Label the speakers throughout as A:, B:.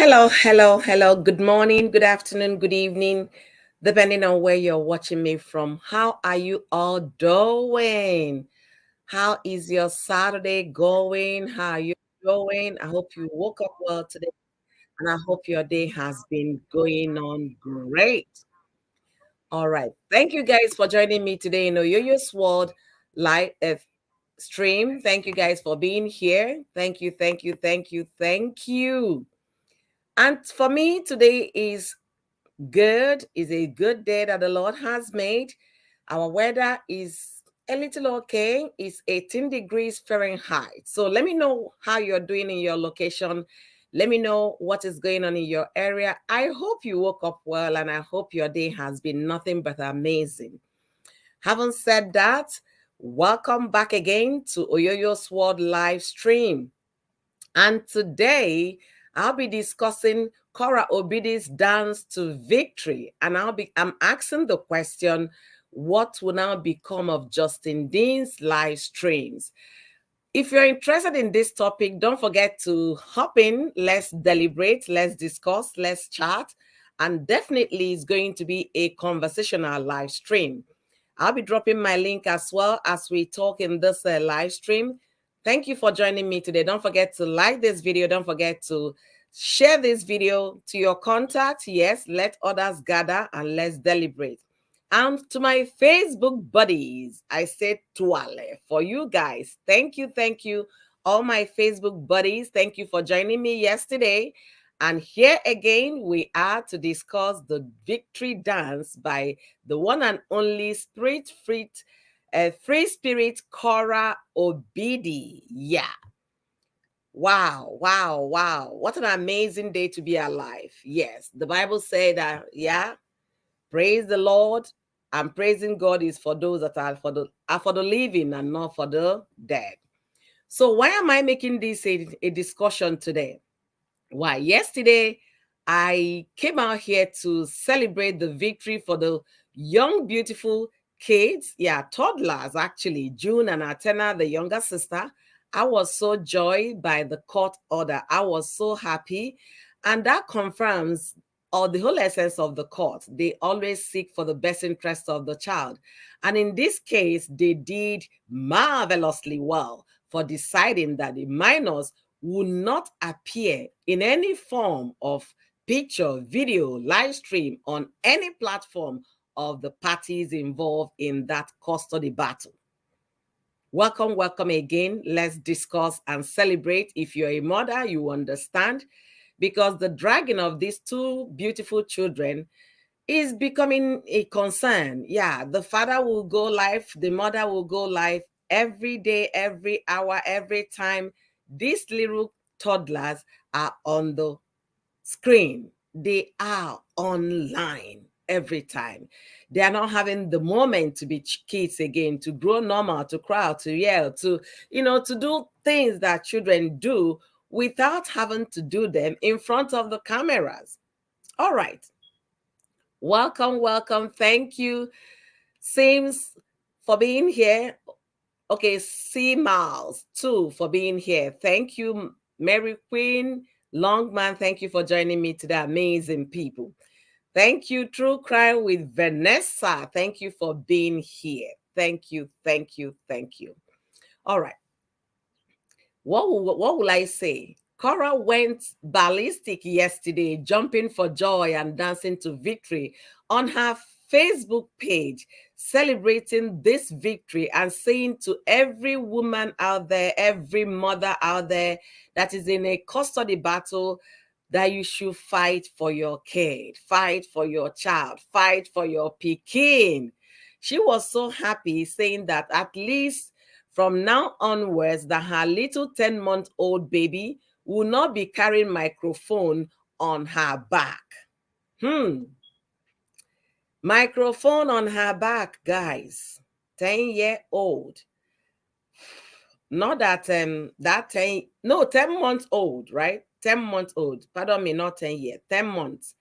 A: Hello. Good morning, good afternoon, good evening, depending on where you're watching me from. How are you all doing? How is your Saturday going? How are you doing? I hope you woke up well today and I hope your day has been going on great. All right. Thank you guys for joining me today in Oyoyo's World live stream. Thank you guys for being here. Thank you. And for me, today is a good day that the Lord has made. Our weather is a little okay. It's 18 degrees Fahrenheit. So let me know how you're doing in your location. Let me know what is going on in your area. I hope you woke up well and I hope your day has been nothing but amazing. Having said that, welcome back again to Oyoyo's World live stream. And today I'll be discussing Korra Obidi's dance to victory. And I'm asking the question, what will now become of Justin Dean's live streams? If you're interested in this topic, don't forget to hop in. Let's deliberate, let's discuss, let's chat. And definitely it's going to be a conversational live stream. I'll be dropping my link as well as we talk in this live stream. Thank you for joining me today. Don't forget to like this video. Don't forget to share this video to your contacts. Yes, let others gather and let's deliberate. And to my Facebook buddies, I said tuale for you guys. Thank you, all my Facebook buddies. Thank you for joining me yesterday. And here again, we are to discuss the victory dance by the one and only free spirit Korra Obidi. Yeah. Wow. What an amazing day to be alive. Yes, the Bible said that, yeah, praise the Lord. And praising God is for those that are for the living and not for the dead. So why am I making this a discussion today? Why, yesterday I came out here to celebrate the victory for the young, beautiful kids. Yeah, toddlers, actually. June and Atena, the younger sister. I was so joyed by the court order. I was so happy. And that confirms or the whole essence of the court. They always seek for the best interest of the child. And in this case, they did marvelously well for deciding that the minors will not appear in any form of picture, video, live stream on any platform of the parties involved in that custody battle. Welcome again. Let's discuss and celebrate. If you're a mother, you understand, because the dragging of these two beautiful children is becoming a concern. Yeah, the father will go live, the mother will go live every day, every hour, every time. These little toddlers are on the screen. They are online every time. They are not having the moment to be kids again, to grow normal, to cry, to yell, to do things that children do without having to do them in front of the cameras. All right. Welcome. Thank you, Sims, for being here. Okay, C Miles, too, for being here. Thank you, Mary Queen Longman. Thank you for joining me today. Amazing people. Thank you, True Crime with Vanessa. Thank you for being here. Thank you. All right. What will I say? Korra went ballistic yesterday, jumping for joy and dancing to victory on her Facebook page, celebrating this victory and saying to every woman out there, every mother out there that is in a custody battle, that you should fight for your kid, fight for your child, fight for your pikin. She was so happy, saying that at least from now onwards, that her little 10-month-old baby will not be carrying microphone on her back. Microphone on her back, guys. 10-year-old. Not that 10 months old, right? 10 months old. Pardon me, not 10 years. 10 months.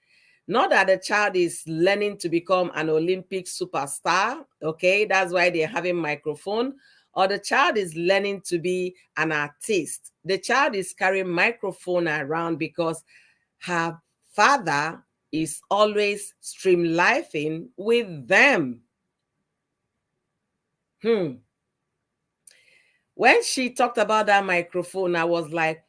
A: Not that the child is learning to become an Olympic superstar. Okay, that's why they're having microphone. Or the child is learning to be an artist. The child is carrying microphone around because Her father is always stream lifing with them. When she talked about that microphone, I was like,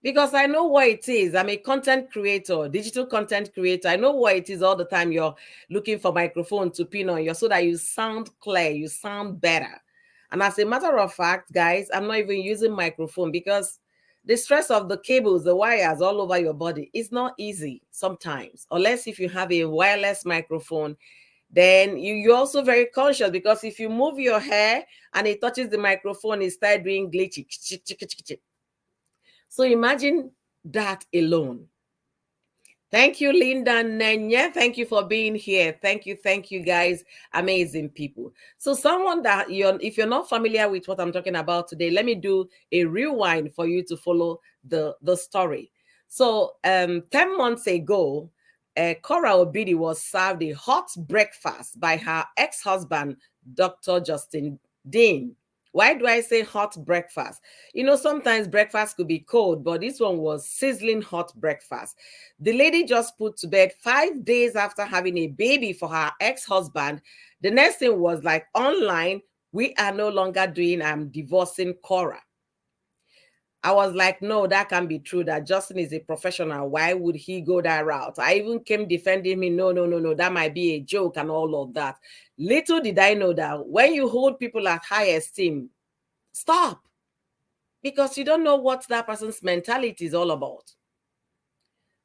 A: because I know what it is. I'm a content creator, digital content creator. I know what it is all the time. You're looking for microphone to pin on you so that you sound clear, you sound better. And as a matter of fact, guys, I'm not even using microphone because the stress of the cables, the wires all over your body is not easy sometimes, unless if you have a wireless microphone. Then you're also very conscious because if you move your hair and it touches the microphone, it starts doing glitchy. So imagine that alone. Thank you, Linda Nenya. Thank you for being here. Thank you, guys. Amazing people. So, someone that if you're not familiar with what I'm talking about today, let me do a rewind for you to follow the story. So, 10 months ago, Korra Obidi was served a hot breakfast by her ex-husband, Dr. Justin Dean. Why do I say hot breakfast? Sometimes breakfast could be cold, but this one was sizzling hot breakfast. The lady just put to bed 5 days after having a baby for her ex-husband. The next thing was like online, we are no longer doing I'm divorcing Korra. I was like, no, that can't be true. That Justin is a professional. Why would he go that route? I even came defending me. No, no, no, no. That might be a joke and all of that. Little did I know that when you hold people at high esteem, stop. Because you don't know what that person's mentality is all about.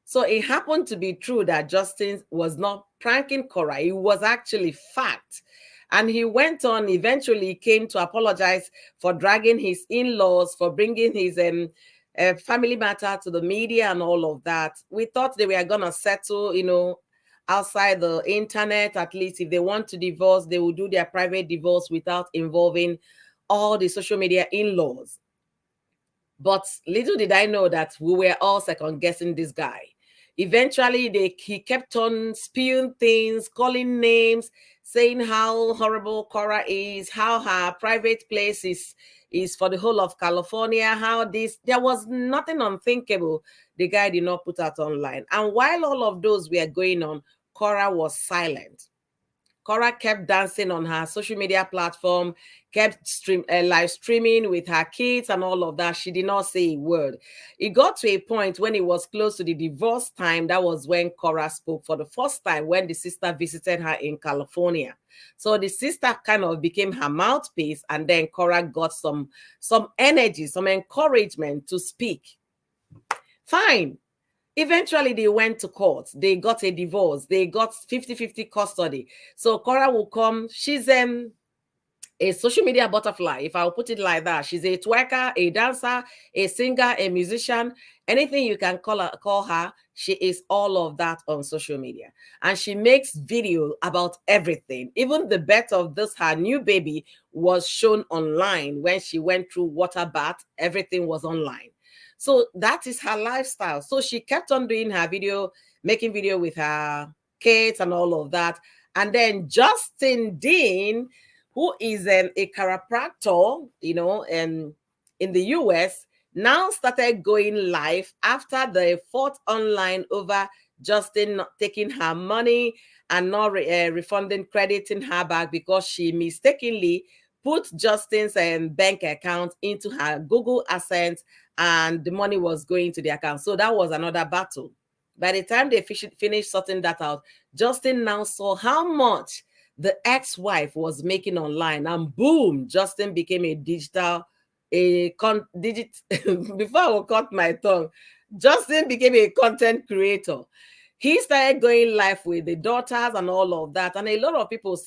A: So it happened to be true that Justin was not pranking Korra. It was actually fact. And he went on, eventually came to apologize for dragging his in-laws, for bringing his family matter to the media and all of that. We thought they were going to settle, outside the internet. At least if they want to divorce, they will do their private divorce without involving all the social media in-laws. But little did I know that we were all second guessing this guy. Eventually, he kept on spewing things, calling names, saying how horrible Korra is, how her private place is for the whole of California, how there was nothing unthinkable the guy did not put out online. And while all of those were going on, Korra was silent. Korra kept dancing on her social media platform, kept live streaming with her kids and all of that. She did not say a word. It got to a point when it was close to the divorce time. That was when Korra spoke for the first time when the sister visited her in California. So the sister kind of became her mouthpiece, and then Korra got some energy, some encouragement to speak. Fine. Eventually, they went to court. They got a divorce. They got 50-50 custody. So Korra will come. She's a social media butterfly, if I'll put it like that. She's a twerker, a dancer, a singer, a musician. Anything you can call her, she is all of that on social media. And she makes video about everything. Even the birth of her new baby was shown online. When she went through water bath, everything was online. So that is her lifestyle. So she kept on doing her video, making video with her kids and all of that. And then Justin Dean, who is a chiropractor, in the US, now started going live after the fought online over Justin not taking her money and not refunding, crediting her back because she mistakenly put Justin's bank account into her Google Ascent and the money was going to the account. So that was another battle. By the time they finished sorting that out, Justin now saw how much the ex-wife was making online, and boom, Justin became a before I will cut my tongue, Justin became a content creator. He started going live with the daughters and all of that, and a lot of people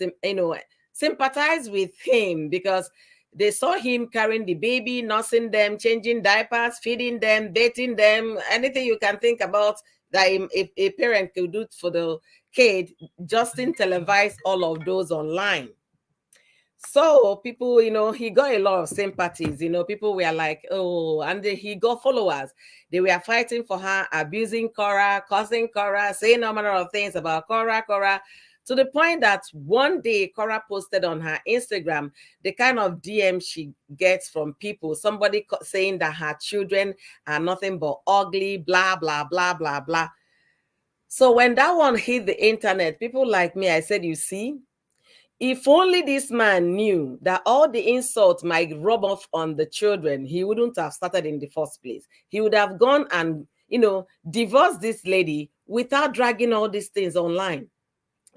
A: sympathize with him because they saw him carrying the baby, nursing them, changing diapers, feeding them, bathing them, anything you can think about that a parent could do for the kid. Justin televised all of those online. So people, he got a lot of sympathies. People were like, oh, and he got followers. They were fighting for her, abusing Korra, cursing Korra, saying all manner of things about Korra. To the point that one day Korra posted on her Instagram the kind of DM she gets from people, somebody saying that her children are nothing but ugly, blah, blah, blah, blah, blah. So when that one hit the internet, people like me, I said, you see, if only this man knew that all the insults might rub off on the children, he wouldn't have started in the first place. He would have gone and, divorced this lady without dragging all these things online.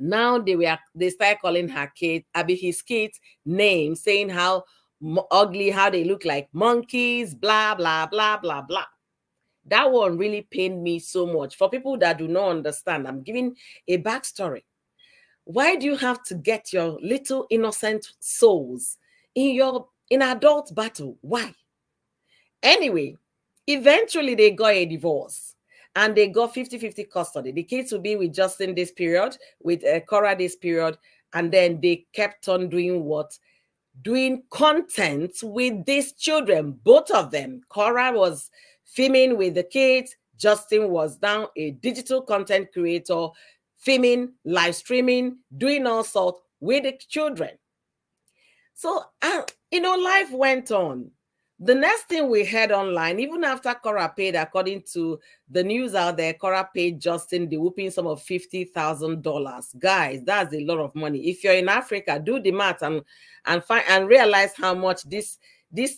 A: Now they start calling her kid, his kids name, saying how ugly, how they look like monkeys, blah, blah, blah, blah, blah. That one really pained me so much. For people that do not understand, I'm giving a backstory. Why do you have to get your little innocent souls in adult battle? Why? Anyway, eventually they got a divorce and they got 50-50 custody. The kids will be with Justin this period, with Korra this period, and then they kept on doing what? Doing content with these children, both of them. Korra was filming with the kids. Justin was now a digital content creator, filming, live streaming, doing all sorts with the children. So, life went on. The next thing we heard online, even after Korra paid, according to the news out there, Korra paid Justin the whooping sum of $50,000. Guys, that's a lot of money. If you're in Africa, do the math and find and realize how much this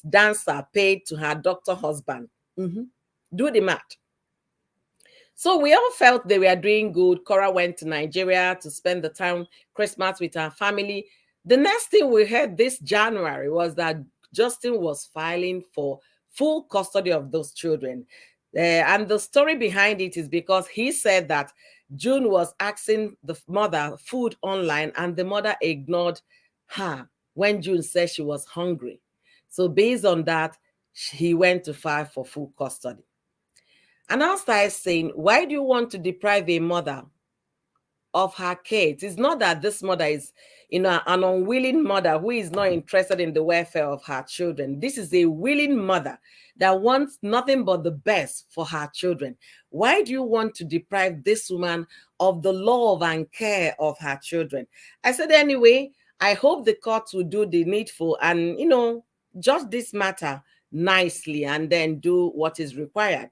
A: dancer paid to her doctor husband. Do the math. So we all felt they were doing good. Korra went to Nigeria to spend the time Christmas with her family. The next thing we heard this January was that Justin was filing for full custody of those children. And the story behind it is because he said that June was asking the mother food online and the mother ignored her when June said she was hungry. So based on that, he went to file for full custody. And I started saying, why do you want to deprive a mother of her kids? It's not that this mother is, an unwilling mother who is not interested in the welfare of her children. This is a willing mother that wants nothing but the best for her children. Why do you want to deprive this woman of the love and care of her children? I said, anyway, I hope the court will do the needful and, judge this matter nicely and then do what is required.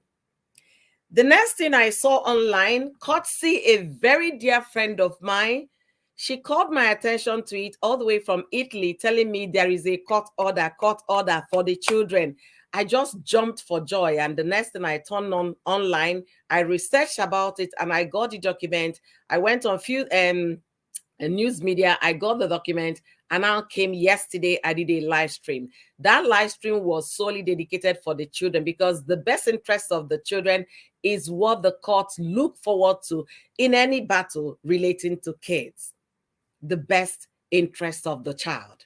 A: The next thing I saw online, courtesy a very dear friend of mine, she called my attention to it all the way from Italy, telling me there is a court order for the children. I just jumped for joy. And the next thing I turned on online, I researched about it and I got the document. I went on few news media, I got the document, and now came yesterday, I did a live stream. That live stream was solely dedicated for the children because the best interest of the children is what the courts look forward to in any battle relating to kids. The best interest of the child.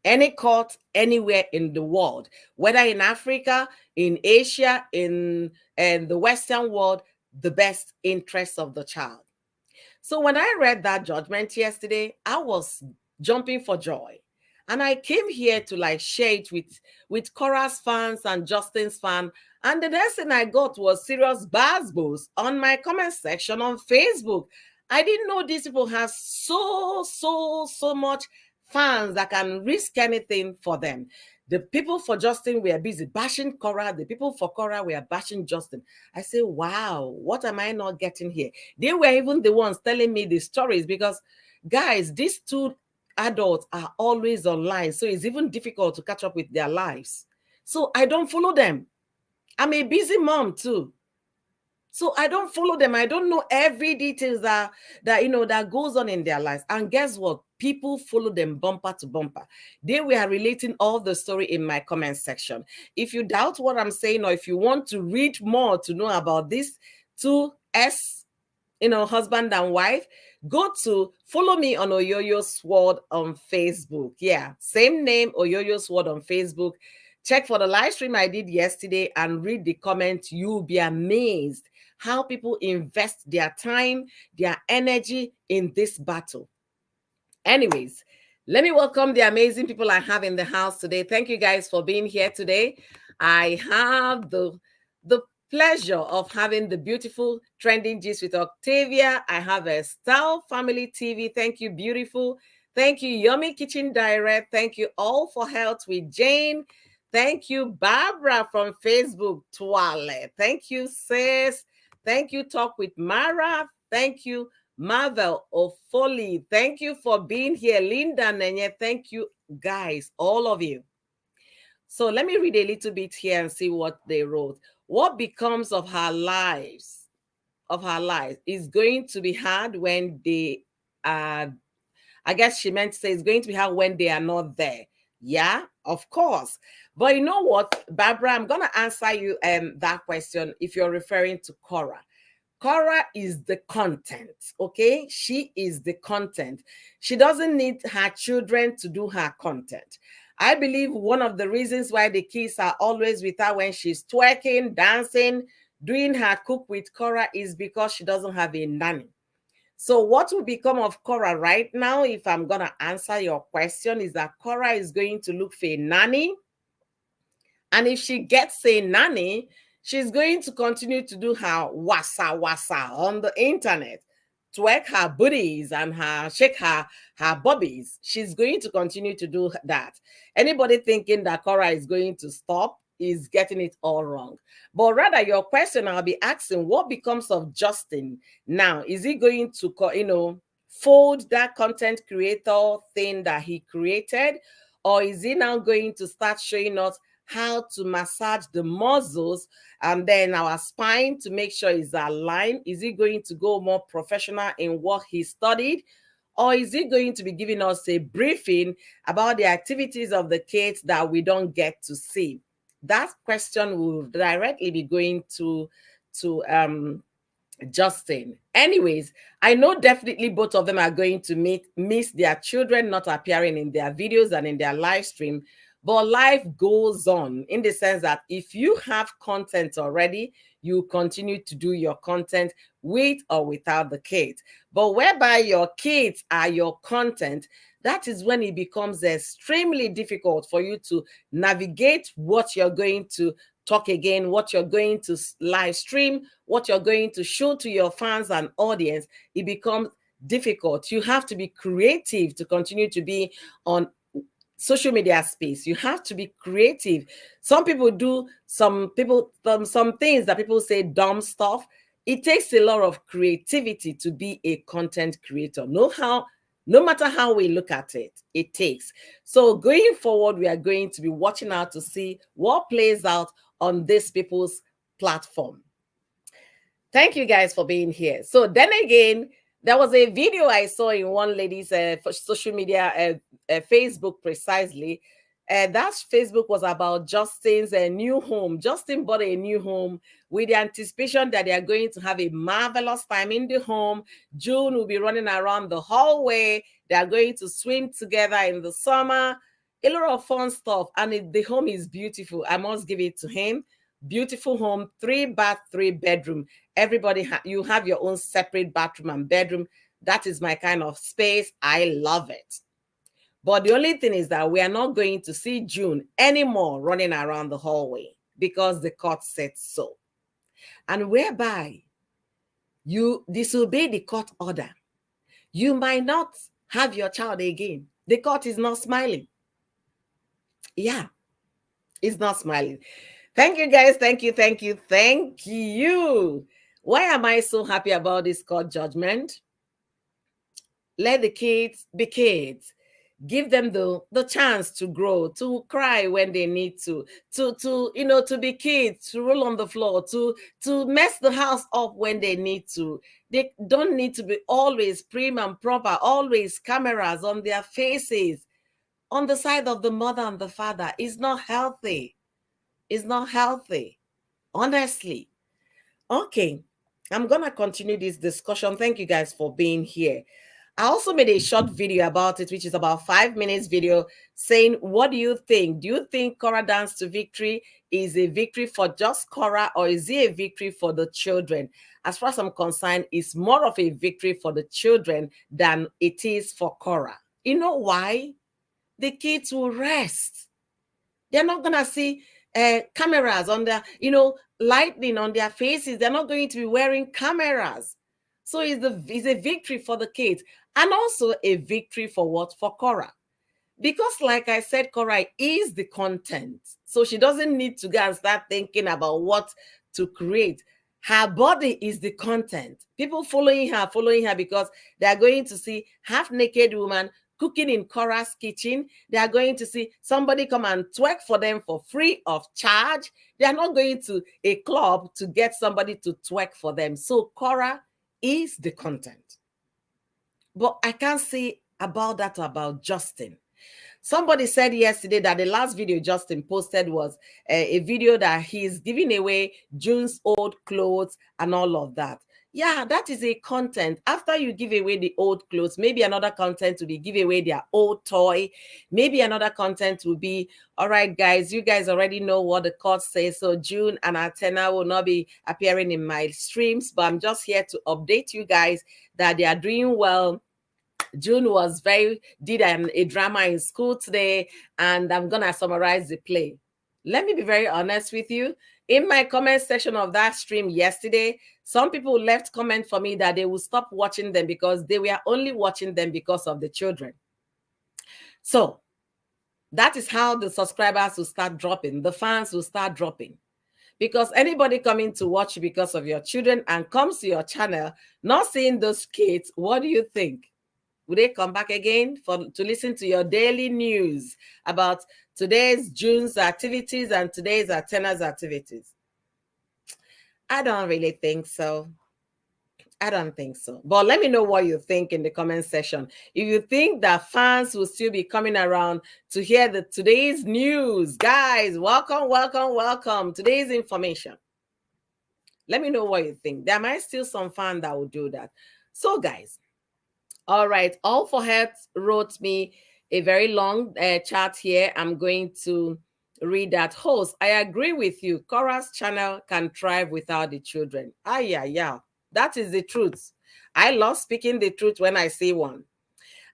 A: Any court, anywhere in the world, whether in Africa, in Asia, in the Western world, the best interest of the child. So when I read that judgment yesterday, I was jumping for joy. And I came here to share it with Korra's fans and Justin's fan. And the next thing I got was serious buzzwords on my comment section on Facebook. I didn't know these people have so much fans that can risk anything for them. The people for Justin were busy bashing Korra. The people for Korra were bashing Justin. I say, wow, what am I not getting here? They were even the ones telling me the stories because, guys, these two adults are always online. So it's even difficult to catch up with their lives. So I don't follow them. I'm a busy mom too. So I don't follow them. I don't know every details that goes on in their lives. And guess what? People follow them bumper to bumper. They were relating all the story in my comment section. If you doubt what I'm saying, or if you want to read more to know about this two husband and wife, go to follow me on Oyoyo Sword on Facebook. Yeah, same name, Oyoyo Sword on Facebook. Check for the live stream I did yesterday and read the comments. You'll be amazed how people invest their time, their energy in this battle. Anyways, let me welcome the amazing people I have in the house today. Thank you guys for being here today. I have the pleasure of having the beautiful trending gist with Octavia. I have a Style Family TV. Thank you, beautiful. Thank you, Yummy Kitchen Direct. Thank you, All for Health with Jane. Thank you, Barbara from Facebook, Toilet. Thank you, Sis. Thank you, Talk with Mara. Thank you, Marvel Ofoli. Thank you for being here, Linda Nenye. Thank you, guys, all of you. So let me read a little bit here and see what they wrote. What becomes of her lives? Of her life is going to be hard when they are. I guess she meant to say it's going to be hard when they are not there. Yeah, of course. But you know what, Barbara, I'm gonna answer you that question if you're referring to Korra. Korra is the content, okay? She is the content. She doesn't need her children to do her content. I believe one of the reasons why the kids are always with her when she's twerking, dancing, doing her cook with Korra is because she doesn't have a nanny. So what will become of Korra right now, if I'm going to answer your question, is that Korra is going to look for a nanny. And if she gets a nanny, she's going to continue to do her wasa wasa on the internet, twerk her booties and her shake her bobbies. She's going to continue to do that. Anybody thinking that Korra is going to stop is getting it all wrong. But rather, your question I'll be asking: what becomes of Justin now? Is he going to, fold that content creator thing that he created, or is he now going to start showing us how to massage the muscles and then our spine to make sure it's aligned? Is he going to go more professional in what he studied? Or is he going to be giving us a briefing about the activities of the kids that we don't get to see? That question will directly be going to Justin. Anyways, I know definitely both of them are going to miss their children not appearing in their videos and in their live stream. But life goes on in the sense that if you have content already, you continue to do your content with or without the kids. But whereby your kids are your content, that is when it becomes extremely difficult for you to navigate what you're going to talk again, what you're going to live stream, what you're going to show to your fans and audience. It becomes difficult. You have to be creative to continue to be on social media space. You have to be creative. Some people do some things that people say dumb stuff. It takes a lot of creativity to be a content creator. No matter how we look at it, it takes. So going forward, we are going to be watching out to see what plays out on these people's platform. Thank you guys for being here. So then again, there was a video I saw in one lady's social media, Facebook precisely. That Facebook was about Justin's new home. Justin bought a new home with the anticipation that they are going to have a marvelous time in the home. June will be running around the hallway. They are going to swim together in the summer. A lot of fun stuff. And the home is beautiful. I must give it to him. Beautiful home, 3-bath, 3-bedroom. Everybody, you have your own separate bathroom and bedroom. That is my kind of space. I love it. But the only thing is that we are not going to see June anymore running around the hallway because the court said so. And whereby you disobey the court order, you might not have your child again. The court is not smiling. Yeah, it's not smiling. Thank you, guys. Thank you, thank you, thank you. Why am I so happy about this court judgment? Let the kids be kids. Give them the chance to grow, to cry when they need to be kids, to roll on the floor, to mess the house up when they need to. They don't need to be always prim and proper, always cameras on their faces, on the side of the mother and the father. It's not healthy. It's not healthy, honestly. Okay, I'm gonna continue this discussion. Thank you guys for being here. I also made a short video about it, which is about 5 minutes video, saying, what do you think? Do you think Korra Dance to Victory is a victory for just Korra, or is it a victory for the children? As far as I'm concerned, it's more of a victory for the children than it is for Korra. You know why? The kids will rest. They're not gonna see cameras on their, lightning on their faces. They're not going to be wearing cameras. So it's a victory for the kids, and also a victory for what? For Korra. Because, like I said, Korra is the content. So she doesn't need to go and start thinking about what to create. Her body is the content. People following her because they are going to see half-naked woman cooking in Korra's kitchen. They are going to see somebody come and twerk for them for free of charge. They are not going to a club to get somebody to twerk for them. So Korra is the content. But I can't say about that about Justin. Somebody said yesterday that the last video Justin posted was a video that he's giving away June's old clothes and all of that. Yeah, that is a content. After you give away the old clothes, maybe another content will be give away their old toy. Maybe another content will be, all right, guys, you guys already know what the court says. So June and Athena will not be appearing in my streams, but I'm just here to update you guys that they are doing well. June did a drama in school today, and I'm gonna summarize the play. Let me be very honest with you. In my comment section of that stream yesterday, some people left comment for me that they will stop watching them because they were only watching them because of the children. So that is how the subscribers will start dropping, the fans will start dropping. Because anybody coming to watch because of your children and comes to your channel, not seeing those kids, what do you think? Will they come back again to listen to your daily news about today's June's activities and today's Athena's activities? I don't really think so. I don't think so. But let me know what you think in the comment section. If you think that fans will still be coming around to hear today's news, guys, welcome. Today's information. Let me know what you think. There might still some fan that will do that. So, guys, all right. All for Health wrote me a very long chat here. I'm going to read that. Host, I agree with you. Korra's channel can thrive without the children. Yeah. That is the truth. I love speaking the truth when I say one.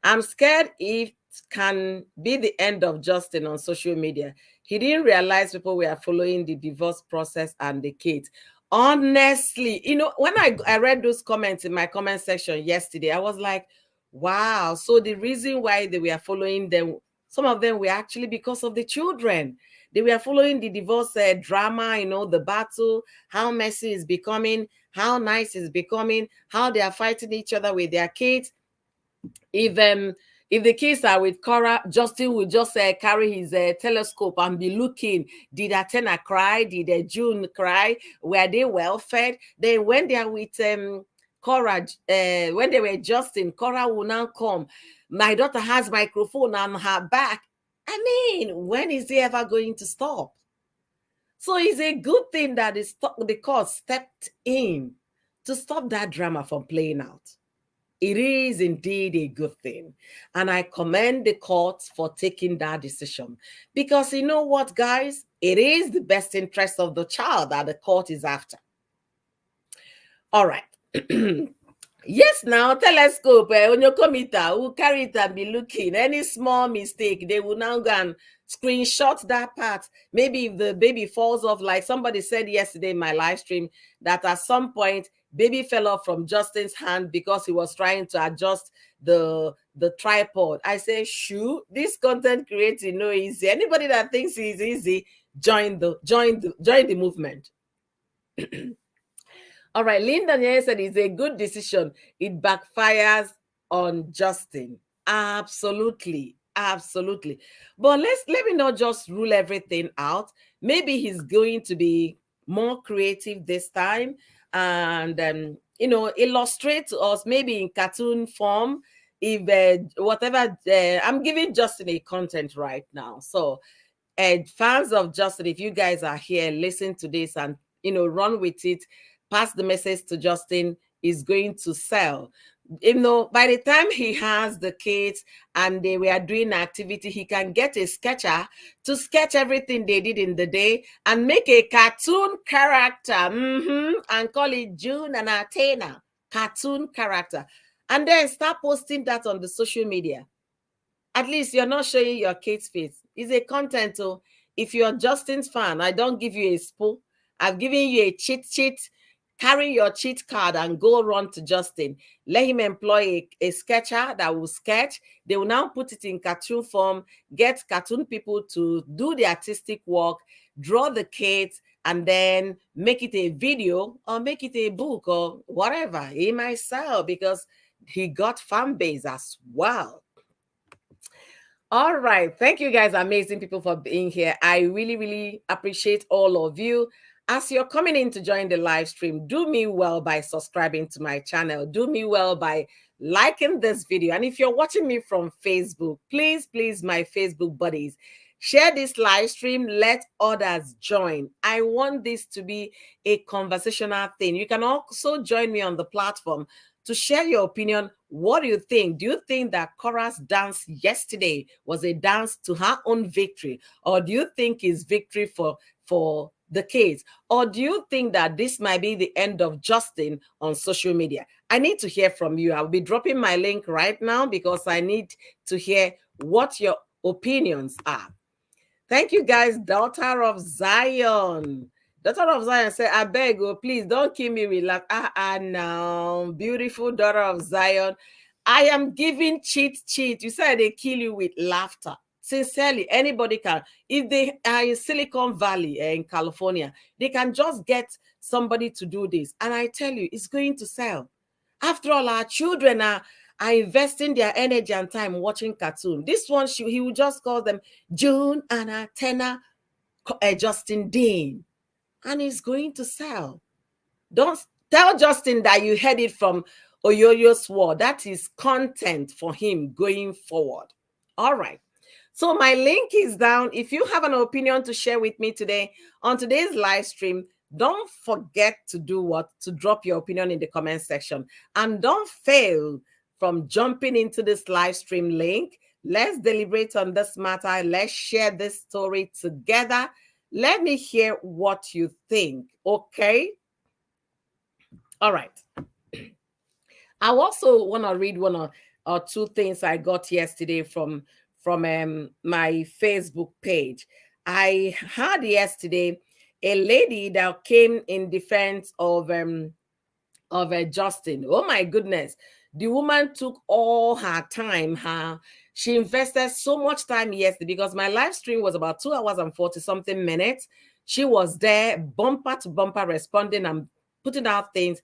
A: I'm scared it can be the end of Justin on social media. He didn't realize people were following the divorce process and the kids. Honestly, when I read those comments in my comment section yesterday, I was like, wow. So the reason why they were following them, some of them were actually because of the children. They were following the divorce drama, the battle, how messy is becoming, how nice is becoming, how they are fighting each other with their kids. If the kids are with Korra, Justin will just carry his telescope and be looking. Did Athena cry? Did June cry? Were they well fed? Then when they are with Korra, when they were Justin, Korra will now come. My daughter has microphone on her back. I mean, when is he ever going to stop? So it's a good thing that the court stepped in to stop that drama from playing out. It is indeed a good thing. And I commend the court for taking that decision. Because you know what, guys? It is the best interest of the child that the court is after. All right. Yes, now telescope, Onyokomita will carry it and be looking. Any small mistake, they will now go and screenshot that part. Maybe if the baby falls off, like somebody said yesterday in my live stream, that at some point, baby fell off from Justin's hand because he was trying to adjust the tripod. I say, shoo, this content creating no easy. Anybody that thinks it's easy, join the movement. All right, Linda said it's a good decision. It backfires on Justin. Absolutely. But let me not just rule everything out. Maybe he's going to be more creative this time and illustrate to us maybe in cartoon form. If whatever I'm giving Justin a content right now. So fans of Justin, if you guys are here, listen to this and run with it. Pass the message to Justin, is going to sell. By the time he has the kids and they were doing activity, he can get a sketcher to sketch everything they did in the day and make a cartoon character and call it June and Athena, cartoon character. And then start posting that on the social media. At least you're not showing your kids' face. It's a content, If you're Justin's fan, I don't give you a spool. I've given you a cheat sheet. Carry your cheat card and go run to Justin. Let him employ a sketcher that will sketch. They will now put it in cartoon form, get cartoon people to do the artistic work, draw the kids, and then make it a video or make it a book or whatever. He might sell because he got fan base as well. All right. Thank you guys, amazing people, for being here. I really, really appreciate all of you. As you're coming in to join the live stream, do me well by subscribing to my channel. Do me well by liking this video. And if you're watching me from Facebook, please, please, my Facebook buddies, share this live stream. Let others join. I want this to be a conversational thing. You can also join me on the platform to share your opinion. What do you think? Do you think that Korra's dance yesterday was a dance to her own victory? Or do you think it's victory for the kids? Or do you think that this might be the end of Justin on social media? I need to hear from you. I'll be dropping my link right now because I need to hear what your opinions are. Thank you, guys. Daughter of Zion. Daughter of Zion said, I beg you, please don't kill me with laugh. No. Beautiful daughter of Zion. I am giving cheat. You said they kill you with laughter. Sincerely, anybody can. If they are in Silicon Valley in California, they can just get somebody to do this. And I tell you, it's going to sell. After all, our children are investing their energy and time watching cartoon. This one, he will just call them June, Anna, Tenna, Justin Dean. And it's going to sell. Don't tell Justin that you heard it from Oyoyo's word. That is content for him going forward. All right. So my link is down. If you have an opinion to share with me today on today's live stream, don't forget to do what? To drop your opinion in the comment section. And don't fail from jumping into this live stream link. Let's deliberate on this matter. Let's share this story together. Let me hear what you think, okay? All right. I also want to read one or two things I got yesterday from my Facebook page. I heard yesterday a lady that came in defense of Justin. Oh my goodness. The woman took all her time. She invested so much time yesterday because my live stream was about 2 hours and 40 something minutes. She was there bumper to bumper responding and putting out things.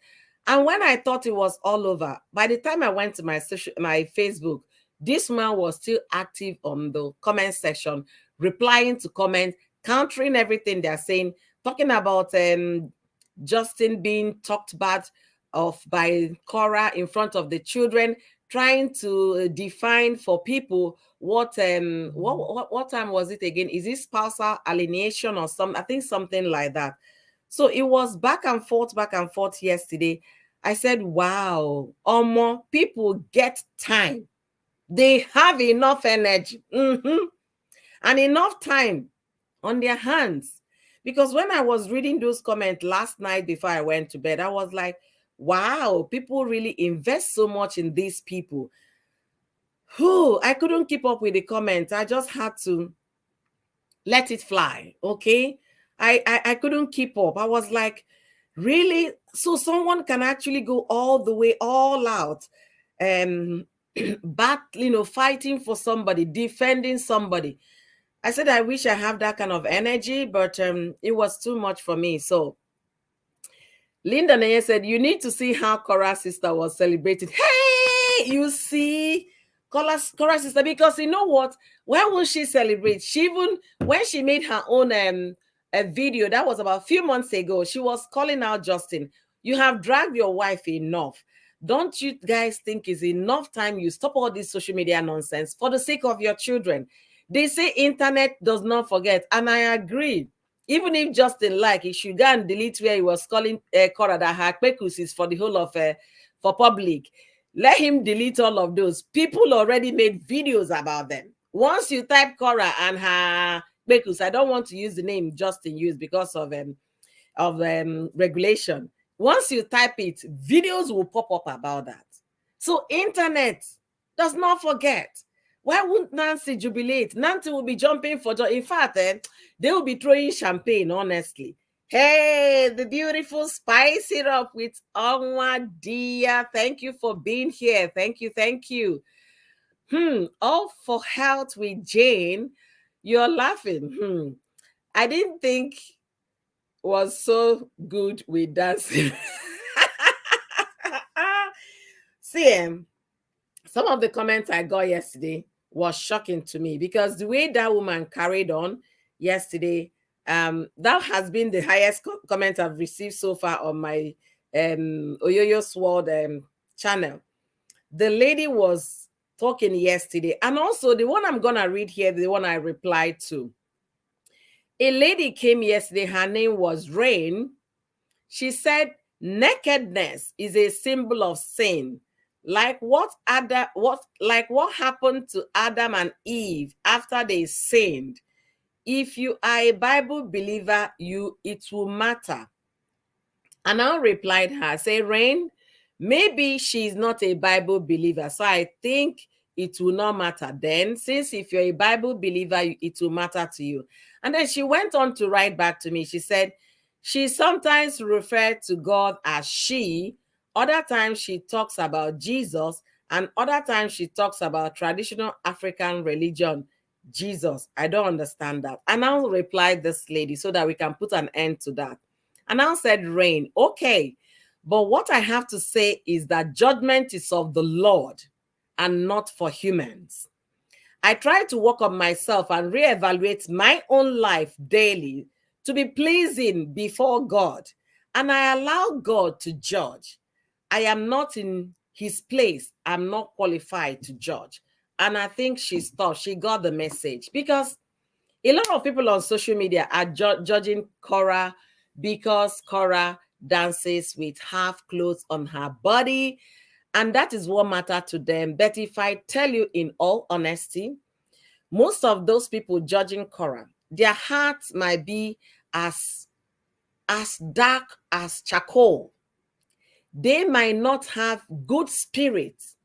A: And when I thought it was all over, by the time I went to my Facebook, this man was still active on the comment section, replying to comments, countering everything they're saying, talking about Justin being talked bad of by Korra in front of the children, trying to define for people what time was it again? Is it spousal alienation or something? I think something like that. So it was back and forth yesterday. I said, wow, people get time. They have enough energy and enough time on their hands. Because when I was reading those comments last night before I went to bed, I was like, wow, people really invest so much in these people. I couldn't keep up with the comments. I just had to let it fly, okay? I couldn't keep up. I was like, really? So someone can actually go all the way, all out, fighting for somebody, defending somebody. I said, I wish I have that kind of energy, but it was too much for me. So Linda Neye said, you need to see how Korra's sister was celebrated. Hey, you see, Korra's sister, because you know what? Why won't she celebrate? When she made her own a video, that was about a few months ago, she was calling out Justin. You have dragged your wife enough. Don't you guys think it's enough time you stop all this social media nonsense for the sake of your children? They say internet does not forget, and I agree. Even if Justin he should go and delete where he was calling Korra that her kpekus is for the whole of for public. Let him delete all of those. People already made videos about them. Once you type Korra and her kpekus, I don't want to use the name Justin used because of regulation. Once you type it, videos will pop up about that. So internet does not forget. Why wouldn't Nancy jubilate? Nancy will be jumping for joy. In fact, they will be throwing champagne, honestly. Hey, the beautiful spice it up with Onwa Dia. Thank you for being here. Thank you. Thank you. All for health with Jane. You're laughing. I didn't think was so good with dancing. See, some of the comments I got yesterday was shocking to me because the way that woman carried on yesterday, that has been the highest comment I've received so far on my Oyoyo Sword channel. The lady was talking yesterday, and also the one I'm gonna read here, the one I replied to. A lady came yesterday, her name was Rain. She said, nakedness is a symbol of sin. Like what happened to Adam and Eve after they sinned. If you are a Bible believer, it will matter. And I replied her, say, Rain, maybe she's not a Bible believer. So I think it will not matter then. Since if you're a Bible believer, it will matter to you. And then she went on to write back to me. She said, she sometimes referred to God as she. Other times she talks about Jesus. And other times she talks about traditional African religion, Jesus. I don't understand that. And I'll reply this lady so that we can put an end to that. And I said, Rain, okay. But what I have to say is that judgment is of the Lord and not for humans. I try to work on myself and reevaluate my own life daily to be pleasing before God. And I allow God to judge. I am not in his place. I'm not qualified to judge. And I think she stopped. She got the message because a lot of people on social media are judging Korra because Korra dances with half clothes on her body. And that is what matters to them. But if I tell you in all honesty, most of those people judging Korra, their hearts might be as dark as charcoal. They might not have good spirits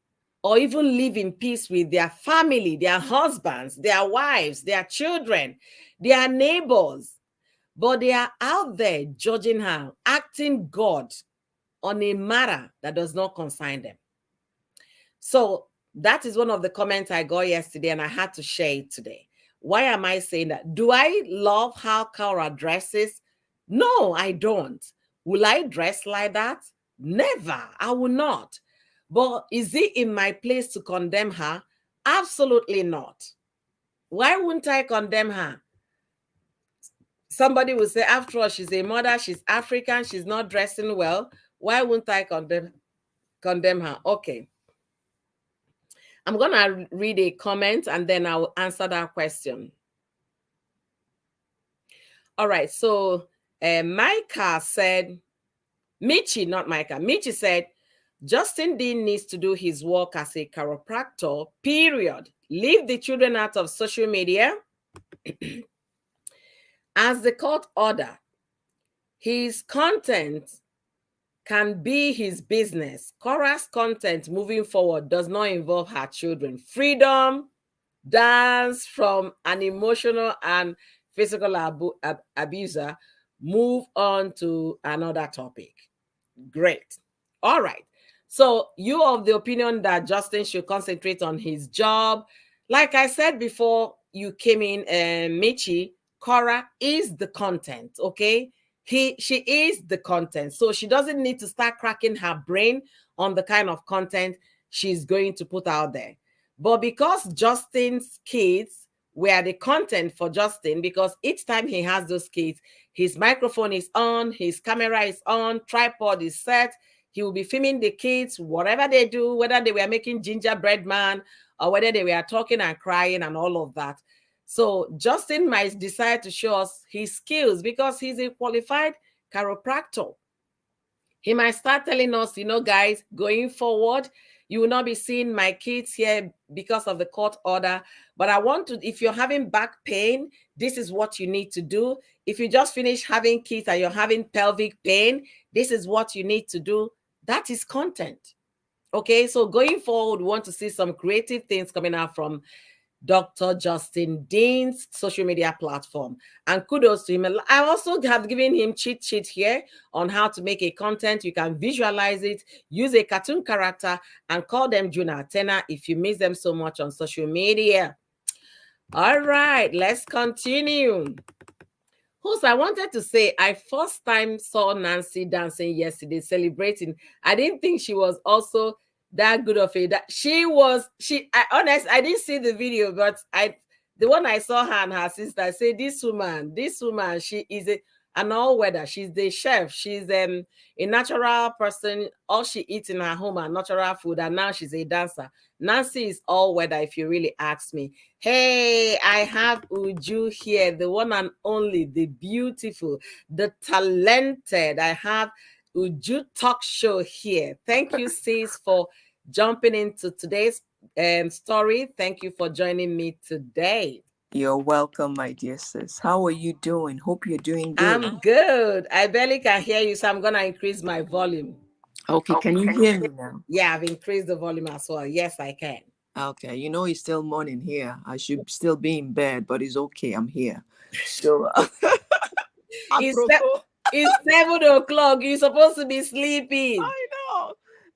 A: or even live in peace with their family, their husbands, their wives, their children, their neighbors. But they are out there judging her, acting God on a matter that does not concern them. So that is one of the comments I got yesterday, and I had to share it today. Why am I saying that? Do I love how Korra dresses? No, I don't. Will I dress like that? Never. I will not. But is it in my place to condemn her? Absolutely not. Why wouldn't I condemn her? Somebody will say, after all, she's a mother, she's African, she's not dressing well. Why wouldn't I condemn her? Okay. I'm going to read a comment and then I'll answer that question. All right. So Micah said, Michi, not Micah. Michi said, Justin Dean needs to do his work as a chiropractor, period. Leave the children out of social media. As the court order, his content can be his business. Korra's content moving forward does not involve her children. Freedom, dance from an emotional and physical abuser. Move on to another topic. Great. All right. So you of the opinion that Justin should concentrate on his job. Like I said before you came in, Michi, Korra is the content, okay? She is the content. So she doesn't need to start cracking her brain on the kind of content she's going to put out there. But because Justin's kids were the content for Justin, because each time he has those kids, his microphone is on, his camera is on, tripod is set. He will be filming the kids, whatever they do, whether they were making gingerbread man or whether they were talking and crying and all of that. So Justin might decide to show us his skills because he's a qualified chiropractor. He might start telling us, guys, going forward, you will not be seeing my kids here because of the court order. But I want to, if you're having back pain, this is what you need to do. If you just finished having kids and you're having pelvic pain, this is what you need to do. That is content. Okay, so going forward, we want to see some creative things coming out from Dr. Justin Dean's social media platform. And kudos to him. I also have given him cheat sheet here on how to make a content. You can visualize it, use a cartoon character, and call them Juna Atena if you miss them so much on social media. All right, let's continue. Host, I wanted to say I first time saw Nancy dancing yesterday, celebrating. I didn't think she was also that good of a that I didn't see the video, but the one I saw her and her sister, I say this woman, she is an all-weather. She's the chef. She's a natural person. All she eats in her home are natural food, and now she's a dancer. Nancy is all-weather, if you really ask me. Hey, I have Uju here, the one and only, the beautiful, the talented. I have Uju Talk Show here. Thank you, sis, for jumping into today's story. Thank you for joining me today.
B: You're welcome, my dear sis. How are you doing? Hope you're doing good.
A: I'm good. I barely can hear you, so I'm going to increase my volume.
B: Okay, can you hear me now?
A: Yeah, I've increased the volume as well. Yes, I can.
B: Okay, you know it's still morning here. I should still be in bed, but it's okay. I'm here. So, apropos,
A: it's 7 o'clock. You're supposed to be sleeping.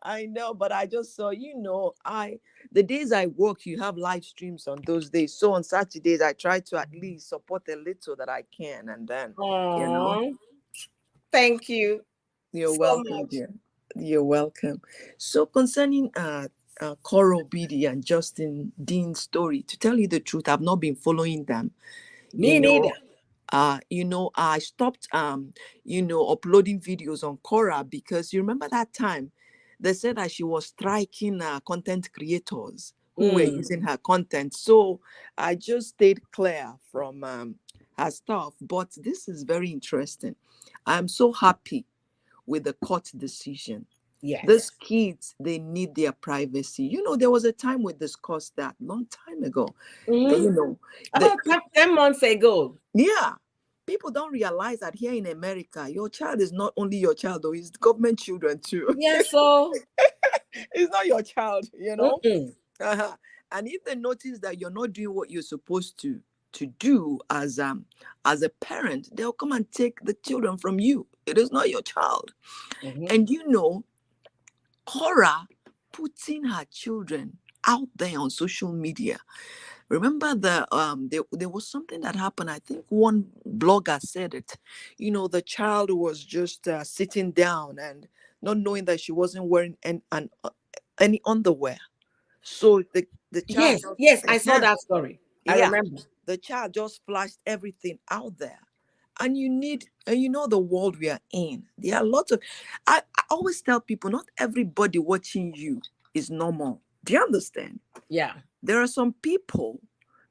B: I know, but I just saw, the days I work, you have live streams on those days. So on Saturdays, I try to at least support a little that I can, and then,
A: Thank you.
B: You're welcome, dear. You're welcome. So concerning Korra Obidi and Justin Dean's story, to tell you the truth, I've not been following them.
A: Me neither.
B: I stopped uploading videos on Korra because you remember that time they said that she was striking content creators who were using her content. So I just stayed clear from her stuff. But this is very interesting. I'm so happy with the court decision.
A: Yes.
B: These kids, they need their privacy. There was a time we discussed that long time ago.
A: About 10 months ago.
B: Yeah. People don't realize that here in America, your child is not only your child, though, it's government children too.
A: Yes, so
B: it's not your child, And if they notice that you're not doing what you're supposed to do as a parent, they'll come and take the children from you. It is not your child. And Korra putting her children out there on social media. Remember there was something that happened. I think one blogger said it. The child was just sitting down and not knowing that she wasn't wearing any underwear. So the child.
A: Yes, I saw that story. I remember.
B: The child just flashed everything out there. And the world we are in. There are lots of. I always tell people, not everybody watching you is normal. Do you understand?
A: Yeah.
B: There are some people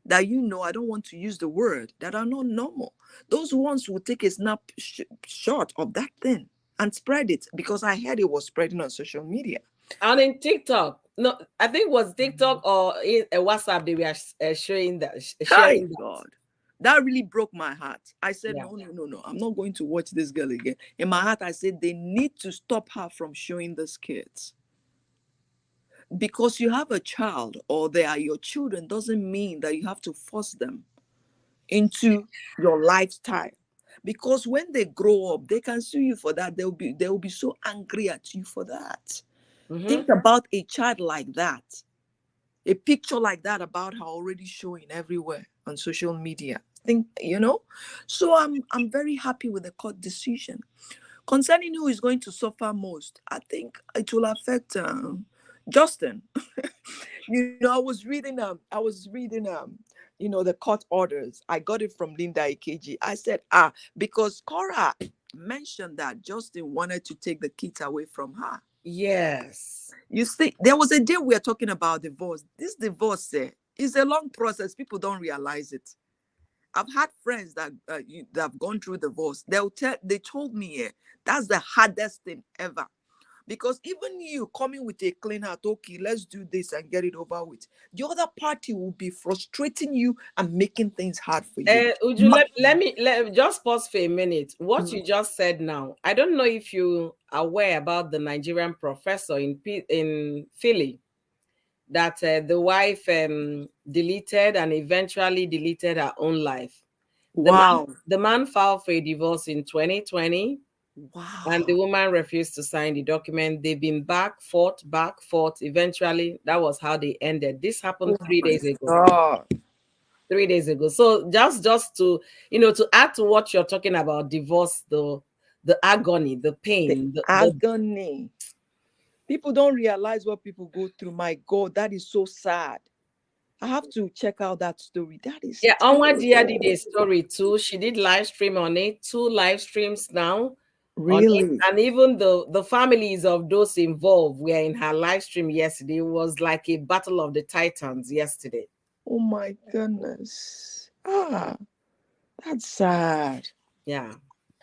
B: that I don't want to use the word, that are not normal. Those ones will take a snapshot of that thing and spread it, because I heard it was spreading on social media.
A: And in TikTok. No, I think it was TikTok or in WhatsApp they were sharing that.
B: God. That really broke my heart. I said, no. I'm not going to watch this girl again. In my heart, I said, they need to stop her from showing these kids. Because you have a child or they are your children doesn't mean that you have to force them into your lifestyle. Because when they grow up, they can sue you for that. They'll be so angry at you for that. Think about a child like that. A picture like that about her already showing everywhere on social media. So I'm very happy with the court decision. Concerning who is going to suffer most, I think it will affect Justin. I was reading the court orders. I got it from Linda Ikeji. I said, because Korra mentioned that Justin wanted to take the kids away from her.
A: Yes.
B: You see, there was a day we were talking about divorce. This divorce is a long process. People don't realize it. I've had friends that have gone through divorce. They told me that's the hardest thing ever. Because even you coming with a clean heart, okay, let's do this and get it over with, the other party will be frustrating you and making things hard for you.
A: Let me just pause for a minute. What you just said now, I don't know if you are aware about the Nigerian professor in Philly. that the wife deleted and eventually deleted her own life.
B: Wow.
A: The man filed for a divorce in 2020, and the
B: Wow.
A: woman refused to sign the document. They've been back, forth, back, forth. Eventually, that was how they ended. This happened
B: Oh
A: three
B: my
A: days ago.
B: God.
A: 3 days ago. So just to to add to what you're talking about, divorce, the agony, the
B: The
A: pain, the
B: agony. People don't realize what people go through. My God, that is so sad. I have to check out that story. That is
A: yeah. Onwa Dia did
B: terrible.
A: a story too. She did live stream on it. 2 live streams now on it,
B: Really?
A: and even the families of those involved were in her live stream yesterday. It was like a battle of the titans yesterday.
B: Oh my goodness. Ah, that's sad.
A: Yeah.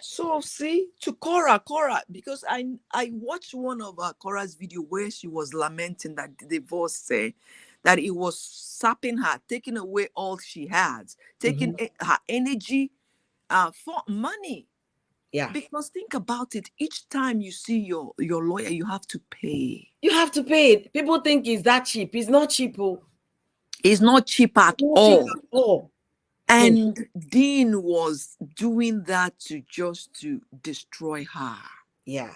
B: So see, to Korra, because I watched one of Korra's video where she was lamenting that the divorce, that it was sapping her, taking away all she had, taking
A: Hmm.
B: her energy for money.
A: Yeah.
B: Because think about it, each time you see your lawyer, you have to pay.
A: You have to pay it. People think it's that cheap. It's not cheap. Oh.
B: It's not cheap
A: It's
B: at
A: not cheap
B: all.
A: at all. Hmm.
B: And Dean was doing that to destroy her.
A: Yeah.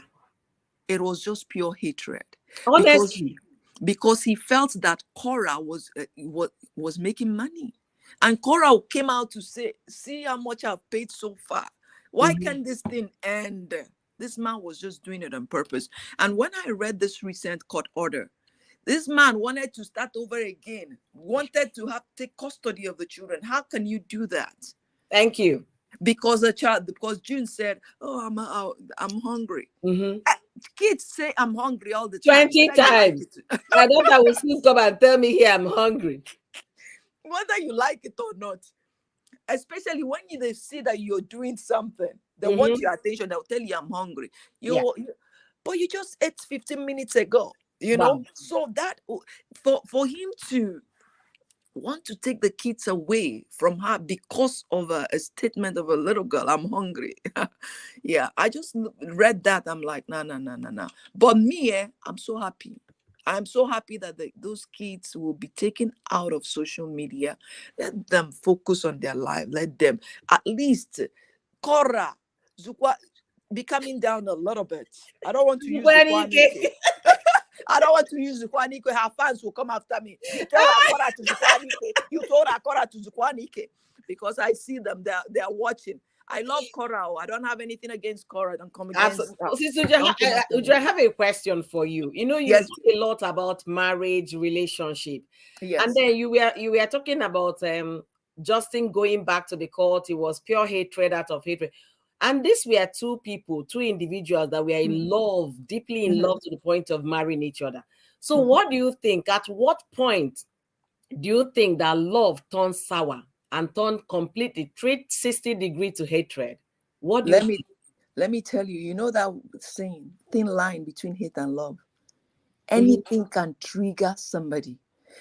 B: It was just pure hatred, because
A: Honestly.
B: he felt that Korra was making money, and Korra came out to say, "See how much I've paid so far. Why
A: Mhm.
B: can't this thing end?" This man was just doing it on purpose. And when I read this recent court order, this man wanted to start over again, wanted to have take custody of the children. How can you do that?
A: Thank you.
B: Because June said, "Oh, I'm hungry."
A: Hmm.
B: Kids say I'm hungry all the time,
A: 20
B: whether you like
A: times.
B: it,
A: My daughter will still come and tell me, here, I'm hungry.
B: whether you like it or not. Especially when they see that you're doing something, they want
A: Hmm.
B: your attention. They'll tell you, "I'm hungry."
A: Yeah.
B: But you just ate 15 minutes ago.
A: Bam.
B: So that for him to want to take the kids away from her because of a statement of a little girl, "I'm hungry." Yeah, I just read that. I'm like, no, no, no, no, no. But me, I'm so happy. I'm so happy that those kids will be taken out of social media. Let them focus on their life. Let them at least Korra, Zukwa, be coming down a little bit. I don't want to use Zukwanike. I don't want to use Zukwanike. Her fans will come after me. You tell Akora to Zukwanike. You told Akora to Zukwanike. Because I see them. They're watching. I love Korra. Oh, I don't have anything against Korra. Don't come against.
A: Absolutely. Sister
B: Don't come after
A: Uju,
B: me.
A: I have a question for you. You
B: Yes,
A: talk a lot about marriage, relationship, and
B: yes.
A: then you were talking about Justin going back to the court. It was pure hatred out of hatred. And these were two people, two individuals that were in love, deeply in
B: Mhm,
A: love to the point of marrying each other. So,
B: mhm.
A: what do you think? At what point do you think that love turns sour and turn completely 360 degree to hatred? What do you
B: Let
A: think?
B: me let me tell you. You know that saying, thin line between hate and love.
A: Mhm.
B: Anything can trigger somebody.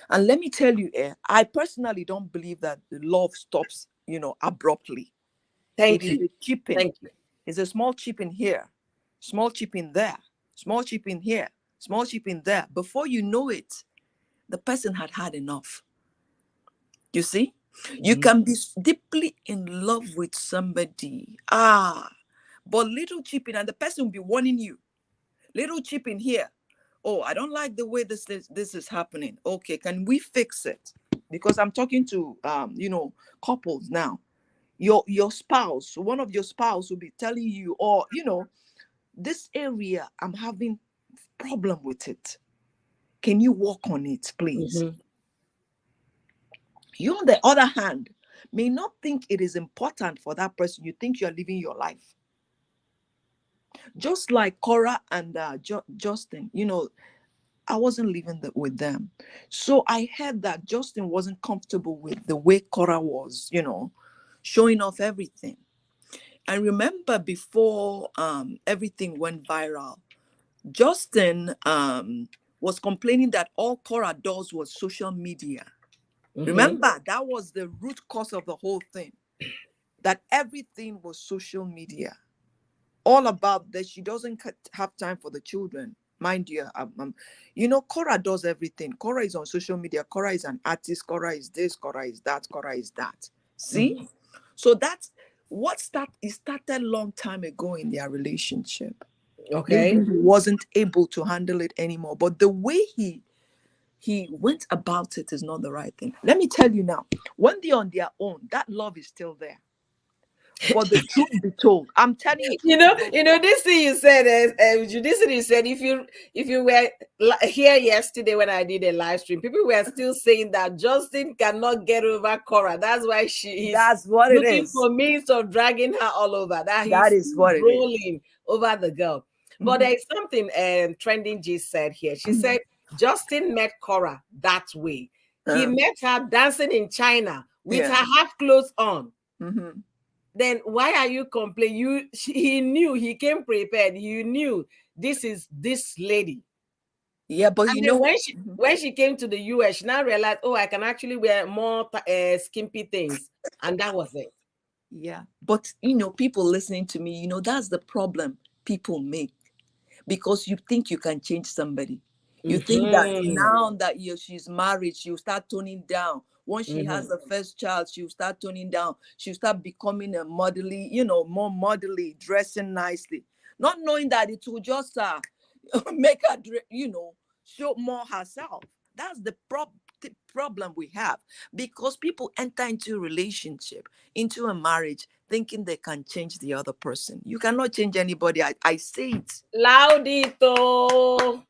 B: And let me tell you, I personally don't believe that the love stops, abruptly. It
A: Thank
B: is
A: you.
B: a chipping.
A: Thank you.
B: It's a small chip in here, small chip in there, small chip in here, small chip in there. Before you know it, the person had had enough. You see, you
A: Mhm.
B: can be deeply in love with somebody, but little chip in, and the person will be warning you. Little chip in here. Oh, I don't like the way this is happening. Okay, can we fix it? Because I'm talking to couples now. Your spouse, one of your spouse will be telling you, or this area, I'm having problem with it. Can you work on it, please?
A: Mhm.
B: You, on the other hand, may not think it is important for that person. You think you're living your life. Just like Cora and Justin, I wasn't living with them. So I heard that Justin wasn't comfortable with the way Cora was, showing off everything. And remember, before everything went viral, Justin was complaining that all Cora does was social media.
A: Mhm.
B: Remember, that was the root cause of the whole thing, that everything was social media. All about that she doesn't have time for the children. mind you, you know, Korra does everything. Korra is on social media. Korra is an artist. Korra is this. Korra is that. Korra is that. See,
A: Mhm.
B: so that's what start. It started long time ago in their relationship. Maybe
A: Okay.
B: he wasn't able to handle it anymore, but the way he went about it is not the right thing. Let me tell you now, when they're on their own, that love is still there. But the truth be told, I'm telling you, truth be told.
A: This thing you said, this thing you said, if you were here yesterday when I did a live stream, people were still saying that Justin cannot get over Cora. That's why he's
B: That's what it
A: looking
B: is.
A: for means of dragging her all over. That
B: That
A: he's
B: is
A: still
B: what it is.
A: rolling over the girl. But
B: Mhm,
A: there is something trending G said here. She
B: mhm.
A: said Justin met Cora that way. He
B: Uh,
A: met her dancing in China with her
B: yeah.
A: half clothes on.
B: Hmm.
A: Then why are you complaining? He knew, he came prepared. He knew this is this lady.
B: Yeah, but
A: And
B: you
A: then
B: know, mhm.
A: when she came to the US, she now realized, oh, I can actually wear more skimpy things, and that was it.
B: Yeah, but you know, people listening to me, you know, that's the problem people make, because you think you can change somebody. You think that
A: Mm-hmm.
B: now that she's married, she'll start toning down. Once she has
A: Mm-hmm.
B: the first child, she'll start toning down. She'll start becoming a modelly, you know, more modelly, dressing nicely, not knowing that it will just make her, you know, show more herself. That's the problem we have, because people enter into a relationship, into a marriage, thinking they can change the other person. You cannot change anybody. I say it.
A: Laudito.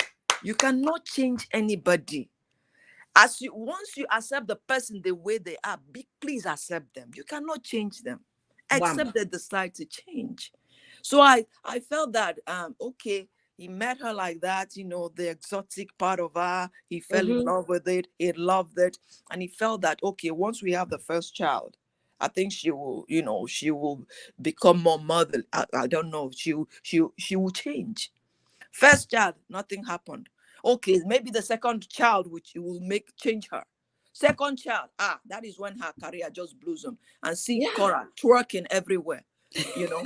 B: You cannot change anybody. As you Once you accept the person the way they are, please accept them. You cannot change them,
A: Wham.
B: except they decide to change. So I felt that okay, he met her like that, you know, the exotic part of her. He fell in
A: Mm-hmm.
B: love with it. He loved it, and he felt that okay, once we have the first child, I think she will, you know, she will become more motherly. I don't know. She will change. First child, nothing happened. Okay, maybe the second child, which will make change her. Second child, that is when her career just blossom. And see
A: Yeah.
B: Cora twerking everywhere, you know.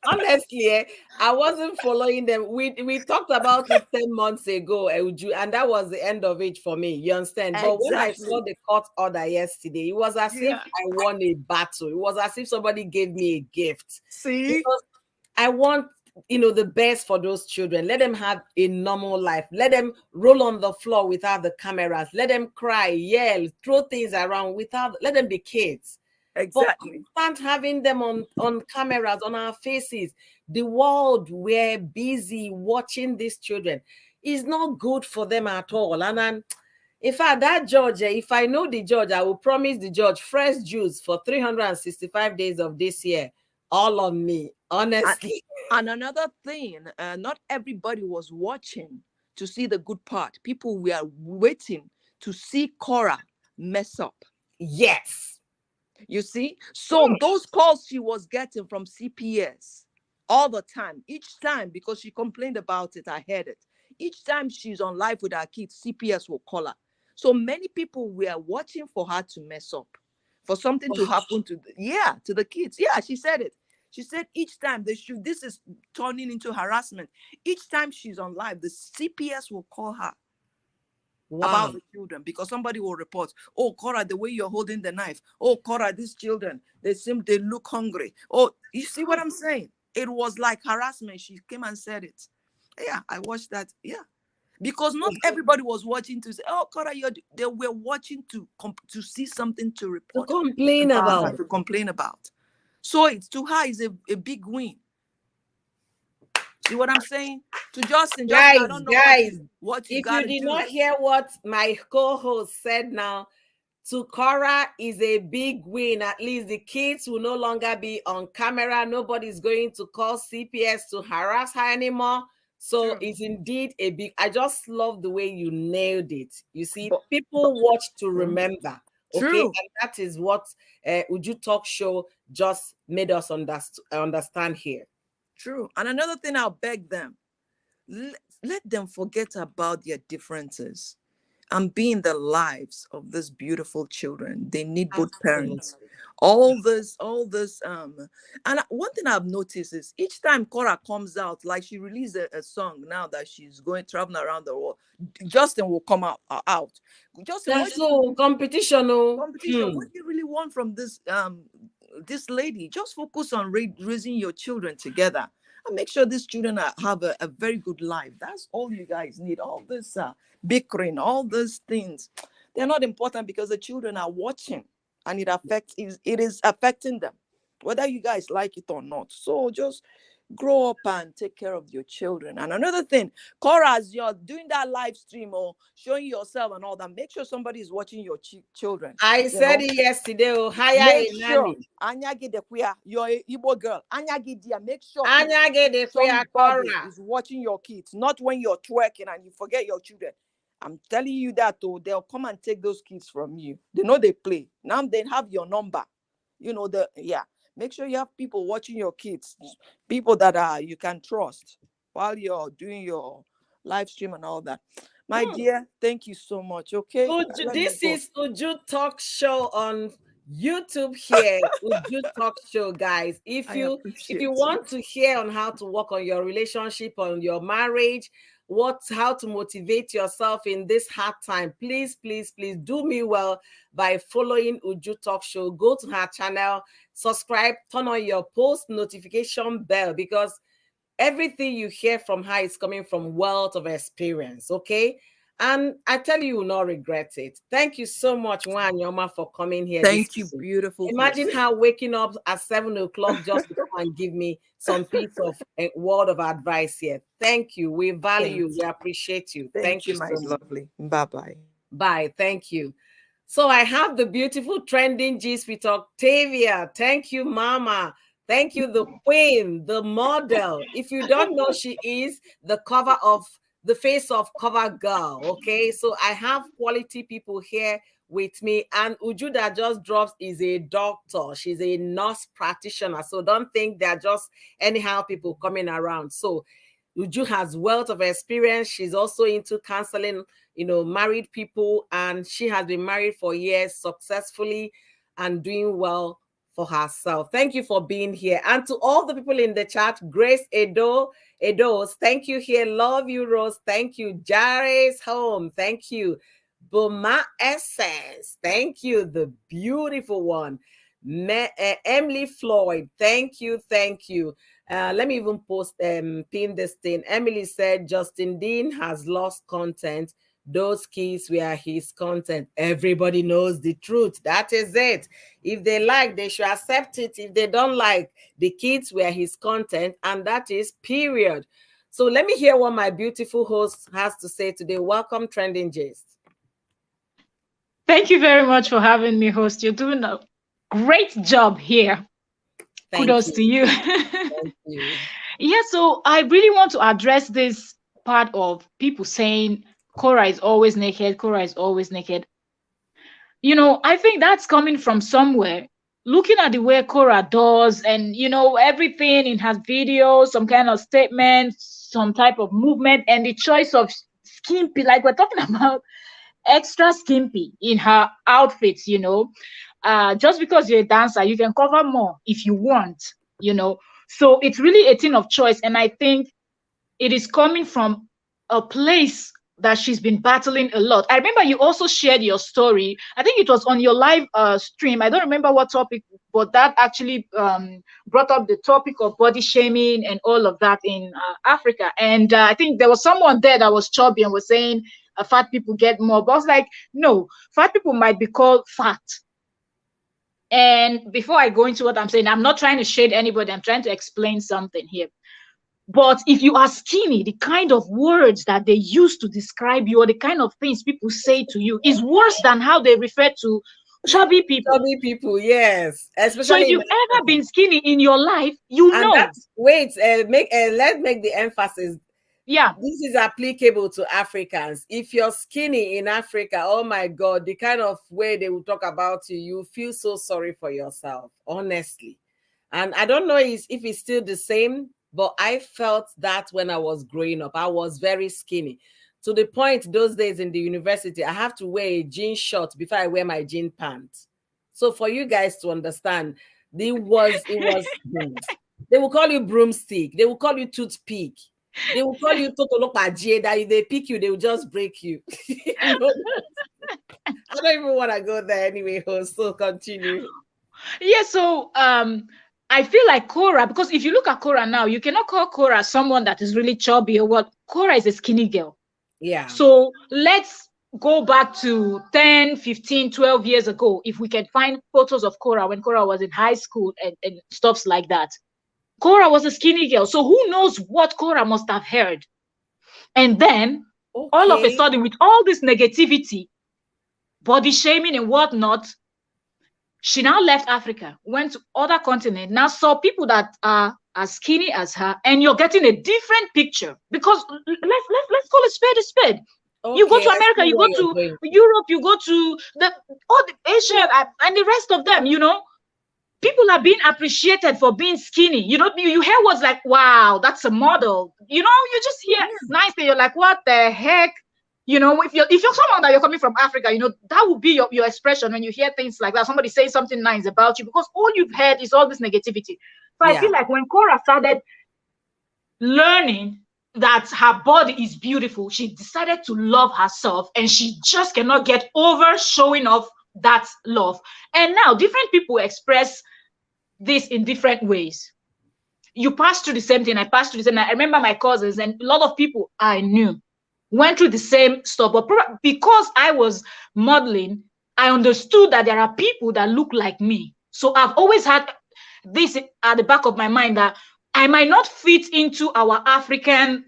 A: Honestly, I wasn't following them. We talked about it 10 months ago, Uju, and that was the end of it for me. You understand? But when I saw
B: Exactly.
A: the court order yesterday, it was as if
B: Yeah.
A: I won a battle. It was as if somebody gave me a gift.
B: See?
A: Because I want, the best for those children. Let them have a normal life. Let them roll on the floor without the cameras. Let them cry, yell, throw things around without, let them be kids. But
B: Exactly.
A: constant having them on cameras on our faces, the world, we're busy watching these children, is not good for them at all. And in fact, that judge, if I know the judge, I will promise the judge fresh juice for 365 days of this year. All of me,
B: And,
A: honestly.
B: and another thing, not everybody was watching to see the good part. People were waiting to see Cora mess up.
A: Yes.
B: You see? So those calls she was getting from CPS all the time, each time, because she complained about it, I heard it. Each time she's on live with her kids, CPS will call her. So many people were watching for her to mess up, for something to
A: Wow.
B: happen to yeah, to the kids. Yeah, she said it. She said each time they should, this is turning into harassment. Each time she's on live, the CPS will call her about
A: Wow.
B: the children, because somebody will report, oh Cora, the way you're holding the knife, oh Cora, these children, they look hungry. Oh, you see what I'm saying? It was like harassment. She came and said it. Yeah, I watched that. Yeah, because not everybody was watching to say, oh Cora, they were watching to see something to
A: To
B: report
A: complain
B: about her,
A: about.
B: to complain about. So it's to her is a big win. See what I'm saying? To Justin, I
A: Guys,
B: don't know
A: guys,
B: what you
A: if you
B: gotta
A: did
B: do.
A: not hear what my co-host said now, to Korra is a big win. At least the kids will no longer be on camera. Nobody's going to call CPS to harass her anymore. So
B: True.
A: it's indeed a big. I just love the way you nailed it. You see,
B: But, but
A: people watch to
B: mhm.
A: remember. Okay,
B: True.
A: and that is what Uju Talk Show just made us understand here.
B: True. And another thing, I'll beg them, let them forget about their differences and be in the lives of these beautiful children. They need both parents.
A: Absolutely.
B: All this and one thing I've noticed is each time Korra comes out, like she released a song now that she's going traveling around the world, Justin will come out. Justin,
A: That's so competition, oh.
B: competition, what do you really want from this lady? Just focus on raising your children together and make sure these children have a very good life. That's all you guys need. All this bickering, all those things, they're not important because the children are watching, and it is affecting them, whether you guys like it or not. So just grow up and take care of your children. And another thing, Cora, as you're doing that live stream or showing yourself and all that, make sure somebody is watching your children.
A: I
B: You
A: said
B: know,
A: it yesterday, oh, hire
B: make
A: a
B: sure
A: nanny.
B: Anyagi the queer, you're a Igbo girl. Anyagi dear, make sure
A: Anyage de kuya
B: somebody
A: Korra.
B: is watching your kids, not when you're twerking and you forget your children. I'm telling you that, though, they'll come and take those kids from you. They know they play. Now they have your number. Yeah. Make sure you have people watching your kids, people that you can trust while you're doing your live stream and all that. My dear, thank you so much. Okay, let me
A: This
B: go.
A: is Uju Talk Show on YouTube here. Uju Talk Show, guys. If
B: I
A: you
B: appreciate you.
A: want to hear on how to work on your relationship, on your marriage, how to motivate yourself in this hard time, please, please, please do me well by following Uju Talk Show. Go to her channel, subscribe, turn on your post notification bell, because everything you hear from her is coming from wealth of experience, okay? And I tell you, you will not regret it. Thank you so much, Juan Yoma, for coming here this
B: Thank you,
A: evening.
B: beautiful
A: Imagine
B: host.
A: her waking up at 7 o'clock just to come and give me some piece of a word of advice here. Thank you. We value you.
B: Thank
A: We appreciate you.
B: Thank
A: Thank you
B: you, my
A: so much.
B: lovely. Bye bye.
A: Bye. Thank you. So I have the beautiful trending gist with Octavia. Thank you, Mama. Thank you, the queen, the model. If you don't know, she is the face of cover girl. Okay, so I have quality people here with me, and Uju that just drops is a doctor. She's a nurse practitioner. So don't think they're just anyhow people coming around. So Uju has wealth of experience. She's also into counseling, married people, and she has been married for years successfully and doing well for herself. Thank you for being here. And to all the people in the chat, Grace Edos, thank you here. Love you, Rose. Thank you. Jares Home, thank you. Boma Essence, thank you. The beautiful one. Emily Floyd, thank you, thank you. Let me even pin this thing. Emily said Justin Dean has lost content. Those keys were his content. Everybody knows the truth. That is it. If they like, they should accept it. If they don't like, the kids were his content, and that is period. So let me hear what my beautiful host has to say today. Welcome, Trending Gist.
C: Thank you very much for having me, host. You're doing a great job here.
A: Thank
C: Kudos
A: you.
C: to you.
A: Thank you.
C: Yeah, so I really want to address this part of people saying Korra is always naked, Korra is always naked. I think that's coming from somewhere. Looking at the way Korra does and, everything in her videos, some kind of statement, some type of movement, and the choice of skimpy, like we're talking about extra skimpy in her outfits, just because you're a dancer, you can cover more if you want. So it's really a thing of choice. And I think it is coming from a place that she's been battling a lot. I remember you also shared your story. I think it was on your live stream. I don't remember what topic, but that actually brought up the topic of body shaming and all of that in Africa. And I think there was someone there that was chubby and was saying fat people get more. But I was like, no, fat people might be called fat. And before I go into what I'm saying, I'm not trying to shade anybody. I'm trying to explain something here. But if you are skinny, the kind of words that they use to describe you or the kind of things people say to you is worse than how they refer to chubby people.
A: Chubby people, yes. Especially
C: so if you've ever been skinny in your life,
A: let's make the emphasis.
C: Yeah.
A: This is applicable to Africans. If you're skinny in Africa, oh my God, the kind of way they will talk about you, you feel so sorry for yourself, honestly. And I don't know if it's still the same, but I felt that when I was growing up, I was very skinny. To the point those days in the university, I have to wear a jean short before I wear my jean pants. So for you guys to understand, they will call you broomstick, they will call you toothpick, they will call you totolopaje, that if they pick you, they will just break you. You know, I don't even want to go there anyway, so continue.
C: Yeah, so I feel like Korra, because if you look at Korra now, you cannot call Korra someone that is really chubby or what. Korra is a skinny girl.
A: Yeah.
C: So let's go back to 10, 15, 12 years ago. If we can find photos of Korra when Korra was in high school and stuffs like that. Korra was a skinny girl. So who knows what Korra must have heard? And then all of a
A: Okay.
C: sudden, with all this negativity, body shaming and whatnot, she now left Africa, went to other continent, now saw people that are as skinny as her, and you're getting a different picture. Because let's call it spade a spade. You go
A: Okay,
C: to
A: I
C: America,
A: see
C: you
A: where
C: go
A: you're
C: to
A: going.
C: Europe, you go to the all the Asia and the rest of them, people are being appreciated for being skinny. You hear words like, wow, that's a model. You just hear nice thing. You're like, what the heck? If you're someone that you're coming from Africa, that would be your expression when you hear things like that. Somebody say something nice about you, because all you've heard is all this negativity. So I
A: Yeah.
C: feel like when Korra started learning that her body is beautiful, she decided to love herself, and she just cannot get over showing off that love. And now different people express this in different ways. You pass through the same thing. I passed through the same. I remember my cousins and a lot of people I knew went through the same stuff. But because I was modeling, I understood that there are people that look like me. So I've always had this at the back of my mind, that I might not fit into our African,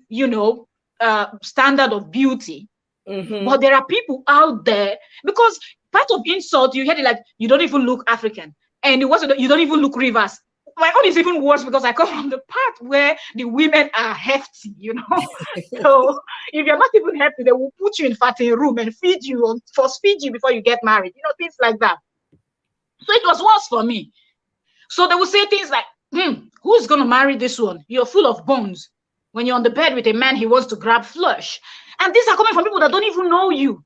C: standard of beauty, but there are people out there. Because part of insult, you hear it like, you don't even look African, and you don't even look Rivers. My own is even worse, because I come from the part where the women are hefty. So if you're not even hefty, they will put you in fatty room and feed you, or force feed you before you get married, things like that. So it was worse for me. So they will say things like, who's going to marry this one? You're full of bones. When you're on the bed with a man, he wants to grab flush. And these are coming from people that don't even know you.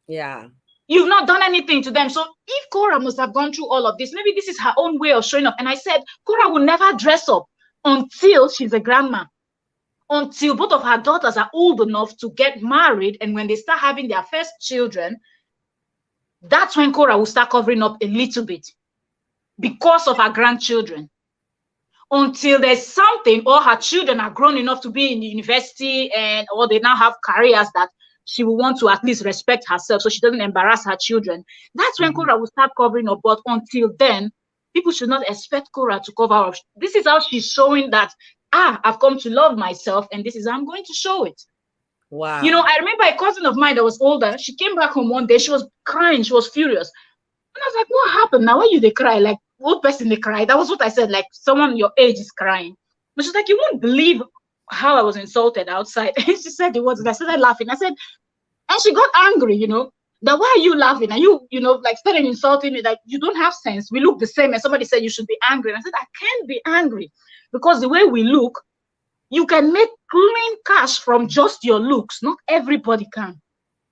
A: Yeah.
C: You've not done anything to them. So if Korra must have gone through all of this, maybe this is her own way of showing up. And I said, Korra will never dress up until she's a grandma, until both of her daughters are old enough to get married. And when they start having their first children, that's when Korra will start covering up a little bit because of her grandchildren. Until there's something, or her children are grown enough to be in the university, or they now have careers that she will want to at least respect herself so she doesn't embarrass her children. That's when Korra will start covering up. But until then, people should not expect Korra to cover up. This is how she's showing that, I've come to love myself, and this is how I'm going to show it.
A: Wow.
C: I remember a cousin of mine that was older. She came back home one day. She was crying. She was furious. And I was like, what happened now? Why you they cry? Like, old person they cry. That was what I said. Like, someone your age is crying. But she's like, you won't believe how I was insulted outside. And she said the words, and I started laughing. I said, and she got angry, that why are you laughing? And like started insulting me, like, you don't have sense. We look the same. And somebody said you should be angry. And I said, I can't be angry, because the way we look, you can make clean cash from just your looks. Not everybody can.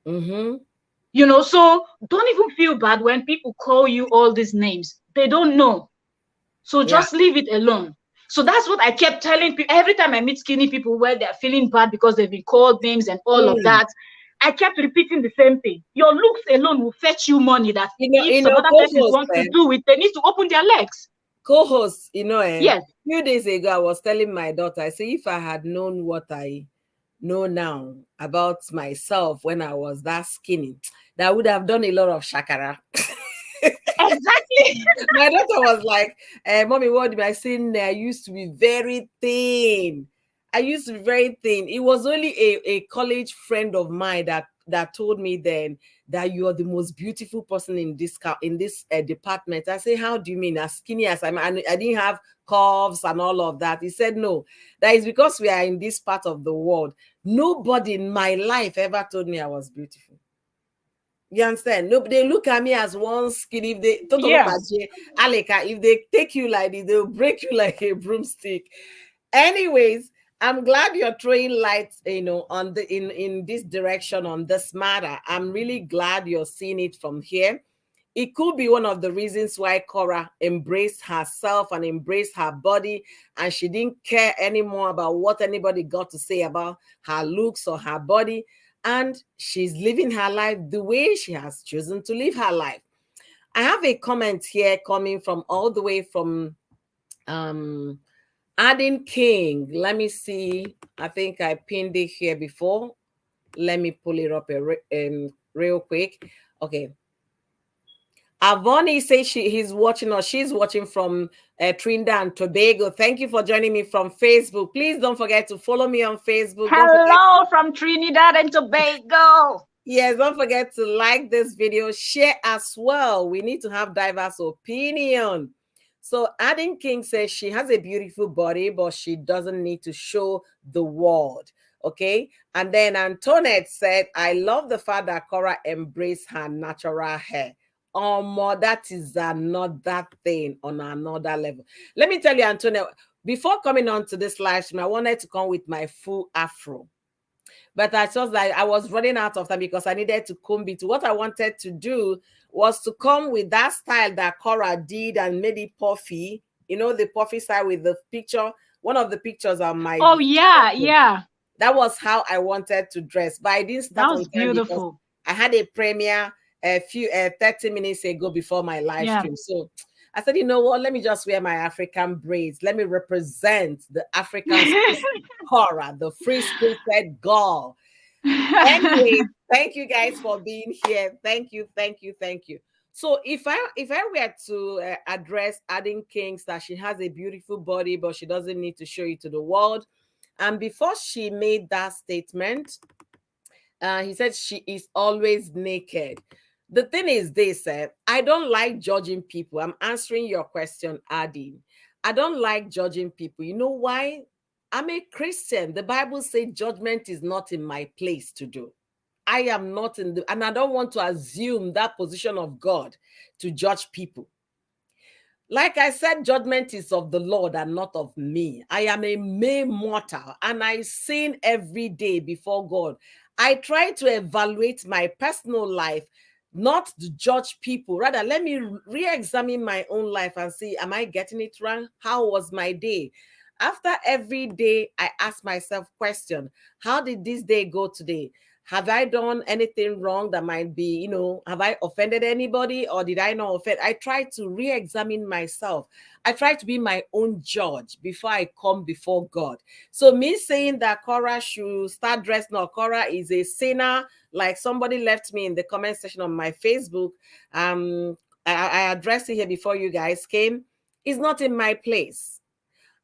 C: So don't even feel bad when people call you all these names. They don't know. So
A: Yeah.
C: just leave it alone. So that's what I kept telling people every time I meet skinny people where they're feeling bad because they've been called names and all of that. I kept repeating the same thing. Your looks alone will fetch you money that if some other persons want to do it, they need to open their legs.
A: Co-host,
C: Yes.
A: a few days ago, I was telling my daughter, I say, if I had known what I know now about myself when I was that skinny, that I would have done a lot of shakara.
C: Exactly.
A: My daughter was like, Mommy, what do I say? I used to be very thin. I used to be very thin. It was only a college friend of mine that told me then that you are the most beautiful person in this department. I say, how do you mean? As skinny as I didn't have curves and all of that. He said, no, that is because we are in this part of the world. Nobody in my life ever told me I was beautiful. You understand? No, they look at me as one skinny. If they Aleka, if they take you like this, they'll break you like a broomstick. Anyways, I'm glad you're throwing light, on in this direction on this matter. I'm really glad you're seeing it from here. it could be one of the reasons why Korra embraced herself and embraced her body, and she didn't care anymore about what anybody got to say about her looks or her body. And she's living her life the way she has chosen to live her life. I have a comment here coming from all the way from Adding King. Let me see. I think I pinned it here before. Let me pull it up real quick. Okay. Avoni says he's watching, or she's watching from Trinidad and Tobago. Thank you for joining me from Facebook. Please don't forget to follow me on Facebook.
C: Hello from Trinidad and Tobago.
A: Yes, don't forget to like this video, share as well. We need to have diverse opinion. So Adding King says she has a beautiful body, but she doesn't need to show the world. Okay. And then Antoinette said, I love the fact that Korra embraced her natural hair. That is another thing on another level. Let me tell you, Antoinette, before coming on to this live stream, I wanted to come with my full afro. But I thought that I was running out of time because I needed to comb it. What I wanted to do was to come with that style that Korra did and made it puffy. You know, the puffy style with the picture. One of the pictures on my...
C: Oh, yeah, yeah.
A: That was how I wanted to dress. But I didn't start on time because I had a premiere a few 30 minutes ago before my live stream. So I said, you know what? Let me just wear my African braids. Let me represent the African Korra, the free-spirited girl. Anyway, thank you guys for being here. Thank you. So if I were to address Adding Kings that she has a beautiful body, but she doesn't need to show it to the world. And before she made that statement, he said she is always naked. The thing is this, I don't like judging people. I'm answering your question, Adding. I don't like judging people. You know why? I'm a Christian. The Bible says judgment is not in my place to do. I am not and I don't want to assume that position of God to judge people. Like I said, judgment is of the Lord and not of me. I am a mere mortal and I sin every day before God. I try to evaluate my personal life, not to judge people. Rather, let me re-examine my own life and see, am I getting it wrong? How was my day? After every day, I ask myself question, how did this day go today? Have I done anything wrong that might be, have I offended anybody or did I not offend? I try to re-examine myself. I try to be my own judge before I come before God. So me saying that Korra should start dressing or Korra is a sinner, like somebody left me in the comment section on my Facebook, I addressed it here before you guys came, is not in my place.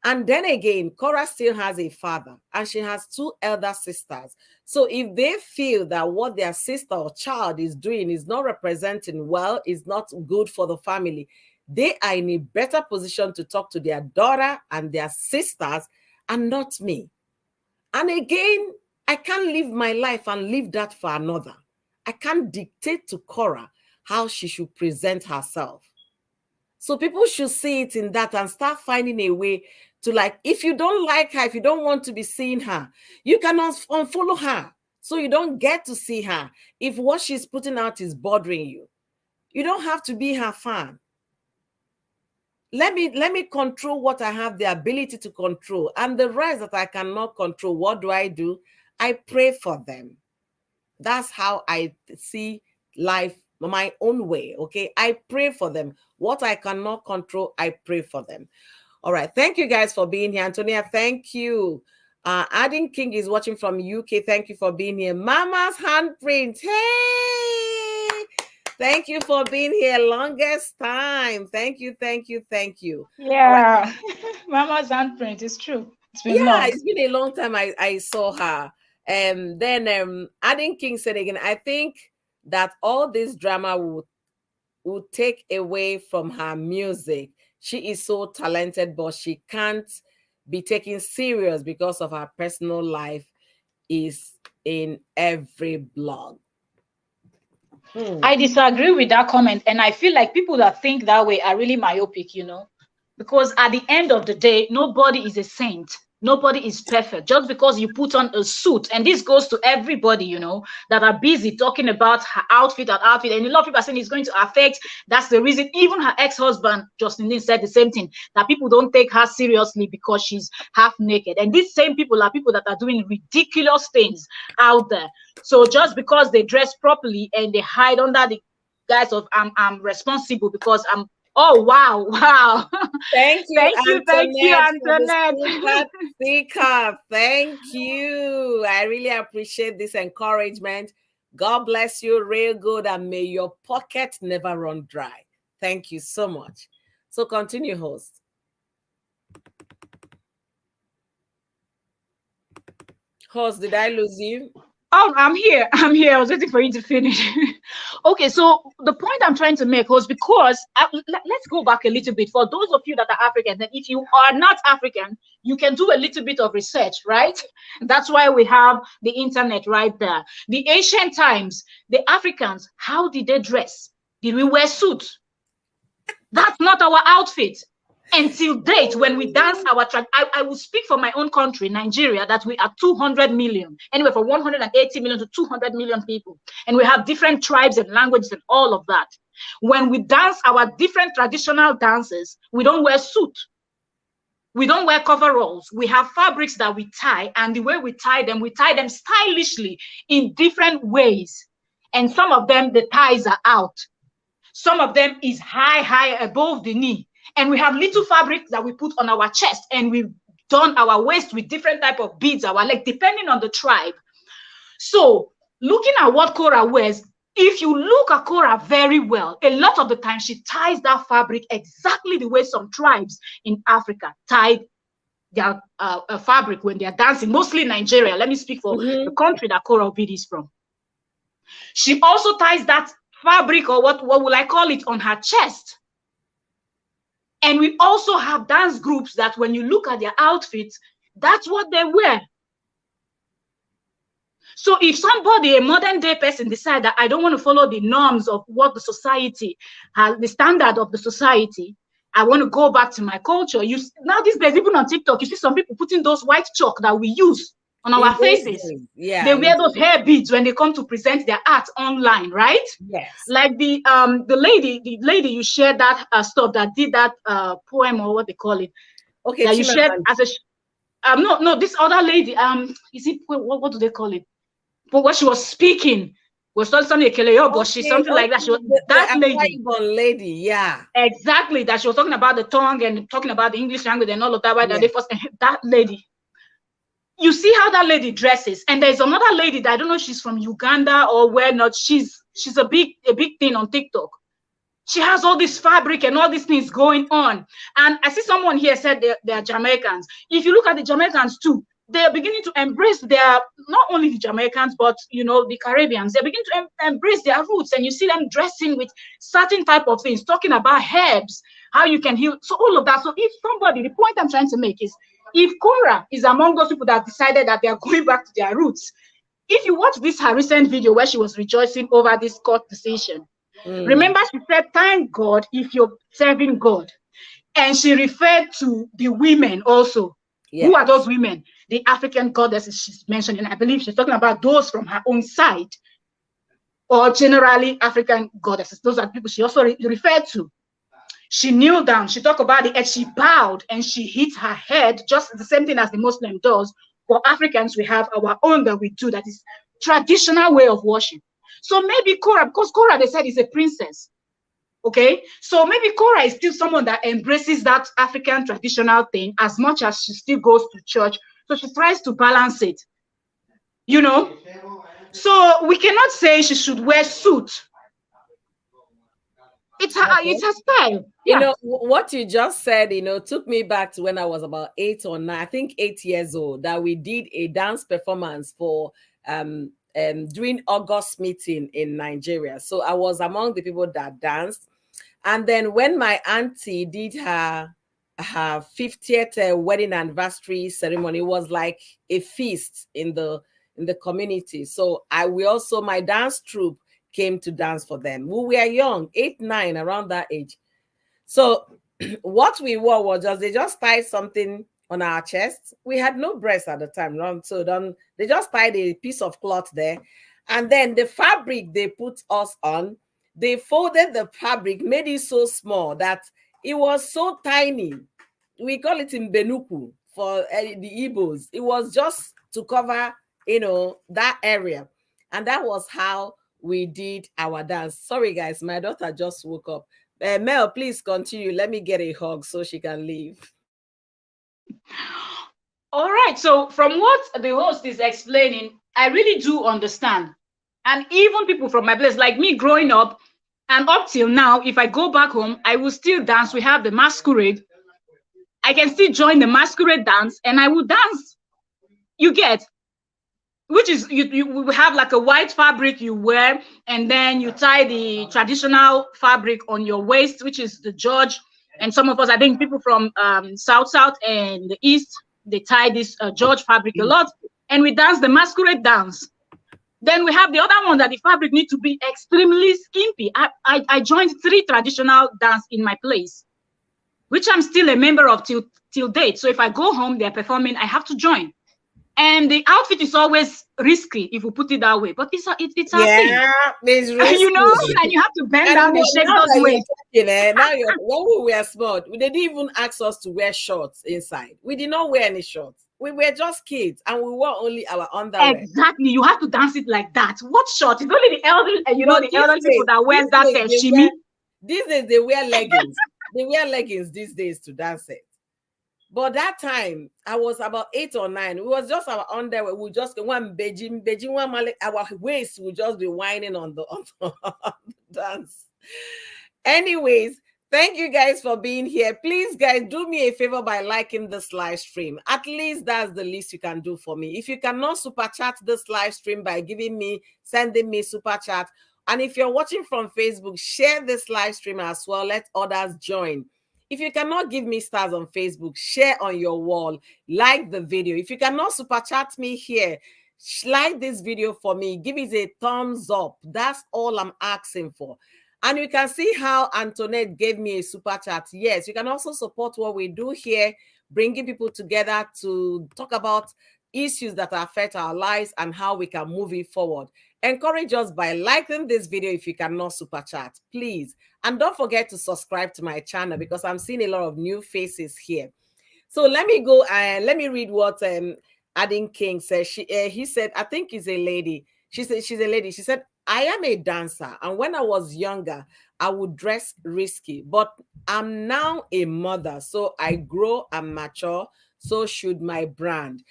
A: And then again, Korra still has a father and she has two elder sisters. So if they feel that what their sister or child is doing is not representing well, is not good for the family, they are in a better position to talk to their daughter and their sisters and not me. And again, I can't live my life and leave that for another. I can't dictate to Korra how she should present herself. So people should see it in that and start finding a way to, like, if you don't like her, if you don't want to be seeing her, you can unfollow her so you don't get to see her. If what she's putting out is bothering you, you don't have to be her fan. Let me control what I have the ability to control, and the rest that I cannot control, what do? I pray for them. That's how I see life my own way. Okay, I pray for them. What I cannot control, I pray for them. All right, thank you guys for being here. Antonia, thank you. Adding King is watching from UK. Thank you for being here. Mama's handprint. Hey, thank you for being here. Longest time. Thank you.
C: Yeah, right. Mama's handprint is true. It's been long.
A: It's been a long time I saw her. Then Adding King said again, I think that all this drama will take away from her music. She is so talented, but she can't be taken serious because of her personal life is in every blog.
C: I disagree with that comment, and I feel like people that think that way are really myopic, because at the end of the day, nobody is a saint. Nobody is perfect. Just because you put on a suit, and this goes to everybody, that are busy talking about her outfit and outfit, and a lot of people are saying it's going to affect. That's the reason. Even her ex-husband, Justin Lin, said the same thing, that people don't take her seriously because she's half naked. And these same people are people that are doing ridiculous things out there. So just because they dress properly and they hide under the guise of I'm responsible because I'm, oh wow, wow.
A: Thank you,
C: Thank you,
A: Antoinette, for the
C: Antoinette.
A: super sticker. Thank you. I really appreciate this encouragement. God bless you real good, and may your pocket never run dry. Thank you so much. So continue, host. Host, did I lose you?
C: Oh, I'm here. I'm here. I was waiting for you to finish. Okay, so the point I'm trying to make was because let's go back a little bit. For those of you that are African, and if you are not African, you can do a little bit of research, right? That's why we have the internet right there. The ancient times, the Africans, how did they dress? Did we wear suits? That's not our outfit. Until date, when we dance I will speak for my own country, Nigeria, that we are 200 million, anywhere from 180 million to 200 million people. And we have different tribes and languages and all of that. When we dance our different traditional dances, we don't wear suit. We don't wear coveralls. We have fabrics that we tie, and the way we tie them stylishly in different ways. And some of them, the ties are out. Some of them is high above the knee. And we have little fabric that we put on our chest, and we've done our waist with different type of beads, our leg, depending on the tribe. So looking at what Korra wears, if you look at Korra very well, a lot of the time she ties that fabric exactly the way some tribes in Africa tied their fabric when they are dancing, mostly Nigeria. Let me speak for the country that Korra Obidi is from. She also ties that fabric, or what will I call it, on her chest. And we also have dance groups that when you look at their outfits, that's what they wear. So if somebody, a modern day person, decide that I don't want to follow the norms of what the society has, the standard of the society, I want to go back to my culture. Now these days, even on TikTok, you see some people putting those white chalk that we use on our faces.
A: Yeah,
C: they wear those hair beads when they come to present their art online, right?
A: Yes.
C: Like the lady you shared that stuff that did that poem, or what they call it.
A: Okay,
C: that you shared as a no, this other lady, is it what do they call it? But what she was speaking was not something but she's something like that. She was that
A: lady, yeah.
C: Exactly, that she was talking about the tongue and talking about the English language and all of that. Right? Yeah. That lady. You see how that lady dresses, and there's another lady that I don't know, she's from Uganda or where not. She's a big thing on TikTok. She has all this fabric and all these things going on. And I see someone here said they're Jamaicans. If you look at the Jamaicans too, they're beginning to embrace their, not only the Jamaicans, but the Caribbeans, they're beginning to embrace their roots, and you see them dressing with certain type of things, talking about herbs, how you can heal. So all of that. So if somebody, the point I'm trying to make is, if Korra is among those people that decided that they are going back to their roots, if you watch her recent video where she was rejoicing over this court decision, remember she said, thank God if you're serving God. And she referred to the women also. Yes. Who are those women? The African goddesses she's mentioning. I believe she's talking about those from her own side, or generally African goddesses. Those are people she also referred to. She kneeled down, she talked about it, and she bowed and she hit her head, just the same thing as the Muslim does. For Africans, we have our own that we do, that is traditional way of worship. So maybe Korra, because Korra, they said, is a princess. Okay, so maybe Korra is still someone that embraces that African traditional thing as much as she still goes to church. So she tries to balance it, So we cannot say she should wear suit. It's her style.
A: Yeah. What you just said, took me back to when I was about 8 or 9, I think 8 years old, that we did a dance performance for during August meeting in Nigeria. So I was among the people that danced. And then when my auntie did her 50th wedding anniversary ceremony, it was like a feast in the community. So my dance troupe came to dance for them. We were young, 8, 9, around that age. So what we wore was they just tied something on our chest. We had no breasts at the time, so they just tied a piece of cloth there, and then the fabric they put us on, they folded the fabric, made it so small that it was so tiny. We call it in Benuku for the Igbos. It was just to cover, that area, and that was how we did our dance. Sorry, guys, my daughter just woke up. Mel, please continue. Let me get a hug so she can leave.
C: All right. So from what the host is explaining, I really do understand. And even people from my place, like me growing up, and up till now, if I go back home, I will still dance. We have the masquerade. I can still join the masquerade dance, and I will dance. You get, which is you have like a white fabric you wear, and then you tie the traditional fabric on your waist, which is the George. And some of us, I think people from south and the east, they tie this George fabric a lot, and we dance the masquerade dance. Then we have the other one that the fabric needs to be extremely skimpy. I joined 3 traditional dance in my place, which I'm still a member of till date. So if I go home, they're performing, I have to join. And the outfit is always risky, if we put it that way. But it's our thing.
A: It's risky.
C: And you have to bend down and shake those weights.
A: Now when we were small, they didn't even ask us to wear shorts inside. We did not wear any shorts. We were just kids, and we wore only our underwear.
C: Exactly. You have to dance it like that. What short? It's only the elderly, the elderly people that wear that shimmy.
A: These days they wear leggings. They wear leggings these days to dance it. But that time, I was about 8 or 9. It was just our underwear. We just one Beijing, our waist would just be whining on the dance. Anyways, thank you guys for being here. Please, guys, do me a favor by liking this live stream. At least that's the least you can do for me. If you cannot super chat this live stream by sending me super chat, and if you're watching from Facebook, share this live stream as well. Let others join. If you cannot give me stars on Facebook, share on your wall, like the video. If you cannot super chat me here, like this video for me, give it a thumbs up. That's all I'm asking for. And you can see how Antoinette gave me a super chat. Yes, you can also support what we do here, bringing people together to talk about issues that affect our lives and how we can move it forward. Encourage us by liking this video if you cannot super chat, please. And don't forget to subscribe to my channel because I'm seeing a lot of new faces here. So let me go and let me read what Adin King says. He said, I think he's a lady. She said she's a lady. She said, I am a dancer, and when I was younger, I would dress risky, but I'm now a mother, so I grow and mature. So should my brand.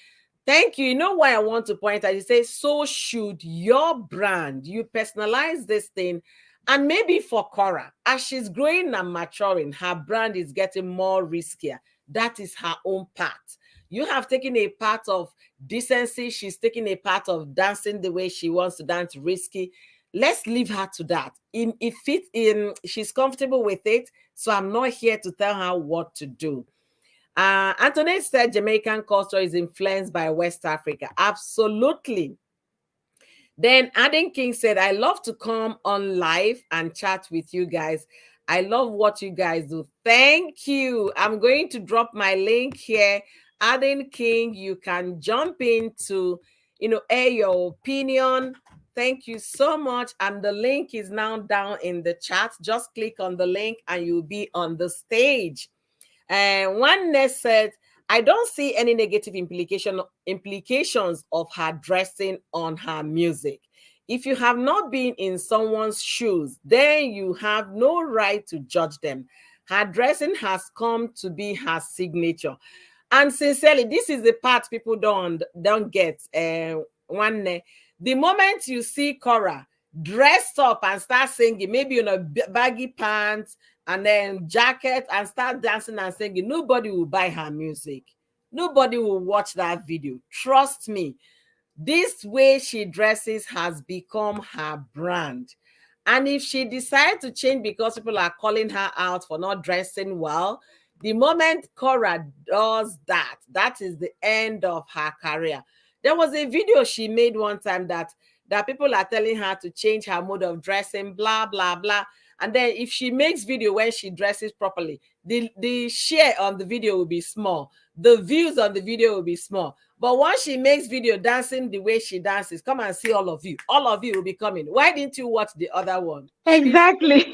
A: Thank you. You know why I want to point out? You say, so should your brand. You personalize this thing. And maybe for Korra, as she's growing and maturing, her brand is getting more riskier. That is her own part. You have taken a part of decency. She's taking a part of dancing the way she wants to dance, risky. Let's leave her to that. She's comfortable with it. So I'm not here to tell her what to do. Antoinette said Jamaican culture is influenced by West Africa. Absolutely. Then Aden King said, I love to come on live and chat with you guys. I love what you guys do. Thank you. I'm going to drop my link here. Aden King, you can jump in to, air your opinion. Thank you so much. And the link is now down in the chat. Just click on the link and you'll be on the stage. And one nurse said, I don't see any negative implications of her dressing on her music. If you have not been in someone's shoes, then you have no right to judge them. Her dressing has come to be her signature. And sincerely, this is the part people don't get. The moment you see Korra dressed up and start singing, maybe in a baggy pants and then jacket and start dancing and singing, nobody will buy her music. Nobody will watch that video. Trust me. This way she dresses has become her brand. And if she decides to change because people are calling her out for not dressing well, the moment Korra does that, that is the end of her career. There was a video she made one time that people are telling her to change her mode of dressing, blah, blah, blah. And then if she makes video when she dresses properly, the share on the video will be small, the views on the video will be small. But once she makes video dancing the way she dances, come and see all of you. All of you will be coming. Why didn't you watch the other one?
C: Exactly.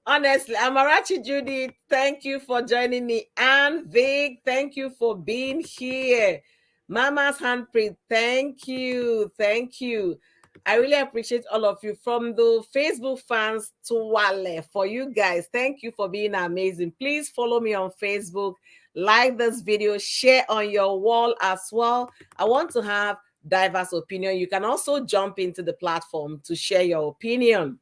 A: Honestly, Amarachi Judy, thank you for joining me. And Vic, thank you for being here. Mama's handprint, thank you. Thank you. I really appreciate all of you, from the Facebook fans to Wale. For you guys, thank you for being amazing. Please follow me on Facebook, like this video, share on your wall as well. I want to have diverse opinion. You can also jump into the platform to share your opinion.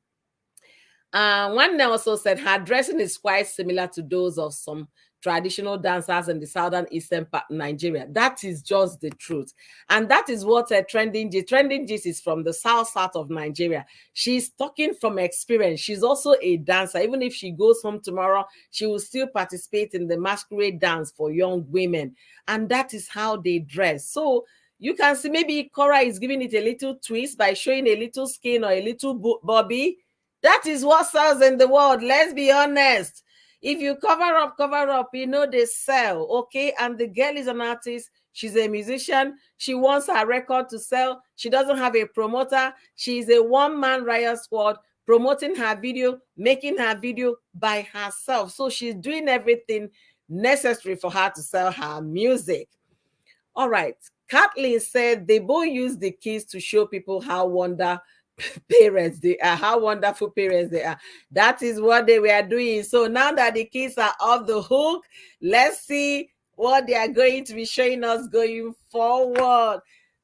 A: One also said her dressing is quite similar to those of some traditional dancers in the southern eastern part of Nigeria. That is just the truth. And that is what Trending Gist is from the south of Nigeria. She's talking from experience. She's also a dancer. Even if she goes home tomorrow, she will still participate in the masquerade dance for young women. And that is how they dress. So you can see maybe Korra is giving it a little twist by showing a little skin or a little bobby. That is what sells in the world. Let's be honest. If you cover up, they sell, okay? And the girl is an artist. She's a musician. She wants her record to sell. She doesn't have a promoter. She's a one-man riot squad promoting her video, making her video by herself. So she's doing everything necessary for her to sell her music. All right. Kathleen said they both use the kids to show people how wonderful parents they are. That is what they were doing. So now that the kids are off the hook, let's see what they are going to be showing us going forward.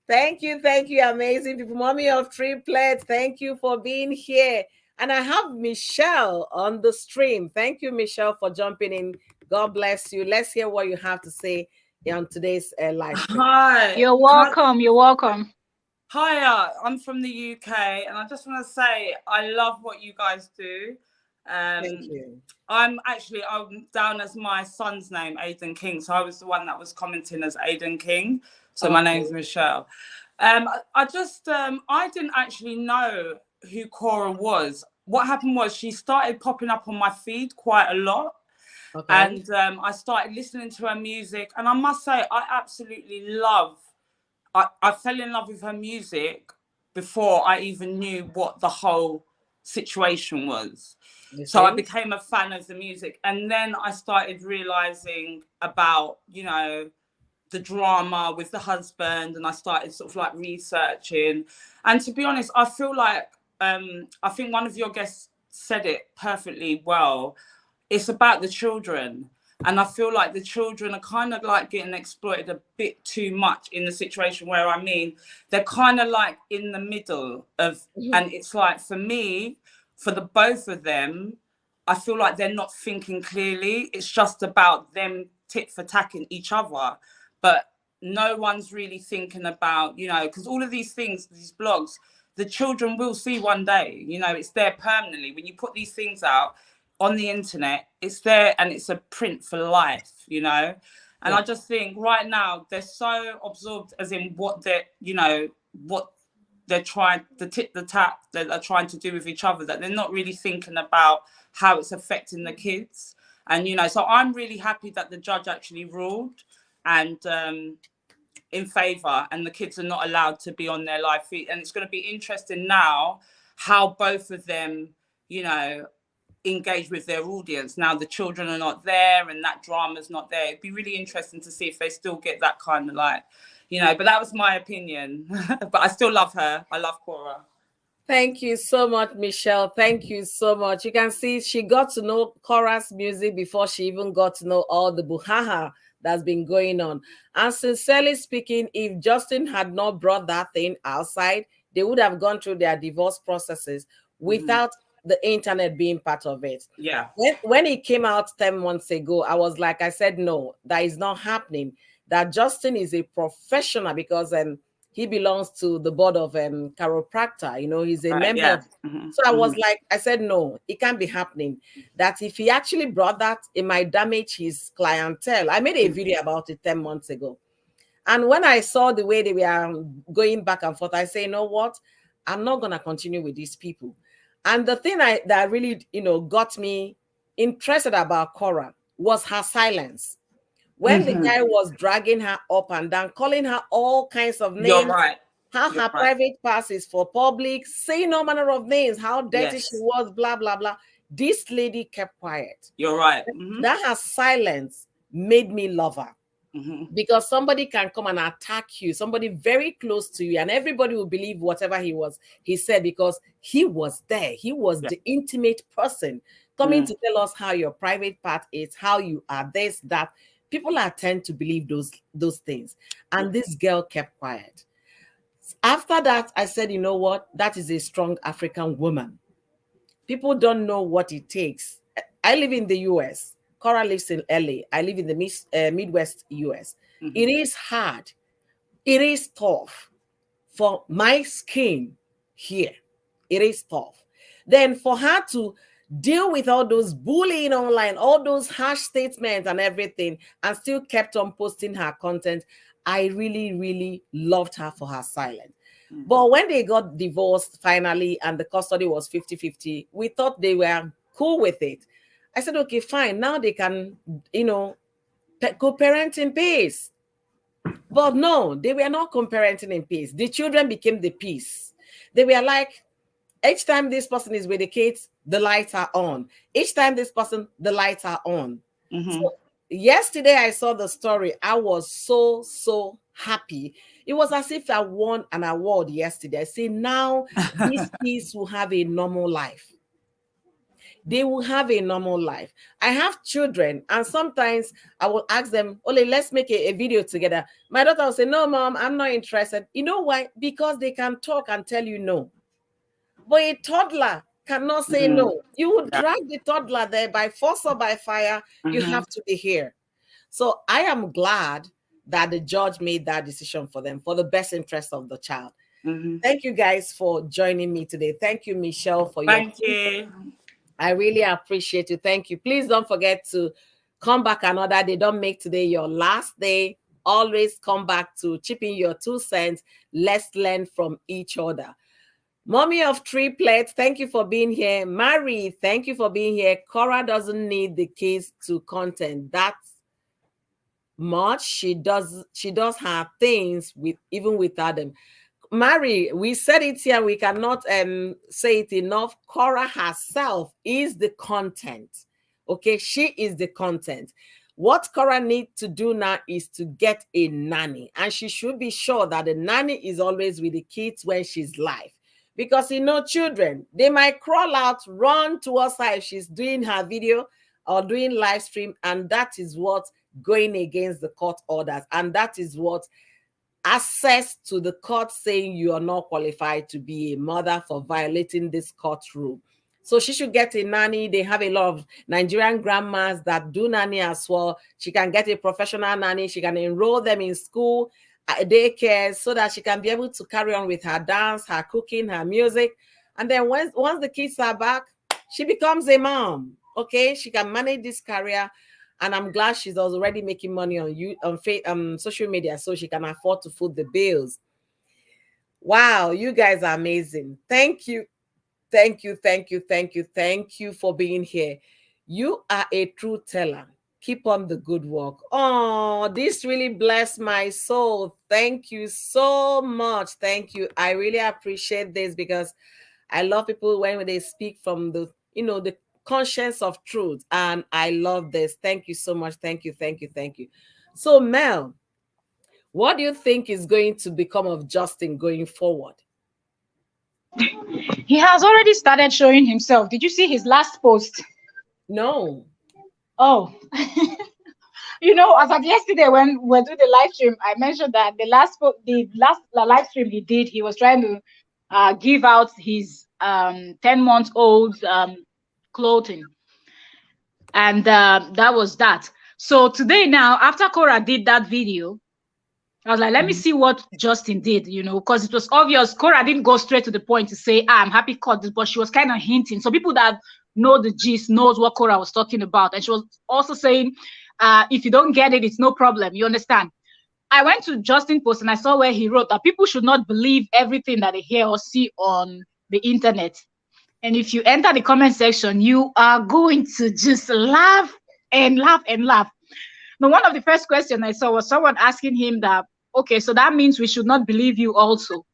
A: Thank you, amazing people. Mommy of triplets, thank you for being here. And I have Michelle on the stream. Thank you, Michelle, for jumping in. God bless you. Let's hear what you have to say on today's live stream.
D: Hi.
C: You're welcome. You're welcome.
D: Hiya, I'm from the UK, and I just want to say I love what you guys do.
A: Thank you.
D: I'm down as my son's name, Aiden King. So I was the one that was commenting as Aiden King. So my name's Michelle. I didn't actually know who Korra was. What happened was she started popping up on my feed quite a lot. Okay. And I started listening to her music, and I must say I absolutely love. I fell in love with her music before I even knew what the whole situation was. So I became a fan of the music. And then I started realizing about, the drama with the husband. And I started sort of like researching. And to be honest, I feel like, I think one of your guests said it perfectly well. It's about the children. And I feel like the children are kind of like getting exploited a bit too much in the situation where, they're kind of like in the middle of, and it's like, for me, for the both of them, I feel like they're not thinking clearly. It's just about them tit for tacking each other. But no one's really thinking about, because all of these things, these blogs, the children will see one day, it's there permanently. When you put these things out on the internet, it's there and it's a print for life, And I just think right now they're so absorbed as in what what they're trying, the tit the tat that they're trying to do with each other, that they're not really thinking about how it's affecting the kids. And, so I'm really happy that the judge actually ruled and in favor, and the kids are not allowed to be on their live feed. And it's going to be interesting now how both of them, engage with their audience. Now the children are not there and that drama's not there. It'd be really interesting to see if they still get that kind of like, but that was my opinion. But I still love her. I love Korra.
A: Thank you so much, Michelle. Thank you so much. You can see she got to know Korra's music before she even got to know all the buhaha that's been going on. And sincerely speaking, if Justin had not brought that thing outside, they would have gone through their divorce processes without the internet being part of it.
D: Yeah.
A: When it came out 10 months ago, I said, no, that is not happening. That Justin is a professional because he belongs to the board of chiropractor. He's a member.
D: Yeah.
A: So I said, no, it can't be happening. That if he actually brought that, it might damage his clientele. I made a video about it 10 months ago. And when I saw the way they were going back and forth, I say, you know what? I'm not going to continue with these people. And the thing that really, got me interested about Korra was her silence. When the guy was dragging her up and down, calling her all kinds of
D: You're
A: names,
D: right.
A: how
D: You're
A: her
D: right.
A: private parts is for public, saying no manner of names, how dirty she
D: Yes.
A: was, blah, blah, blah. This lady kept quiet.
D: You're right.
A: That her silence made me love her. Because somebody can come and attack you, somebody very close to you, and everybody will believe whatever he said, because he was there. He was the intimate person coming to tell us how your private part is, how you are this, that. People are tend to believe those things. And this girl kept quiet. After that, I said, you know what? That is a strong African woman. People don't know what it takes. I live in the US. Korra lives in LA. I live in the Midwest US. It is hard. It is tough for my skin here. It is tough. Then for her to deal with all those bullying online, all those harsh statements and everything, and still kept on posting her content, I really, really loved her for her silence. But when they got divorced finally and the custody was 50-50, we thought they were cool with it. I said, okay, fine. Now they can, co-parent in peace. But no, they were not co-parenting in peace. The children became the peace. They were like, each time this person is with the kids, the lights are on. Each time this person, the lights are on. So yesterday I saw the story. I was so happy. It was as if I won an award yesterday. I say now these kids will have a normal life. They will have a normal life. I have children, and sometimes I will ask them, Ole, let's make a video together. My daughter will say, no, mom, I'm not interested. You know why? Because they can talk and tell you no. But a toddler cannot say no. You would drag the toddler there by force or by fire. You have to be here. So I am glad that the judge made that decision for them, for the best interest of the child. Thank you guys for joining me today. Thank you, Michelle, for your.
D: Thank you.
A: I really appreciate you. Thank you. Please don't forget to come back another day. Don't make today your last day. Always come back to chip in your 2 cents. Let's learn from each other. Mommy of triplets, thank you for being here. Mary, thank you for being here. Korra doesn't need the kids to content that much. She does her things even without them. Mary, we said it here, we cannot say it enough. Korra herself is the content. Okay, she is the content. What Korra needs to do now is to get a nanny, and she should be sure that the nanny is always with the kids when she's live. Because children, they might crawl out, run towards her if she's doing her video or doing live stream, and that is what going against the court orders, and that is what access to the court saying you are not qualified to be a mother for violating this court rule. So she should get a nanny. They have a lot of Nigerian grandmas that do nanny as well. She can get a professional nanny. She can enroll them in school, daycare, so that she can be able to carry on with her dance, her cooking, her music. And then once the kids are back, she becomes a mom. Okay, she can manage this career. And I'm glad she's already making money on social media, so she can afford to foot the bills. Wow, you guys are amazing. Thank you. Thank you, thank you, thank you, thank you for being here. You are a true teller. Keep on the good work. Oh, this really blessed my soul. Thank you so much. Thank you. I really appreciate this, because I love people when they speak from the conscience of truth. And I love this. Thank you so much. Thank you, thank you, thank you. So, Mel, what do you think is going to become of Justin going forward?
C: He has already started showing himself. Did you see his last post?
A: No.
C: Oh. As of yesterday when we were doing the live stream, I mentioned that the last live stream he did, he was trying to give out his 10-month-old clothing, and that was that. So today, now, after Korra did that video, I was like, let me see what Justin did, because it was obvious Korra didn't go straight to the point to say, I'm happy cut this, but she was kind of hinting. So people that know the gist knows what Korra was talking about. And she was also saying, if you don't get it, it's no problem. You understand? I went to Justin post and I saw where he wrote that people should not believe everything that they hear or see on the internet. And if you enter the comment section, you are going to just laugh and laugh and laugh. Now, one of the first questions I saw was someone asking him that, okay, so that means we should not believe you also,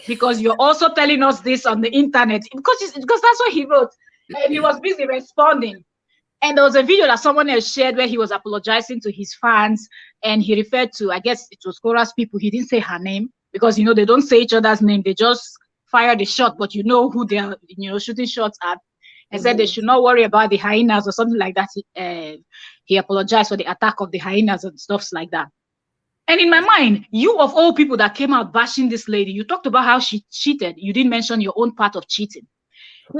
C: because you're also telling us this on the internet, because that's what he wrote. And he was busy responding. And there was a video that someone else shared where he was apologizing to his fans, and he referred to, I guess it was Korra's people. He didn't say her name because, you know, they don't say each other's name. They just fire the shot, but you know who they're, you know, shooting shots at. And said they should not worry about the hyenas or something like that. He apologized for the attack of the hyenas and stuff like that. And in my mind, you of all people that came out bashing this lady, you talked about how she cheated. You didn't mention your own part of cheating.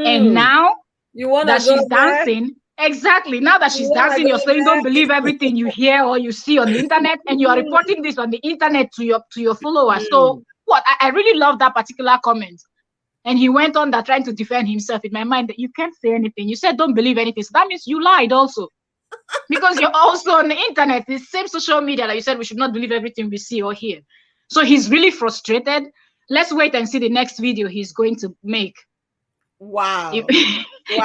C: And now
A: you want
C: that she's dancing, exactly. Now that she's dancing, you're saying don't believe everything you hear or you see on the internet, and you are reporting this on the internet to your followers. So what? I really love that particular comment. And he went on that trying to defend himself. In my mind, that you can't say anything. You said don't believe anything. So that means you lied also. Because you're also on the internet, the same social media that you said we should not believe everything we see or hear. So he's really frustrated. Let's wait and see the next video he's going to make.
A: Wow.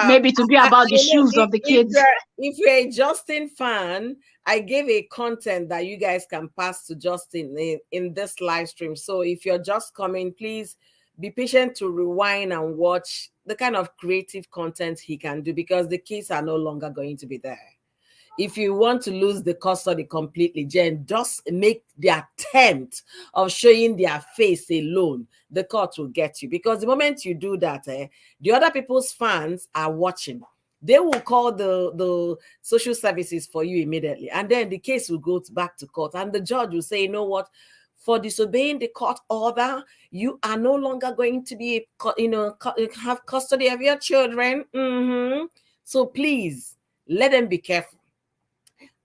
C: Maybe to be about the shoes of the kids.
A: If you're a Justin fan, I gave a content that you guys can pass to Justin in this live stream. So if you're just coming, please be patient to rewind and watch the kind of creative content he can do, because the kids are no longer going to be there. If you want to lose the custody completely, Jen, just make the attempt of showing their face alone. The court will get you, because the moment you do that, the other people's fans are watching. They will call the social services for you immediately, and then the case will go back to court, and the judge will say, you know what? For disobeying the court order, you are no longer going to be, have custody of your children. So please let them be careful.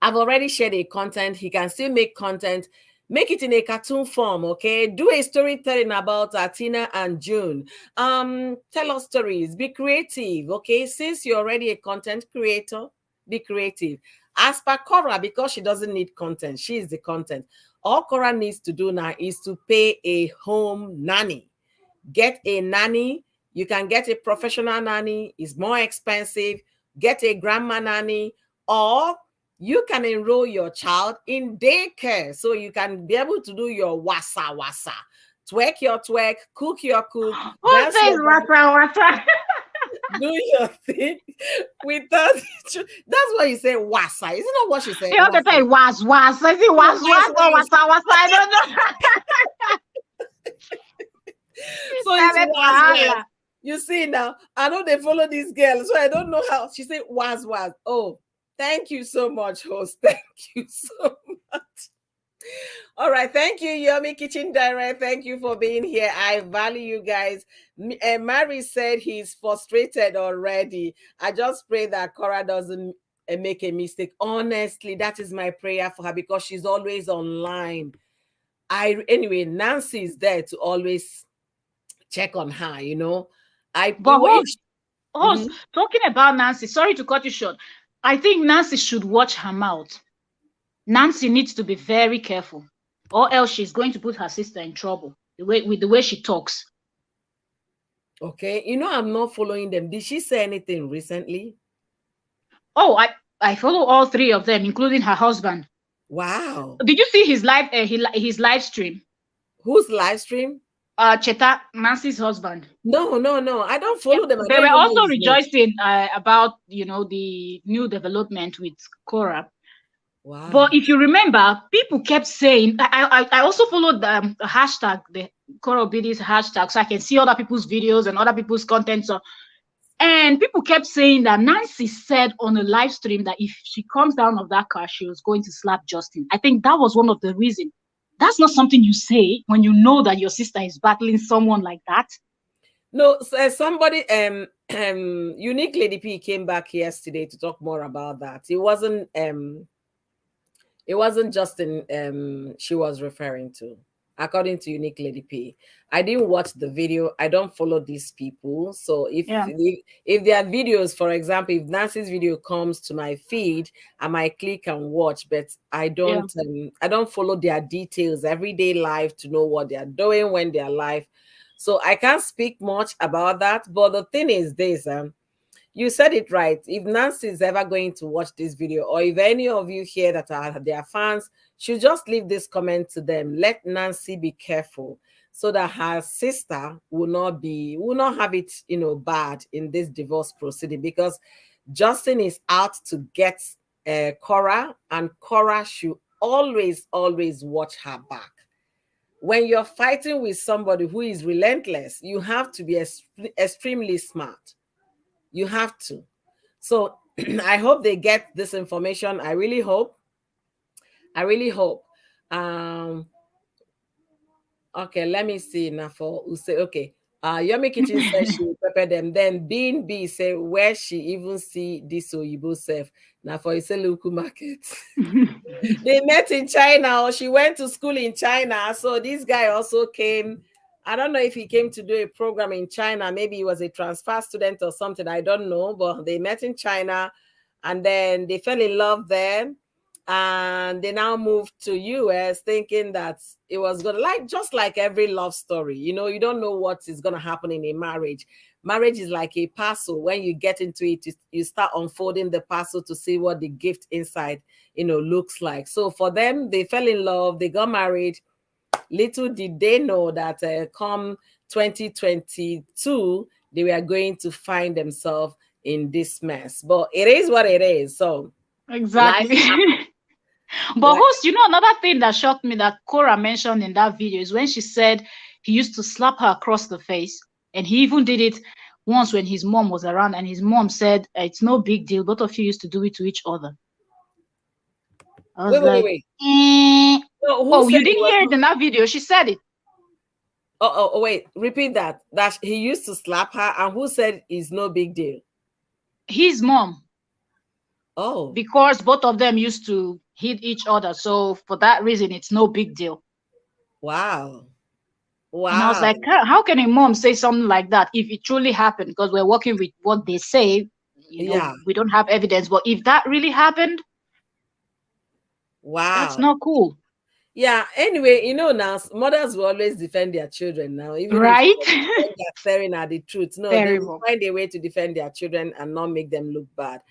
A: I've already shared a content. He can still make content. Make it in a cartoon form, okay? Do a storytelling about Tina and June. Tell us stories. Be creative, okay? Since you're already a content creator, be creative. As per Korra, because she doesn't need content, she is the content. All Korra needs to do now is to pay a home nanny. Get a nanny. You can get a professional nanny. It's more expensive. Get a grandma nanny, or you can enroll your child in daycare so you can be able to do your wasa wasa. Twerk your twerk, cook your cook.
C: What says wasa wasa?
A: Do your thing without. That's why you say wasa. Isn't that what she said?
C: You have to say was. Is it was or wasa wasa? I don't know.
A: So it's was. You see now, I know they follow this girl, so I don't know how. She said was. Oh, thank you so much, host. Thank you so much. All right. Thank you, Yomi Kitchen Direct. Thank you for being here. I value you guys. Mary said he's frustrated already. I just pray that Korra doesn't make a mistake. Honestly, that is my prayer for her, because she's always online. Anyway, Nancy is there to always check on her, you know.
C: Talking about Nancy, sorry to cut you short. I think Nancy should watch her mouth. Nancy needs to be very careful, or else she's going to put her sister in trouble with the way she talks.
A: Okay, you know, I'm not following them. Did she say anything recently?
C: Oh, I follow all three of them, including her husband.
A: Wow.
C: Did you see his his live stream?
A: Whose live stream?
C: Cheta, Nancy's husband.
A: No. I don't follow them.
C: They were also rejoicing about, you know, the new development with Korra.
A: Wow.
C: But if you remember, people kept saying, I also followed the hashtag, the Korra Obidi's hashtag, so I can see other people's videos and other people's content. So, and people kept saying that Nancy said on a live stream that if she comes down of that car, she was going to slap Justin. I think that was one of the reasons. That's not something you say when you know that your sister is battling someone like that.
A: No, somebody, Unique Lady P came back yesterday to talk more about that. It wasn't Justin she was referring to, according to Unique Lady P. I didn't watch the video. I don't follow these people. So if there are videos, for example, if Nancy's video comes to my feed, I might click and watch, but I don't follow their details, everyday life, to know what they are doing when they are live. So I can't speak much about that. But the thing is this, you said it right. If Nancy is ever going to watch this video, or if any of you here that are their fans, should just leave this comment to them. Let Nancy be careful so that her sister will not have it, bad in this divorce proceeding, because Justin is out to get Korra, and Korra should always watch her back. When you're fighting with somebody who is relentless, you have to be extremely smart. You have to. So I hope they get this information. I really hope. I really hope. Okay, let me see now for who say okay. Yomi Kitchen says she will prepare them. Then Bean B say where she even see this Oyibo self. Now for Iseluku market. They met in China, or she went to school in China. So this guy also came. I don't know if he came to do a program in China. Maybe he was a transfer student or something. I don't know. But they met in China, and then they fell in love there. And they now moved to US thinking that it was gonna, like, just like every love story, you don't know what is gonna happen in a marriage. Marriage is like a parcel. When you get into it, you start unfolding the parcel to see what the gift inside looks like. So for them, they fell in love, they got married. Little did they know that come 2022 they were going to find themselves in this mess. But it is what it is. So life
C: Exactly. But
A: like,
C: host, another thing that shocked me that Korra mentioned in that video is when she said he used to slap her across the face. And he even did it once when his mom was around, and his mom said, it's no big deal. Both of you used to do it to each other. I was like,
A: wait.
C: eh.
A: No, who
C: Oh,
A: said
C: you
A: it
C: didn't
A: was?
C: hear it in that video. She said it.
A: Wait, repeat that. That he used to slap her, and who said it's no big deal?
C: His mom.
A: Oh,
C: Because both of them used to hit each other. So for that reason, it's no big deal.
A: wow.
C: And I was
A: Wow.
C: like, how can a mom say something like that if it truly happened? Because we're working with what they say,
A: Yeah.
C: we don't have evidence. But if that really happened, that's
A: Wow.
C: not cool.
A: Yeah. Anyway, now mothers will always defend their children now, even if
C: Right?
A: when they're staring at the truth. No, they will
C: Terrible.
A: find a way to defend their children and not make them look bad.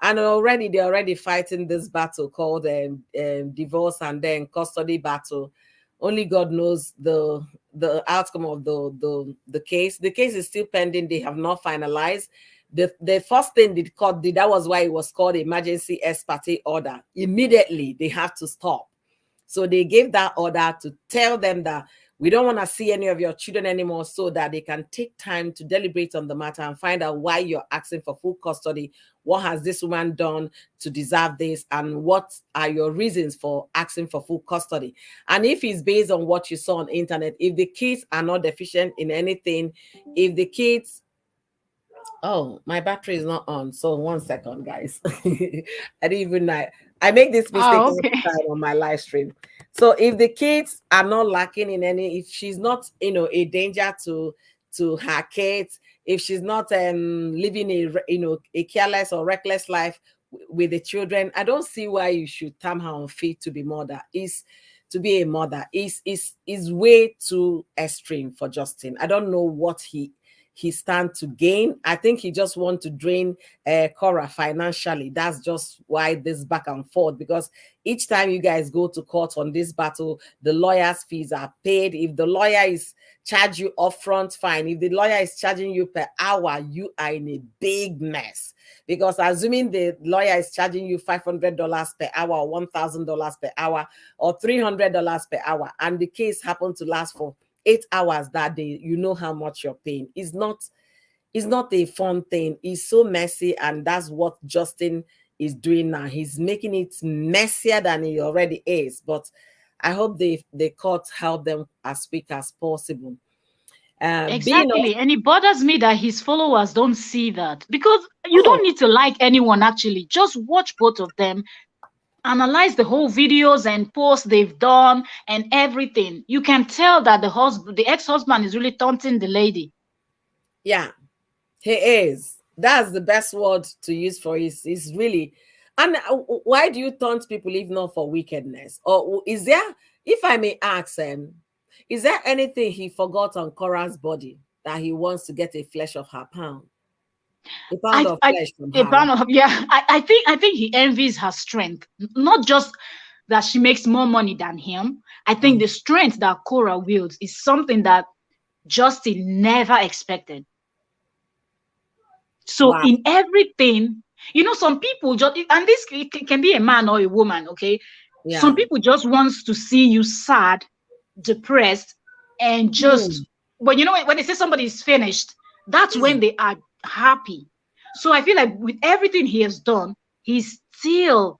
A: And they're already fighting this battle called divorce and then custody battle. Only God knows the outcome of the case. The case is still pending. They have not finalized. The first thing the court did, that was why it was called emergency ex parte order. Immediately they have to stop. So they gave that order to tell them that we don't want to see any of your children anymore, so that they can take time to deliberate on the matter and find out why you're asking for full custody. What has this woman done to deserve this? And what are your reasons for asking for full custody? And if it's based on what you saw on internet, if the kids are not deficient in anything, if the kids Oh, my battery is not on. So 1 second, guys. I didn't even know. I make this mistake
C: Oh,
A: all
C: okay.
A: the time on my live stream. So if the kids are not lacking in any, if she's not, a danger to her kids, if she's not living a careless or reckless life with the children, I don't see why you should term her unfit to be mother. Is to be a mother is way too extreme for Justin. I don't know what he stand to gain. I think he just want to drain Korra financially. That's just why this back and forth, because each time you guys go to court on this battle, the lawyer's fees are paid. If the lawyer is charge you upfront, fine. If the lawyer is charging you per hour, you are in a big mess. Because assuming the lawyer is charging you $500 per hour or $1,000 per hour or $300 per hour, and the case happened to last for 8 hours that day, you know how much you're paying. It's not a fun thing. It's so messy, and that's what Justin is doing now. He's making it messier than it already is. But I hope the court help them as quick as possible. Being
C: Exactly. And it bothers me that his followers don't see that. Because you
A: oh
C: don't need to like anyone, actually. Just watch both of them, analyze the whole videos and posts they've done and everything. You can tell that the ex-husband is really taunting the lady.
A: yeah, he is. That's the best word to use for it. Is really. And why do you taunt people if not for wickedness? Or is there, if I may ask, Is there anything he forgot on Korra's body that he wants to get a flesh of her pound? A pound of
C: I
A: flesh from
C: a
A: her,
C: pound
A: right?
C: of yeah. I think he envies her strength, not just that she makes more money than him. I think the strength that Korra wields is something that Justin never expected. So
A: Wow.
C: in everything, some people just, and this can be a man or a woman, okay? Some
A: Yeah.
C: people just wants to see you sad, depressed, and
A: Hmm.
C: just, but when they say somebody is finished, that's
A: Yeah.
C: when they are happy. So I feel like with everything he has done, he still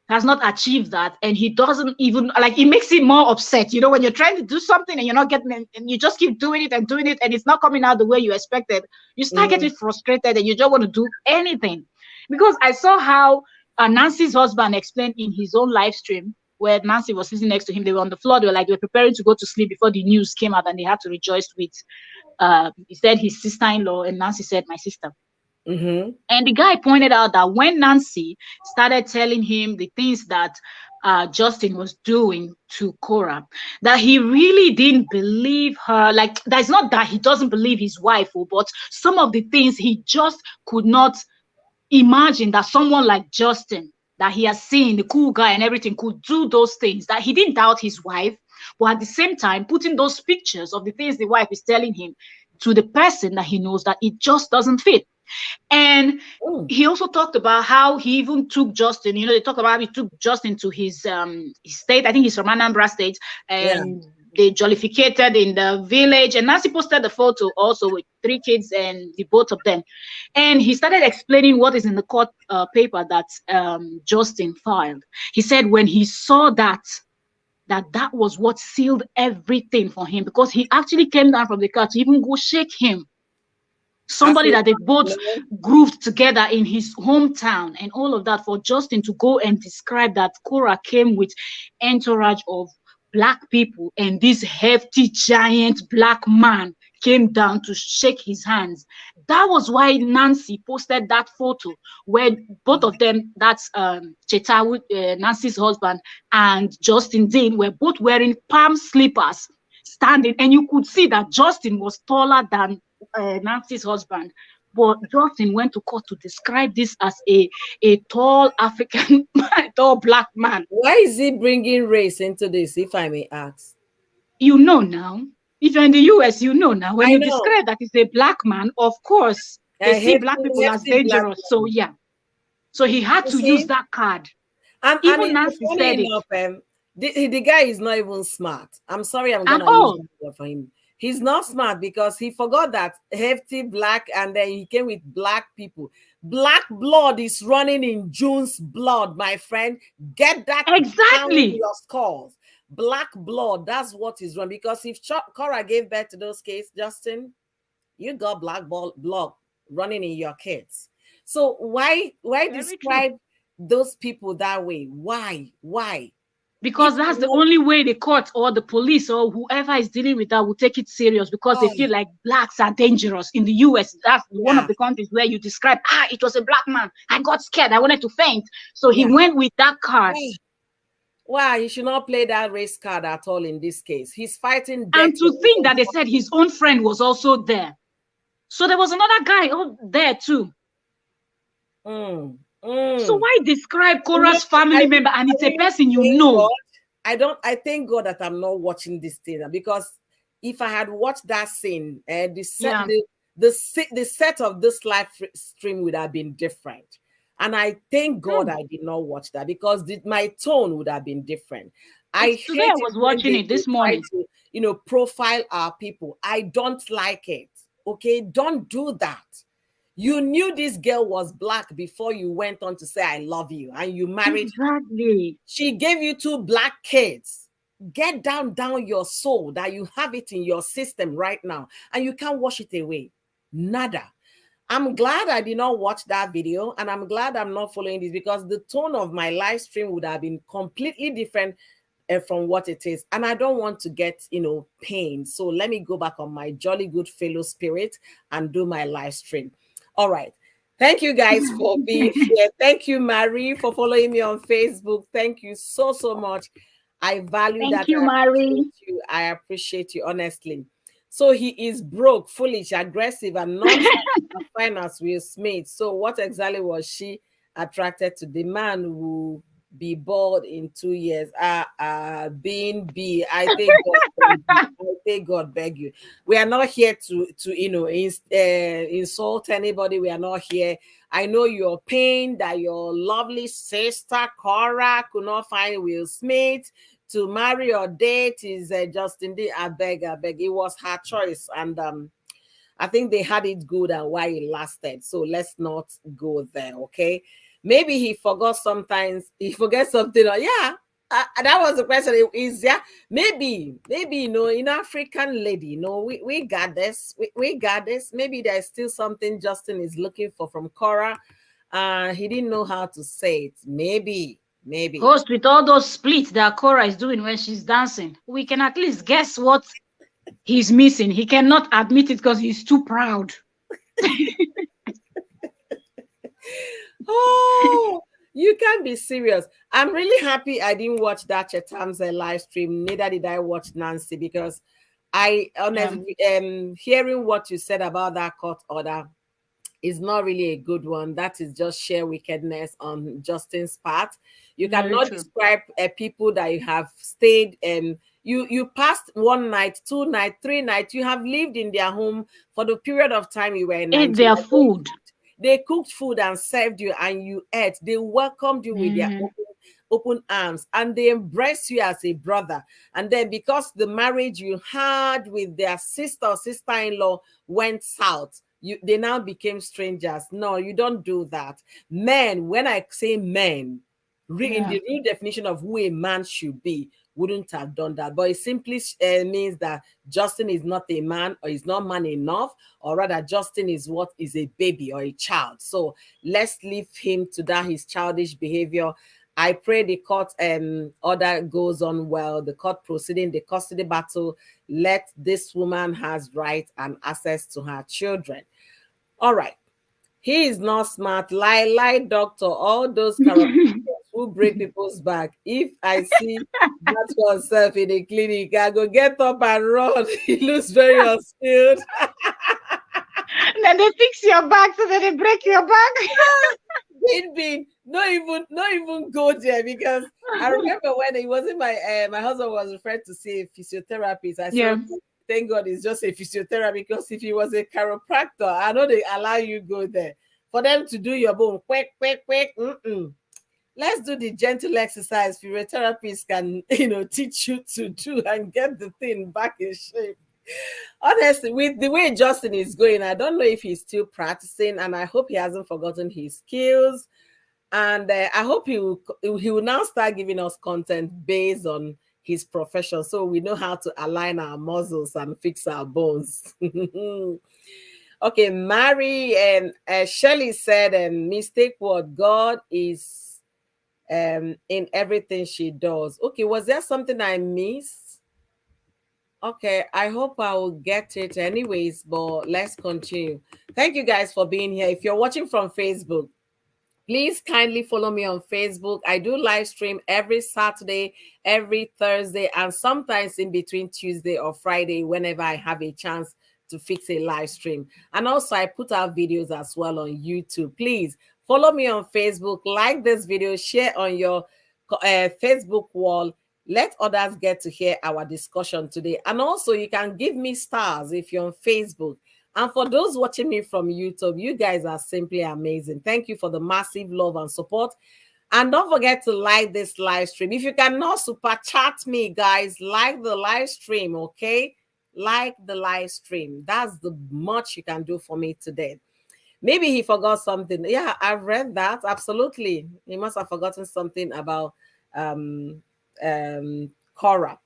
C: has not achieved that, and he doesn't even like, it makes him more upset, when you're trying to do something and you're not getting it, and you just keep doing it and it's not coming out the way you expected. You start
A: Hmm.
C: getting frustrated and you don't want to do anything. Because I saw how Nancy's husband explained in his own live stream, where Nancy was sitting next to him. They were on the floor, they were preparing to go to sleep before the news came out, and they had to rejoice with he said his sister-in-law, and Nancy said my sister.
A: Mm-hmm.
C: And the guy pointed out that when Nancy started telling him the things that Justin was doing to Korra, that he really didn't believe her. Like, that's not that he doesn't believe his wife, but some of the things he just could not imagine that someone like Justin, that he has seen, the cool guy and everything, could do those things. That he didn't doubt his wife, but at the same time, putting those pictures of the things the wife is telling him to the person that he knows, that it just doesn't fit. And
A: Mm.
C: he also talked about how he even took Justin, they talk about how he took Justin to his state. I think he's from Anambra State,
A: Yeah.
C: and they jollificated in the village. And Nancy posted the photo also with 3 kids and the both of them. And he started explaining what is in the court paper that Justin filed. He said when he saw that was what sealed everything for him, because he actually came down from the car to even go shake him, somebody
A: After,
C: that they both
A: no.
C: grooved together in his hometown, and all of that, for Justin to go and describe that Korra came with entourage of black people, and this hefty giant black man came down to shake his hands. That was why Nancy posted that photo where both of them, that's Cheta, Nancy's husband, and Justin Dean, were both wearing palm slippers, standing, and you could see that Justin was taller than Nancy's husband. But Justin went to court to describe this as a tall African man, tall black man.
A: Why is he bringing race into this, if I may ask?
C: Now, if you're in the US, now, when
A: I
C: you
A: know.
C: describe that it's a black man, of course, they
A: I
C: see
A: hate
C: black people as
A: hefty black
C: dangerous. So,
A: men.
C: yeah. So he had
A: You
C: to use
A: see?
C: that card.
A: And
C: Even
A: it's
C: Nancy
A: funny
C: said it.
A: enough, the guy is not even smart. I'm sorry, I'm
C: At
A: gonna use
C: all.
A: that word for him. He's not smart because he forgot that hefty black, and then he came with black people. Black blood is running in June's blood, my friend. Get that down in
C: Exactly.
A: your skulls. Black blood, that's what is wrong. Because if Korra gave birth to those kids, Justin, you got blood running in your kids. So why
C: Very true.
A: describe those people that way? Why? If
C: Because
A: you
C: that's the
A: know,
C: only way the court or the police or whoever is dealing with that will take it serious, because they
A: oh
C: feel like blacks are dangerous. In the US, that's one of
A: yeah,
C: the countries where you describe, it was a black man. I got scared. I wanted to faint. So he
A: yeah.
C: went with that card.
A: Why he should not play that race card at all in this case? He's fighting death
C: And
A: to
C: to think that they said his own friend was also there. So there was another guy there too.
A: mm,
C: So
A: mm.
C: why describe
A: You know,
C: Korra's family member and
A: I
C: it's a
A: really
C: person you
A: thank
C: know?
A: God. I thank God that I'm not watching this thing, because if I had watched that scene,
C: Yeah,
A: the set of this live stream would have been different. And I thank God
C: true.
A: I did not watch that, because my tone would have been different. I
C: It's today
A: hate
C: I
A: it
C: was
A: when
C: watching it
A: they
C: this
A: try
C: morning.
A: to, profile our people. I don't like it. Okay, don't do that. You knew this girl was black before you went on to say I love you and you married her.
C: Exactly.
A: She gave you 2 black kids. Get down your soul that you have it in your system right now and you can't wash it away. Nada. I'm glad I did not watch that video, and I'm glad I'm not following this, because the tone of my live stream would have been completely different from what it is. And I don't want to get, pain. So let me go back on my jolly good fellow spirit and do my live stream. All right. Thank you guys for being here. Thank you, Marie, for following me on Facebook. Thank you so much. I value
C: Thank
A: that.
C: you,
A: I
C: Mary.
A: appreciate you. I appreciate you, honestly. So he is broke, foolish, aggressive, and not as fine as Will Smith. So what exactly was she attracted to? The man who be bald in 2 years? Being B. I take God beg you. I take God beg you. We are not here to insult anybody. We are not here. I know your pain that your lovely sister Korra could not find Will Smith to marry or date is Justin D. I beg, I beg. It was her choice, and I think they had it good and why it lasted. So let's not go there, okay? Maybe he forgot sometimes. He forgets something. Or, yeah, that was the question. Is yeah, maybe African lady, we got this. We got this. Maybe there's still something Justin is looking for from Korra. He didn't know how to say it. Maybe.
C: Host, with all those splits that Cora is doing when she's dancing, we can at least guess what he's missing. He cannot admit it because he's too proud.
A: Oh, you can't be serious. I'm really happy I didn't watch that Chetam's live stream. Neither did I watch Nancy because I honestly hearing what you said about that court order is not really a good one. That is just sheer wickedness on Justin's part. You
C: Very
A: cannot
C: true.
A: describe people that you have stayed and you passed 1 night, 2 nights, 3 nights. You have lived in their home for the period of time you were in
C: Ate
A: Nigeria.
C: their food.
A: They cooked food and served you, and you ate. They welcomed you with their
C: Mhm.
A: open arms, and they embraced you as a brother. And then, because the marriage you had with their sister or sister-in-law went south, they now became strangers. No, you don't do that. Men, when I say men, in
C: Yeah.
A: the real definition of who a man should be, wouldn't have done that. But it simply means that Justin is not a man, or is not man enough, or rather Justin is what is a baby or a child. So let's leave him to that his childish behavior. I pray the court order goes on well, the court proceeding, the custody battle. Let this woman has right and access to her children. All right. He is not smart. Lie, doctor. All those characters who break people's back. If I see that oneself in a clinic, I go get up and run. He looks very unskilled.
C: Then they fix your back so that they break your back.
A: Being not even go there, because I remember when it wasn't my husband was referred to see a physiotherapist. I said,
C: Yeah.
A: okay, thank God it's just a physiotherapy, because if he was a chiropractor, I know they allow you go there for them to do your bone quick. Mm-mm. Let's do the gentle exercise physiotherapists can teach you to do and get the thing back in shape. Honestly, with the way Justin is going, I don't know if he's still practicing, and I hope he hasn't forgotten his skills. And I hope he will now start giving us content based on his profession, so we know how to align our muscles and fix our bones. Okay, Mary and Shelley said, mistake word, God is in everything she does. Okay, was there something I missed? Okay, I hope I will get it anyways, but let's continue. Thank you guys for being here. If you're watching from Facebook, please kindly follow me on Facebook. I do live stream every Saturday, every Thursday, and sometimes in between Tuesday or Friday whenever I have a chance to fix a live stream. And also I put out videos as well on YouTube. Please follow me on Facebook, like this video, share on your Facebook wall. Let others get to hear our discussion today. And also you can give me stars if you're on Facebook. And for those watching me from YouTube, you guys are simply amazing. Thank you for the massive love and support. And don't forget to like this live stream. If you cannot super chat me, guys, like the live stream, okay? Like the live stream. That's the much you can do for me today. Maybe he forgot something. Yeah, I've read that. Absolutely. He must have forgotten something about um Korra.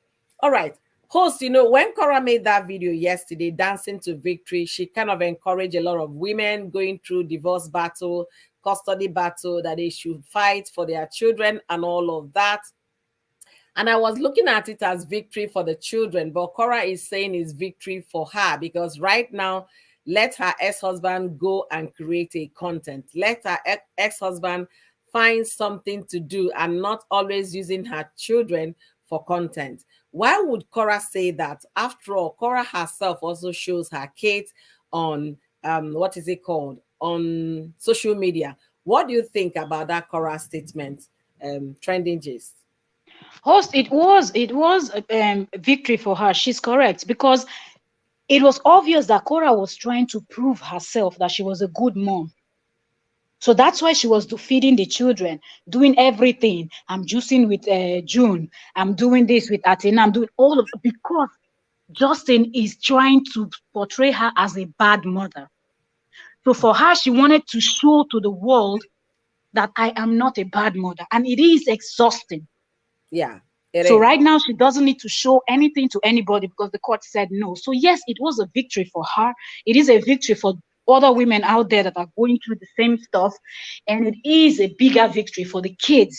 A: All right. Host, when Korra made that video yesterday, Dancing to Victory, she kind of encouraged a lot of women going through divorce battle, custody battle, that they should fight for their children and all of that. And I was looking at it as victory for the children, but Korra is saying it's victory for her, because right now, let her ex-husband go and create a content. Let her ex-husband find something to do, and not always using her children for content. Why would Korra say that? After all, Korra herself also shows her kids on what is it called, on social media. What do you think about that Korra statement? Trending gist.
C: Host, it was a victory for her. She's correct, because it was obvious that Cora was trying to prove herself that she was a good mom. So that's why she was feeding the children, doing everything. I'm juicing with June. I'm doing this with Athena. I'm doing all of, because Justin is trying to portray her as a bad mother. So for her, she wanted to show to the world that I am not a bad mother. And it is exhausting.
A: Yeah, it
C: So
A: is.
C: right now, she doesn't need to show anything to anybody because the court said no. So yes, it was a victory for her. It is a victory for other women out there that are going through the same stuff. And it is a bigger victory for the kids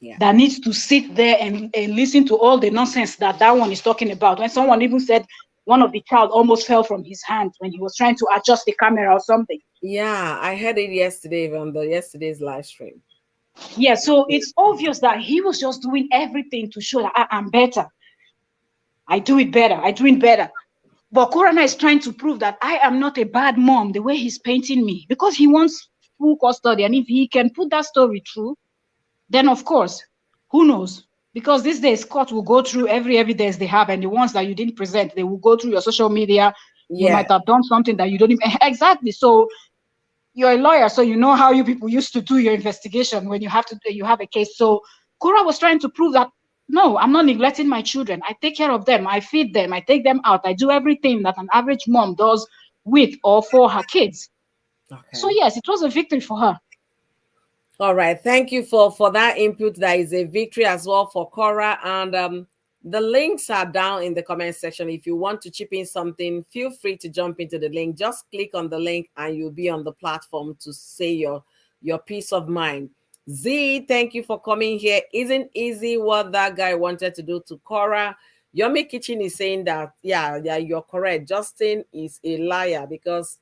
A: Yeah.
C: that needs to sit there and listen to all the nonsense that one is talking about. When someone even said one of the child almost fell from his hand when he was trying to adjust the camera or something.
A: Yeah, I heard it yesterday on the yesterday's live stream.
C: Yeah, so it's obvious that he was just doing everything to show that I'm better. I do it better. I do it better. But Corona is trying to prove that I am not a bad mom the way he's painting me, because he wants full custody. And if he can put that story through, then of course, who knows? Because these days, court will go through every evidence they have, and the ones that you didn't present, they will go through your social media. You
A: Yeah.
C: might have done something that you don't even exactly. So you're a lawyer, so you know how you people used to do your investigation when you have a case. So Cora was trying to prove that no, I'm not neglecting my children. I take care of them. I feed them. I take them out. I do everything that an average mom does with or for her kids. So
A: Okay.
C: yes, it was a victory for her.
A: All right. Thank you for that input. That is a victory as well for Cora. And the links are down in the comment section. If you want to chip in something, feel free to jump into the link. Just click on the link and you'll be on the platform to say your peace of mind. Z, thank you for coming here. Isn't easy what that guy wanted to do to Cora. Yomi Kitchen is saying that, yeah, you're correct. Justin is a liar because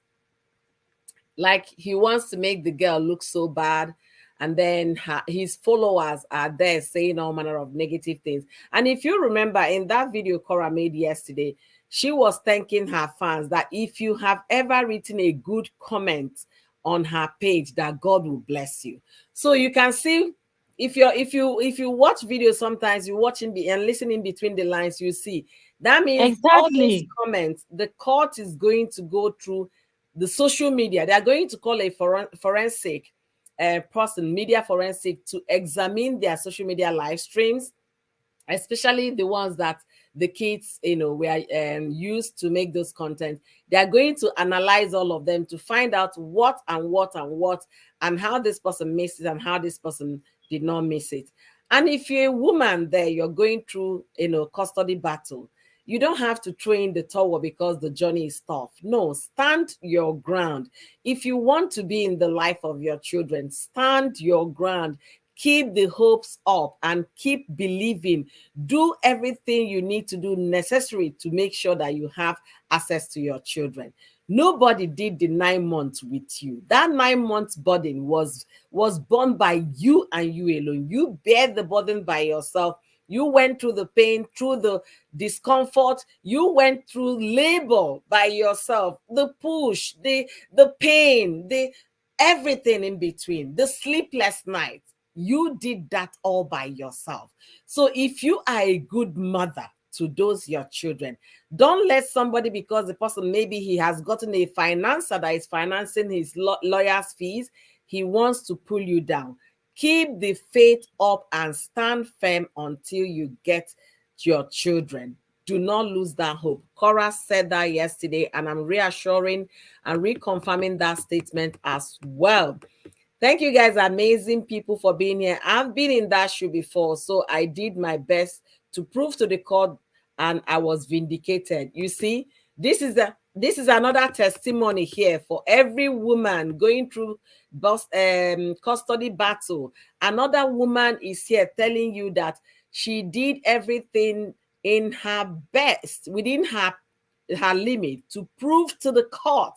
A: like he wants to make the girl look so bad, and then his followers are there saying all manner of negative things. And if you remember in that video Cora made yesterday, she was thanking her fans that if you have ever written a good comment on her page, that God will bless you. So you can see, if you watch videos, sometimes you watch and listen in between the lines, you see that means all those
C: Exactly.
A: comments, the court is going to go through the social media. They are going to call a forensic person, media forensic, to examine their social media live streams, especially the ones that the kids, were used to make those content. They are going to analyze all of them to find out what and what and what, and how this person missed it and how this person did not miss it. And if you're a woman there, you're going through, custody battle, you don't have to throw in the towel because the journey is tough. No, stand your ground. If you want to be in the life of your children, stand your ground. Keep the hopes up and keep believing. Do everything you need to do necessary to make sure that you have access to your children. Nobody did the 9 months with you. That 9 months burden was borne by you and you alone. You bear the burden by yourself. You went through the pain, through the discomfort. You went through labor by yourself. The push, the pain, the everything in between, the sleepless nights. You did that all by yourself. So if you are a good mother to those your children, don't let somebody, because the person, maybe he has gotten a financer that is financing his lawyer's fees, he wants to pull you down. Keep the faith up and stand firm until you get your children. Do not lose that hope. Cora said that yesterday, and I'm reassuring and reconfirming that statement as well. Thank you guys, amazing people, for being here. I've been in that shoe before, so I did my best to prove to the court, and I was vindicated. You see, this is another testimony here for every woman going through custody battle. Another woman is here telling you that she did everything in her best, within her limit, to prove to the court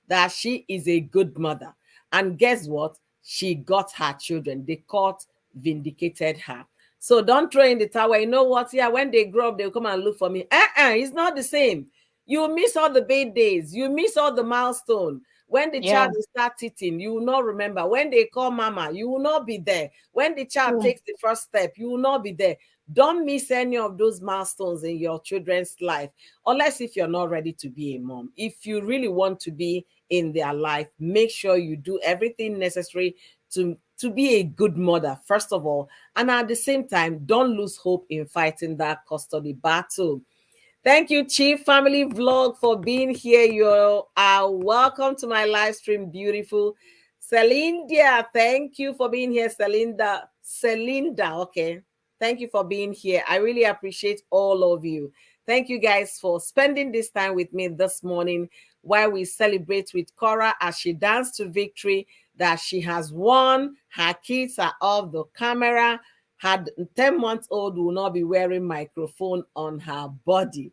A: that she is a good mother. And guess what? She got her children. The court vindicated her. So don't throw in the towel. You know what? Yeah, when they grow up, they'll come and look for me. It's not the same. You miss all the birthdays. You miss all the milestone. When the child
C: Yeah.
A: will start eating, you will not remember. When they call mama, you will not be there. When the child
C: True.
A: takes the first step, you will not be there. Don't miss any of those milestones in your children's life, unless if you're not ready to be a mom. If you really want to be in their life, make sure you do everything necessary to be a good mother, first of all. And at the same time, don't lose hope in fighting that custody battle. Thank you, Chief Family Vlog, for being here. You are welcome to my live stream, beautiful. Celinda, thank you for being here, Celinda. Celinda, okay. Thank you for being here. I really appreciate all of you. Thank you guys for spending this time with me this morning while we celebrate with Korra as she danced to victory that she has won. Her kids are off the camera. Her 10-month-old will not be wearing microphone on her body.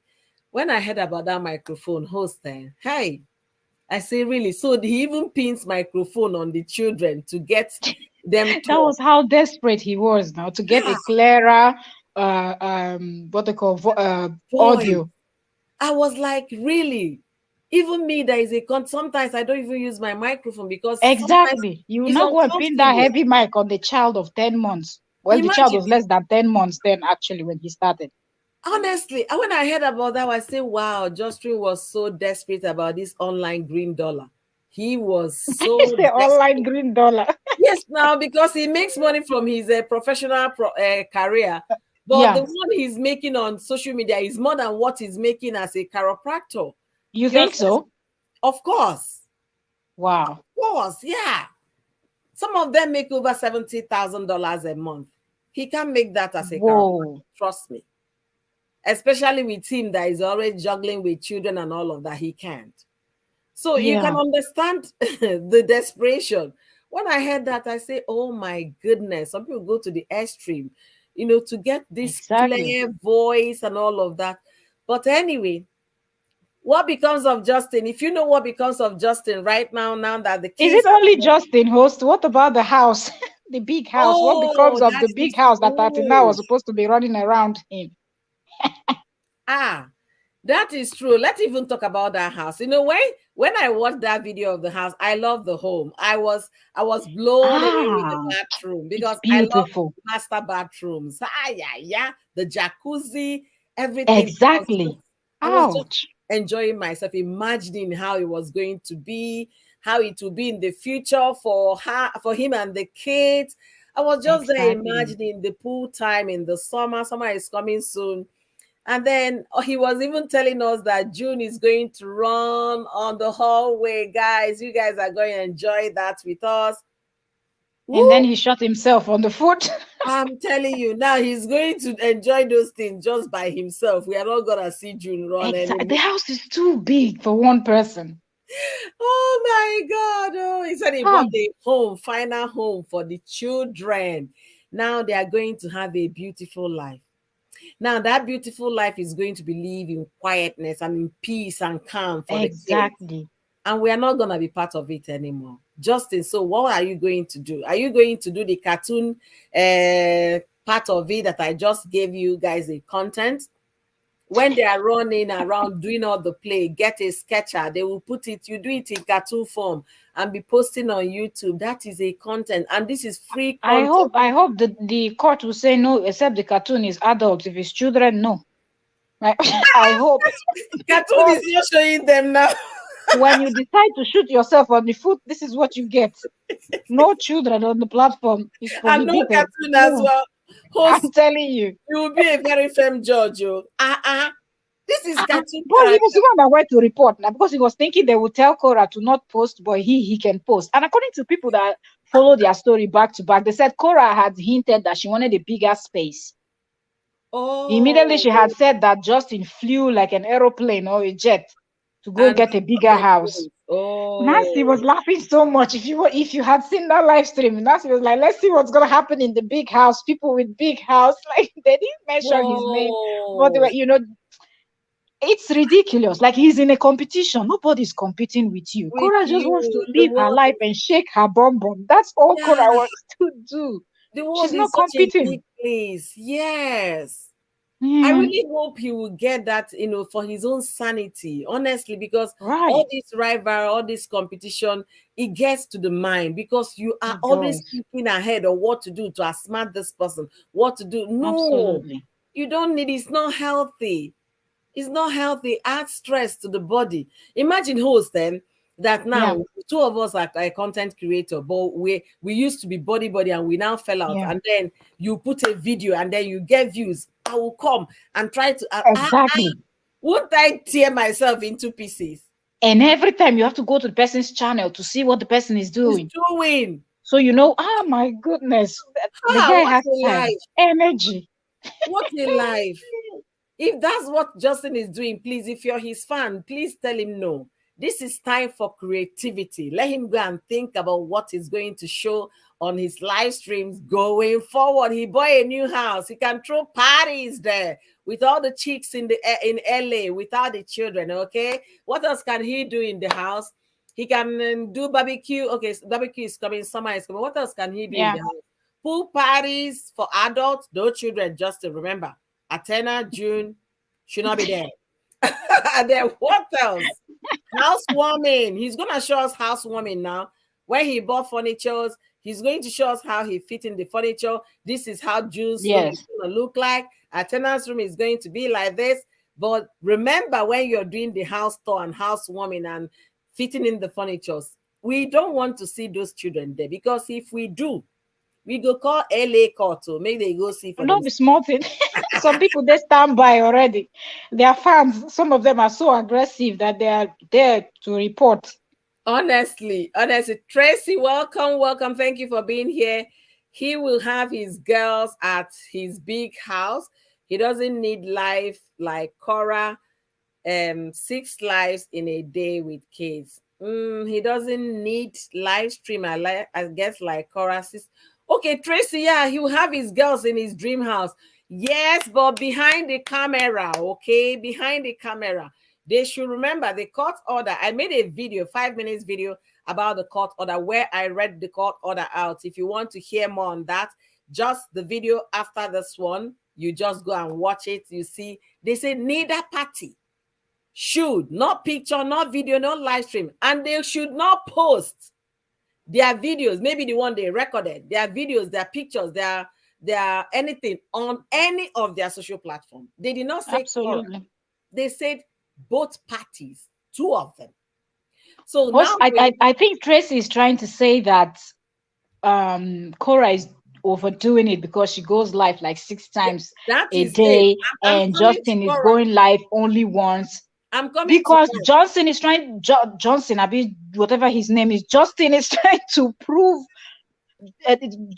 A: When I heard about that microphone host, hey, I say, really? So he even pins microphone on the children to get them
C: That
A: talk.
C: was how desperate he was now to get a clearer what they call
A: Voice.
C: audio.
A: I was like, really? Even me, that is sometimes I don't even use my microphone because sometimes
C: Exactly. You will
A: it's
C: not go and pin that
A: uncomfortable.
C: heavy mic on the child of 10 months. Well, the child
A: Imagine
C: was
A: it.
C: less than 10 months then, actually, when he started.
A: Honestly, and when I heard about that, I say, wow, Justin was so desperate about this online green dollar. He was
C: It's
A: so
C: the online
A: desperate.
C: green dollar.
A: Yes, now because he makes money from his professional career, but the
C: Yeah.
A: one he's making on social media is more than what he's making as a chiropractor.
C: You
A: You
C: think
A: understand?
C: so?
A: Of course,
C: Wow.
A: yeah. Some of them make over $70,000 a month. He can make that as a chiropractor.
C: Whoa.
A: Trust me. Especially with him that is always juggling with children and all of that, he can't. So you can
C: Yeah.
A: understand the desperation. When I heard that, I say, oh my goodness, some people go to the extreme, to get this
C: Exactly.
A: clear voice and all of that. But anyway, what becomes of Justin? If you know what becomes of Justin right now that the
C: Is
A: kids
C: it
A: are
C: only Justin host? What about the house? The big house? What becomes
A: oh,
C: of
A: that
C: the big
A: is
C: house that Tatina
A: true.
C: was supposed to be running around in?
A: Ah, that is true. Let's even talk about that house. When I watched that video of the house, I love the home. I was blown away with the
C: Ah,
A: bathroom
C: it's
A: because I love
C: beautiful.
A: master bathrooms. Yeah, the jacuzzi, everything.
C: Exactly.
A: I was just
C: Ouch.
A: enjoying myself, imagining how it was going to be, how it will be in the future for her, for him and the kids. I was just there
C: Exactly.
A: imagining the pool time in the summer. Summer is coming soon. And then he was even telling us that June is going to run on the hallway. Guys, you guys are going to enjoy that with us.
C: And
A: Woo!
C: then he shot himself on the foot.
A: I'm telling you, now he's going to enjoy those things just by himself. We are not going to see June run
C: Exactly.
A: anymore.
C: The house is too big for one person.
A: Oh my God. Oh, he said he
C: Ah,
A: bought a home, final home for the children. Now they are going to have a beautiful life. Now that beautiful life is going to be lived in quietness and in peace and calm for the kids.
C: exactly.
A: And we are not going to be part of it anymore. Justin, so what are you going to do? Are you going to do the cartoon part of it that I just gave you guys a content? When they are running around doing all the play, get a sketcher, they will put it, you do it in cartoon form and be posting on YouTube. That is a content, and this is free
C: I
A: content.
C: hope I hope that the court will say no, except the cartoon is adult. If it's children, no. Right? I hope
A: Cartoon
C: because
A: is not showing them now.
C: when you decide to shoot yourself on the foot, this is what you get. No children on the platform is
A: And no
C: prohibited.
A: cartoon as
C: No,
A: well.
C: I'm
A: Host,
C: telling you.
A: you will be a very firm judge. Oh. This is cartoon
C: But he was
A: character.
C: the one that went to report now because he was thinking they would tell Korra to not post, but he can post. And according to people that follow their story back to back, they said Korra had hinted that she wanted a bigger space. Immediately,
A: Oh,
C: she had said that Justin flew like an aeroplane or a jet to go
A: and
C: get a bigger house. Nancy was
A: oh,
C: laughing so much. If you had seen that live stream, Nancy was like, "Let's see what's gonna happen in the big house. People with big house." Like they didn't mention his name, but they
A: whoa.
C: were, it's ridiculous. Like he's in a competition. Nobody's competing with you.
A: With
C: Korra just wants to
A: you, the
C: live her
A: world
C: life
A: is,
C: and shake her bum bum. That's all Korra
A: yeah.
C: wants to do.
A: The
C: She's
A: world
C: not
A: is such a big
C: competing.
A: place. Yes. I
C: Yeah.
A: really hope he will get that, for his own sanity, honestly, because all
C: Right.
A: this rival, all this competition, it gets to the mind because you are
C: It
A: always
C: does.
A: thinking ahead of what to do to outsmart this person, what to do. No,
C: Absolutely.
A: you don't need, it's not healthy. It's not healthy. Add stress to the body. Imagine host then that
C: Yeah.
A: now two of us are a content creator, but we used to be body and we now fell out.
C: Yeah.
A: And then you put a video and then you get views. I will come and try to.
C: Exactly.
A: Won't I tear myself into pieces?
C: And every time you have to go to the person's channel to see what the person is
A: He's
C: doing.
A: doing.
C: So you know, oh my goodness, the guy
A: What
C: has
A: a
C: time,
A: life!
C: energy.
A: What a life! If that's what Justin is doing, please, if you're his fan, please tell him no. This is time for creativity. Let him go and think about what he's going to show on his live streams going forward. He bought a new house. He can throw parties there with all the chicks in LA, with all the children. Okay, what else can he do in the house? He can do barbecue. Okay, barbecue is coming. Summer is coming. What else can he do in
C: Yeah.
A: the house? Pool parties for adults, no children. Just to remember. Athena, June should not be there. And then what else? Housewarming. He's gonna show us housewarming now. When he bought furniture, he's going to show us how he fit in the furniture. This is how June's room is
C: Yes.
A: gonna look like. Athena's room is going to be like this. But remember, when you're doing the house tour and housewarming and fitting in the furniture, we don't want to see those children there because if we do, we go call LA court to make they go see for
C: Don't be
A: themselves.
C: small thing. Some people they stand by already. Their fans, some of them are so aggressive that they are there to report.
A: Honestly, Tracy, welcome. Thank you for being here. He will have his girls at his big house. He doesn't need life like Korra, 6 lives in a day with kids. He doesn't need live stream. I guess like Korra. Okay, Tracy, yeah, he will have his girls in his dream house. Yes, but behind the camera, okay, behind the camera. They should remember the court order. I made a video, 5 minutes video about the court order where I read the court order out. If you want to hear more on that, just the video after this one, you just go and watch it. You see, they say neither party should, not picture, not video, not live stream, and they should not post their videos, maybe the one they recorded, their videos, their pictures, their anything on any of their social platform. They did not say Korra.
C: Absolutely.
A: They said both parties, two of them. So now
C: Most, I think Tracy is trying to say that Korra is overdoing it because she goes live like 6 times
A: that
C: a
A: is it.
C: day,
A: I'm
C: and
A: coming to
C: Justin is
A: Korra.
C: going live only once.
A: I'm coming to
C: Because
A: Korra.
C: Johnson is trying, Johnson, I mean, whatever his name is, Justin is trying to prove,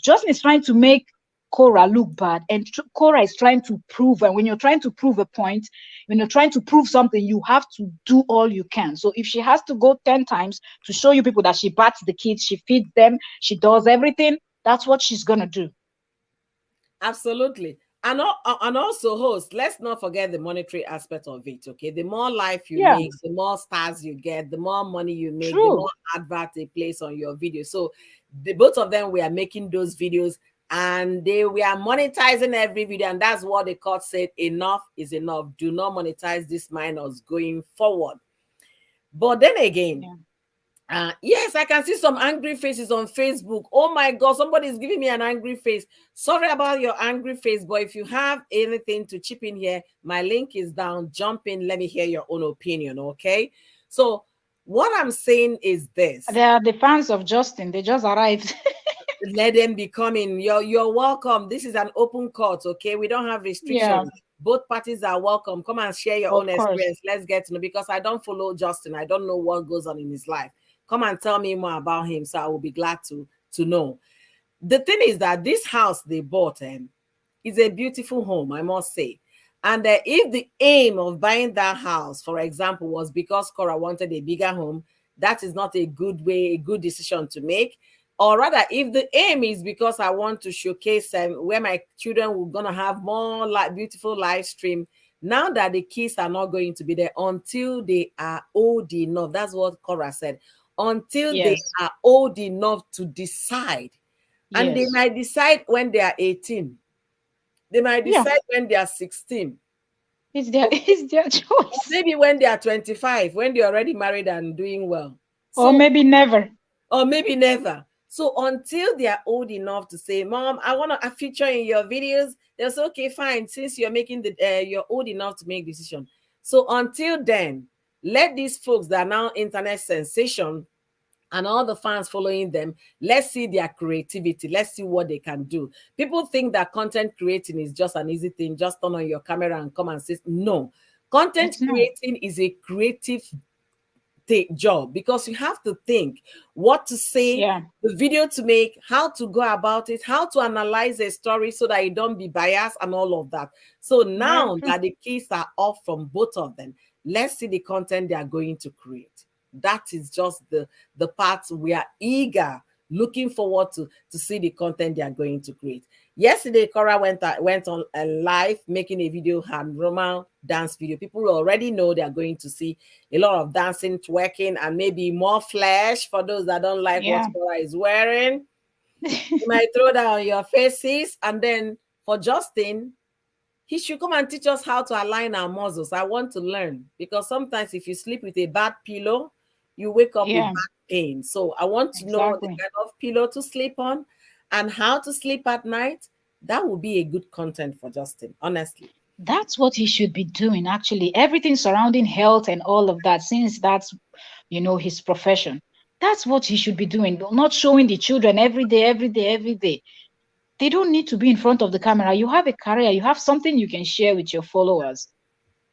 C: Justin is trying to make Korra look bad, and Korra is trying to prove. And when you're trying to prove a point, when you're trying to prove something, you have to do all you can. So if she has to go 10 times to show you people that she bats the kids, she feeds them, she does everything, that's what she's gonna do.
A: Absolutely. And also, host, let's not forget the monetary aspect of it. Okay. The more life you
C: Yeah,
A: make, the more stars you get, the more money you make, the
C: true.
A: more advert they place on your video. So the both of them were making those videos and they were monetizing every video. And that's what the court said. Enough is enough. Do not monetize these minors going forward. But then again,
C: Yeah.
A: yes, I can see some angry faces on Facebook. Oh my God, somebody is giving me an angry face. Sorry about your angry face, but if you have anything to chip in here, my link is down. Jump in. Let me hear your own opinion. Okay. So, what I'm saying is this:
C: They are the fans of Justin. They just arrived.
A: let them be coming. You're welcome. This is an open court. Okay. We don't have
C: Yeah,
A: restrictions. Both parties are welcome. Come and share your
C: of
A: own
C: course.
A: experience. Let's get to know because I don't follow Justin. I don't know what goes on in his life. Come and tell me more about him. So I will be glad to know. The thing is that this house they bought is a beautiful home, I must say. And if the aim of buying that house, for example, was because Korra wanted a bigger home, that is not a good way, a good decision to make. Or rather, if the aim is because I want to showcase where my children will gonna have more like beautiful live stream, now that the kids are not going to be there until they are old enough. That's what Korra said. Until they
C: Yes.
A: are old enough to decide And they
C: Yes.
A: might decide when they are 18. They might
C: Yeah.
A: decide when they are 16.
C: It's their
A: Or
C: it's their choice.
A: maybe when they are 25, when they're already married and doing well.
C: Or
A: So,
C: maybe never.
A: or maybe never. So until they are old enough to say, "Mom, I want to feature in your videos," they'll say, "Okay, fine. Since you're making you're old enough to make decision." So until then, let these folks that are now internet sensation and all the fans following them, let's see their creativity. Let's see what they can do. People think that content creating is just an easy thing. Just turn on your camera and come and say, no. Content
C: It's not.
A: creating is a creative job, because you have to think what to say,
C: Yeah.
A: the video to make, how to go about it, how to analyze a story so that you don't be biased and all of that. So
C: Very
A: now
C: true.
A: that the keys are off from both of them, let's see the content they are going to create. That is just the part we are eager, looking forward to see the content they are going to create. Yesterday, Korra went on a live making a video, her normal dance video. People already know they are going to see a lot of dancing, twerking, and maybe more flesh for those that don't like what
C: Yeah.
A: Korra is wearing. You might throw that on your faces. And then for Justin, he should come and teach us how to align our muscles. I want to learn, because sometimes if you sleep with a bad pillow, you wake up with
C: Yeah.
A: back pain. So I want to know the
C: Exactly.
A: kind of pillow to sleep on and how to sleep at night. That would be a good content for Justin, honestly.
C: That's what he should be doing, actually. Everything surrounding health and all of that, since that's, his profession. That's what he should be doing. Not showing the children every day, every day, every day. They don't need to be in front of the camera. You have a career, you have something you can share with your followers,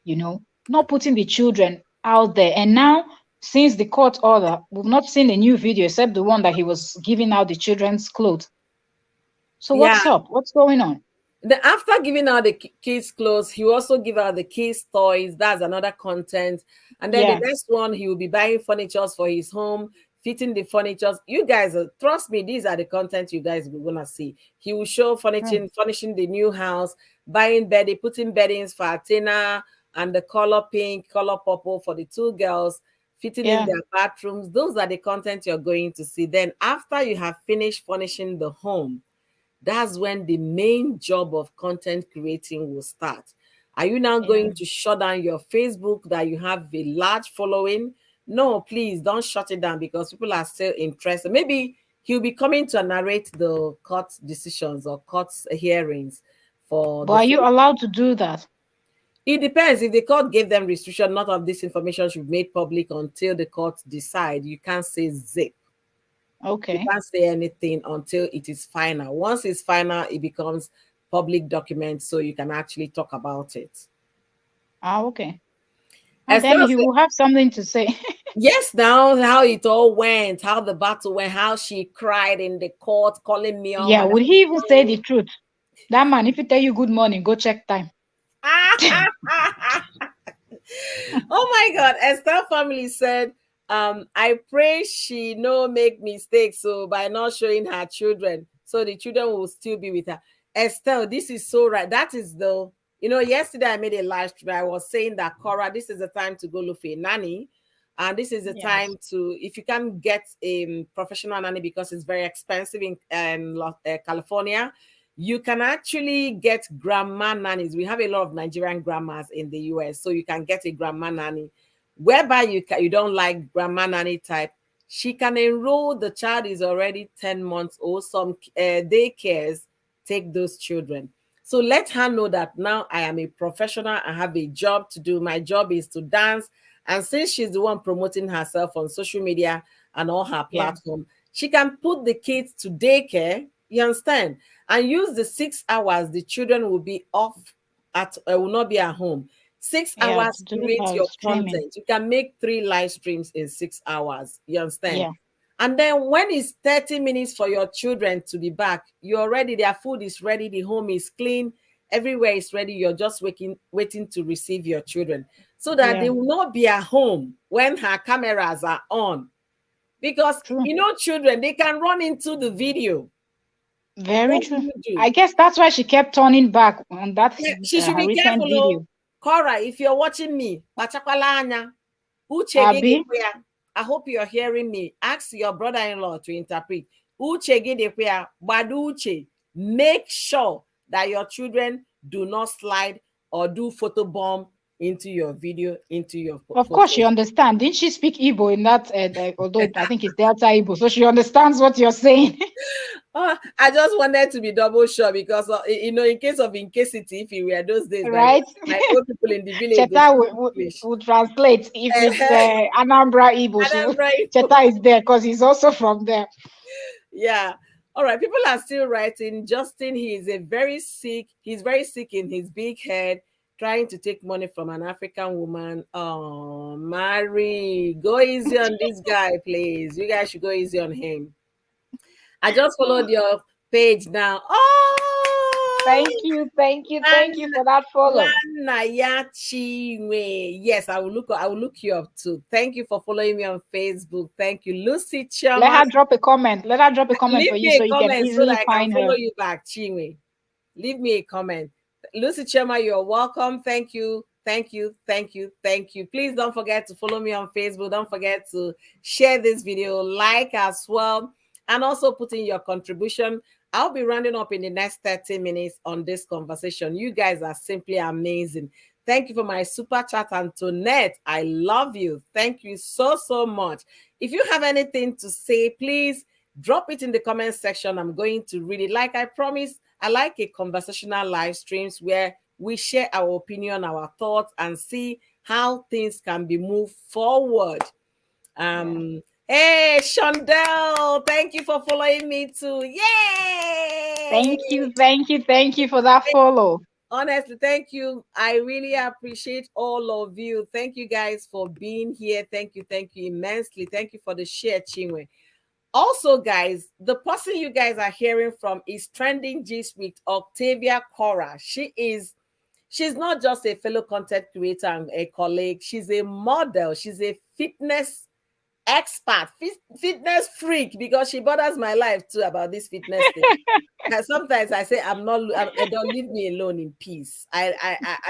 C: not putting the children out there. And now, since the court order, we've not seen a new video except the one that he was giving out the children's clothes. So
A: Yeah.
C: what's up? What's going on?
A: Then after giving out the kids clothes, he will also give out the kids toys. That's another content. And then the
C: Yeah,
A: next one, he will be buying furnitures for his home, fitting the furnitures. You guys, trust me, these are the content you guys will gonna see. He will show
C: true.
A: furnishing the new house, buying bedding, putting beddings for Athena and the color pink, color purple for the two girls, fitting in
C: Yeah,
A: their bathrooms. Those are the content you're going to see. Then after you have finished furnishing the home, that's when the main job of content creating will start. Are you now
C: yeah.
A: going to shut down your Facebook that you have a large following? No, please don't shut it down, because people are still interested. Maybe he'll be coming to narrate the court decisions or court hearings for
C: But
A: the
C: are you
A: face.
C: allowed to do that?
A: It depends. If the court gave them restriction, not of this information should be made public until the court decide. You can't say zip. You
C: Okay.
A: can't say anything until it is final. Once it's final, it becomes public document, so you can actually talk about it.
C: Ah, okay. And then
A: Estelle
C: he
A: said,
C: will have something to say.
A: yes, now how it all went, how the battle went, how she cried in the court, calling me on
C: Yeah,
A: my
C: would he even say
A: phone.
C: the truth? That man, if he tell you good morning, go check time.
A: Oh my God. Estelle family said, I pray she no make mistakes, so by not showing her children, so the children will still be with her. Estelle, this is so right. That is yesterday I made a live stream. I was saying that, Korra, this is the time to go look for a nanny. And this is the
C: Yes.
A: time to, if you can get a professional nanny, because it's very expensive in California, you can actually get grandma nannies. We have a lot of Nigerian grandmas in the US, so you can get a grandma nanny, whereby you don't like grandma nanny type. She can enroll, the child is already 10 months old. Some daycares take those children. So let her know that now I am a professional. I have a job to do. My job is to dance. And since she's the one promoting herself on social media and all her
C: Yeah.
A: platform, she can put the kids to daycare. You understand? And use the 6 hours the children will be off will not be at home. Six
C: Yeah,
A: hours
C: to do
A: create your
C: streaming.
A: content. You can make 3 live streams in 6 hours. You understand?
C: Yeah.
A: And then when it's 30 minutes for your children to be back, you're ready, their food is ready, the home is clean, everywhere is ready. You're just waiting to receive your children, so that
C: Yeah.
A: they will not be at home when her cameras are on. Because
C: True.
A: children, they can run into the video.
C: Very
A: What will
C: true.
A: you do?
C: I guess that's why she kept turning back on that
A: Yeah, she should
C: her
A: be
C: recent
A: careful. Oh,
C: video.
A: Cora, if you're watching me, Pachakwala anya, Uche
C: Abi,
A: I hope you're hearing me. Ask your brother-in-law to interpret. Uche gidekwa gbadu uche. Make sure that your children do not slide or do photo bomb into your video, into your
C: Of course, she
A: photos.
C: understands. Didn't she speak Igbo in that? Although I think it's Delta Igbo, so she understands what you're saying.
A: I just wanted to be double sure because in case of incasity, if it were those days,
C: Right?
A: my old people in the village go
C: Cheta
A: speak
C: will,
A: English.
C: will translate. If it's Anambra Igbo,
A: Anambra Igbo.
C: Cheta is there because he's also from there.
A: Yeah. All right. People are still writing. Justin, he's very sick in his big head, trying to take money from an African woman. Oh, Mary, go easy on this guy, please. You guys should go easy on him. I just followed your page now. Oh,
C: Thank you for that follow.
A: Yes, I will look you up too. Thank you for following me on Facebook. Thank you. Lucy
C: Let
A: Chama.
C: her drop a comment. Let her drop a comment
A: Leave
C: for you
A: me
C: so
A: a
C: you can
A: comment so
C: easily
A: that I can
C: find her.
A: follow you back, Chinwe. Leave me a comment. Lucy Chema, you're welcome. Thank you. Thank you. Thank you. Thank you. Please don't forget to follow me on Facebook. Don't forget to share this video, like as well, and also put in your contribution. I'll be rounding up in the next 30 minutes on this conversation. You guys are simply amazing. Thank you for my super chat, Antoinette. I love you. Thank you so, so much. If you have anything to say, please drop it in the comment section. I'm going to read it. Like I promised, I like a conversational live streams where we share our opinion, our thoughts, and see how things can be moved forward. Hey, Shondell, thank you for following me too. Yay!
C: Thank you for that follow.
A: Honestly, thank you. I really appreciate all of you. Thank you guys for being here. Thank you immensely. Thank you for the share, Chinwe. Also, guys, the person you guys are hearing from is Trending Gist with Octavia Korra. She's not just a fellow content creator and a colleague. She's a model. She's a fitness expert, fitness freak, because she bothers my life too about this fitness thing. And sometimes I say, I don't leave me alone in peace. I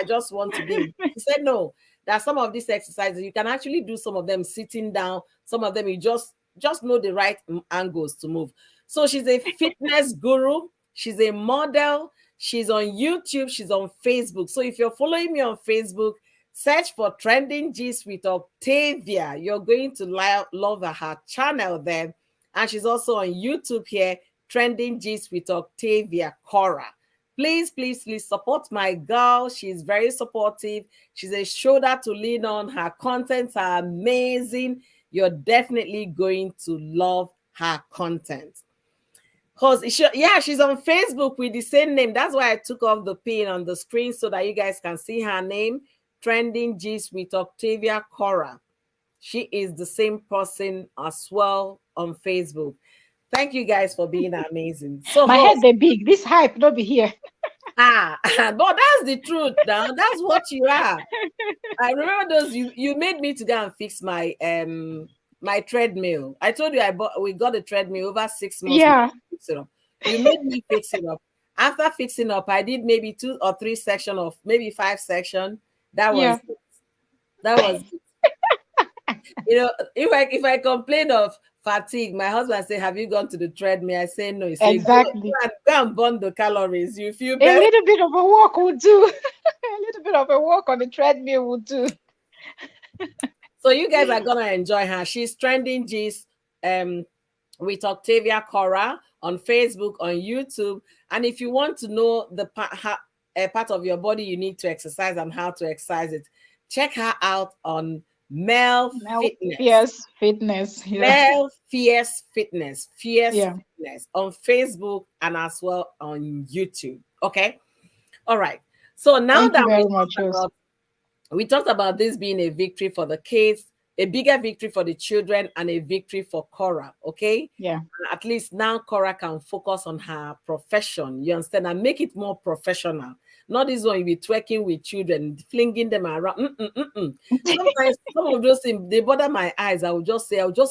A: just want to be. She said, no, that some of these exercises, you can actually do some of them sitting down. Some of them, you just know the right angles to move. So she's a fitness guru. She's a model. She's on YouTube. She's on Facebook. So if you're following me on Facebook, search for Trending Gist with Octavia. You're going to love her channel there. And she's also on YouTube here, Trending Gist with Octavia Korra. Please, please, please support my girl. She's very supportive. She's a shoulder to lean on. Her contents are amazing. You're definitely going to love her content. Because she's on Facebook with the same name. That's why I took off the pin on the screen so that you guys can see her name. Trending Gist with Octavia Korra. She is the same person as well on Facebook. Thank you guys for being amazing. So
C: my head they big. This hype don't be here.
A: but that's the truth now. That's what you are. I remember those you made me to go and fix my my treadmill. I told you we got a treadmill over 6 months.
C: Yeah.
A: Fix it up. You made me fix it up. After fixing up, I did maybe 2 or 3 sections of maybe 5 sections. That was it. That was it. If I complain of fatigue, my husband say, "Have you gone to the treadmill?" I say no. He say,
C: exactly.
A: Go and burn the calories. You feel
C: better.
A: better.
C: A little bit of a walk would do. A little bit of a walk on the treadmill would do.
A: So you guys are gonna enjoy her. She's Trending Gist with Octavia Korra on Facebook, on YouTube. And if you want to know the part of your body you need to exercise and how to exercise it, check her out on Mel Fitness.
C: Fierce Fitness.
A: Yeah. Mel Fierce Fitness. Fitness on Facebook and as well on YouTube. Okay. All right. So now we talked about this being a victory for the kids, a bigger victory for the children, and a victory for Korra. Okay.
C: Yeah.
A: At least now Korra can focus on her profession. You understand? And make it more professional. Not this one you be twerking with children, flinging them around. Sometimes some of those things they bother my eyes. I'll just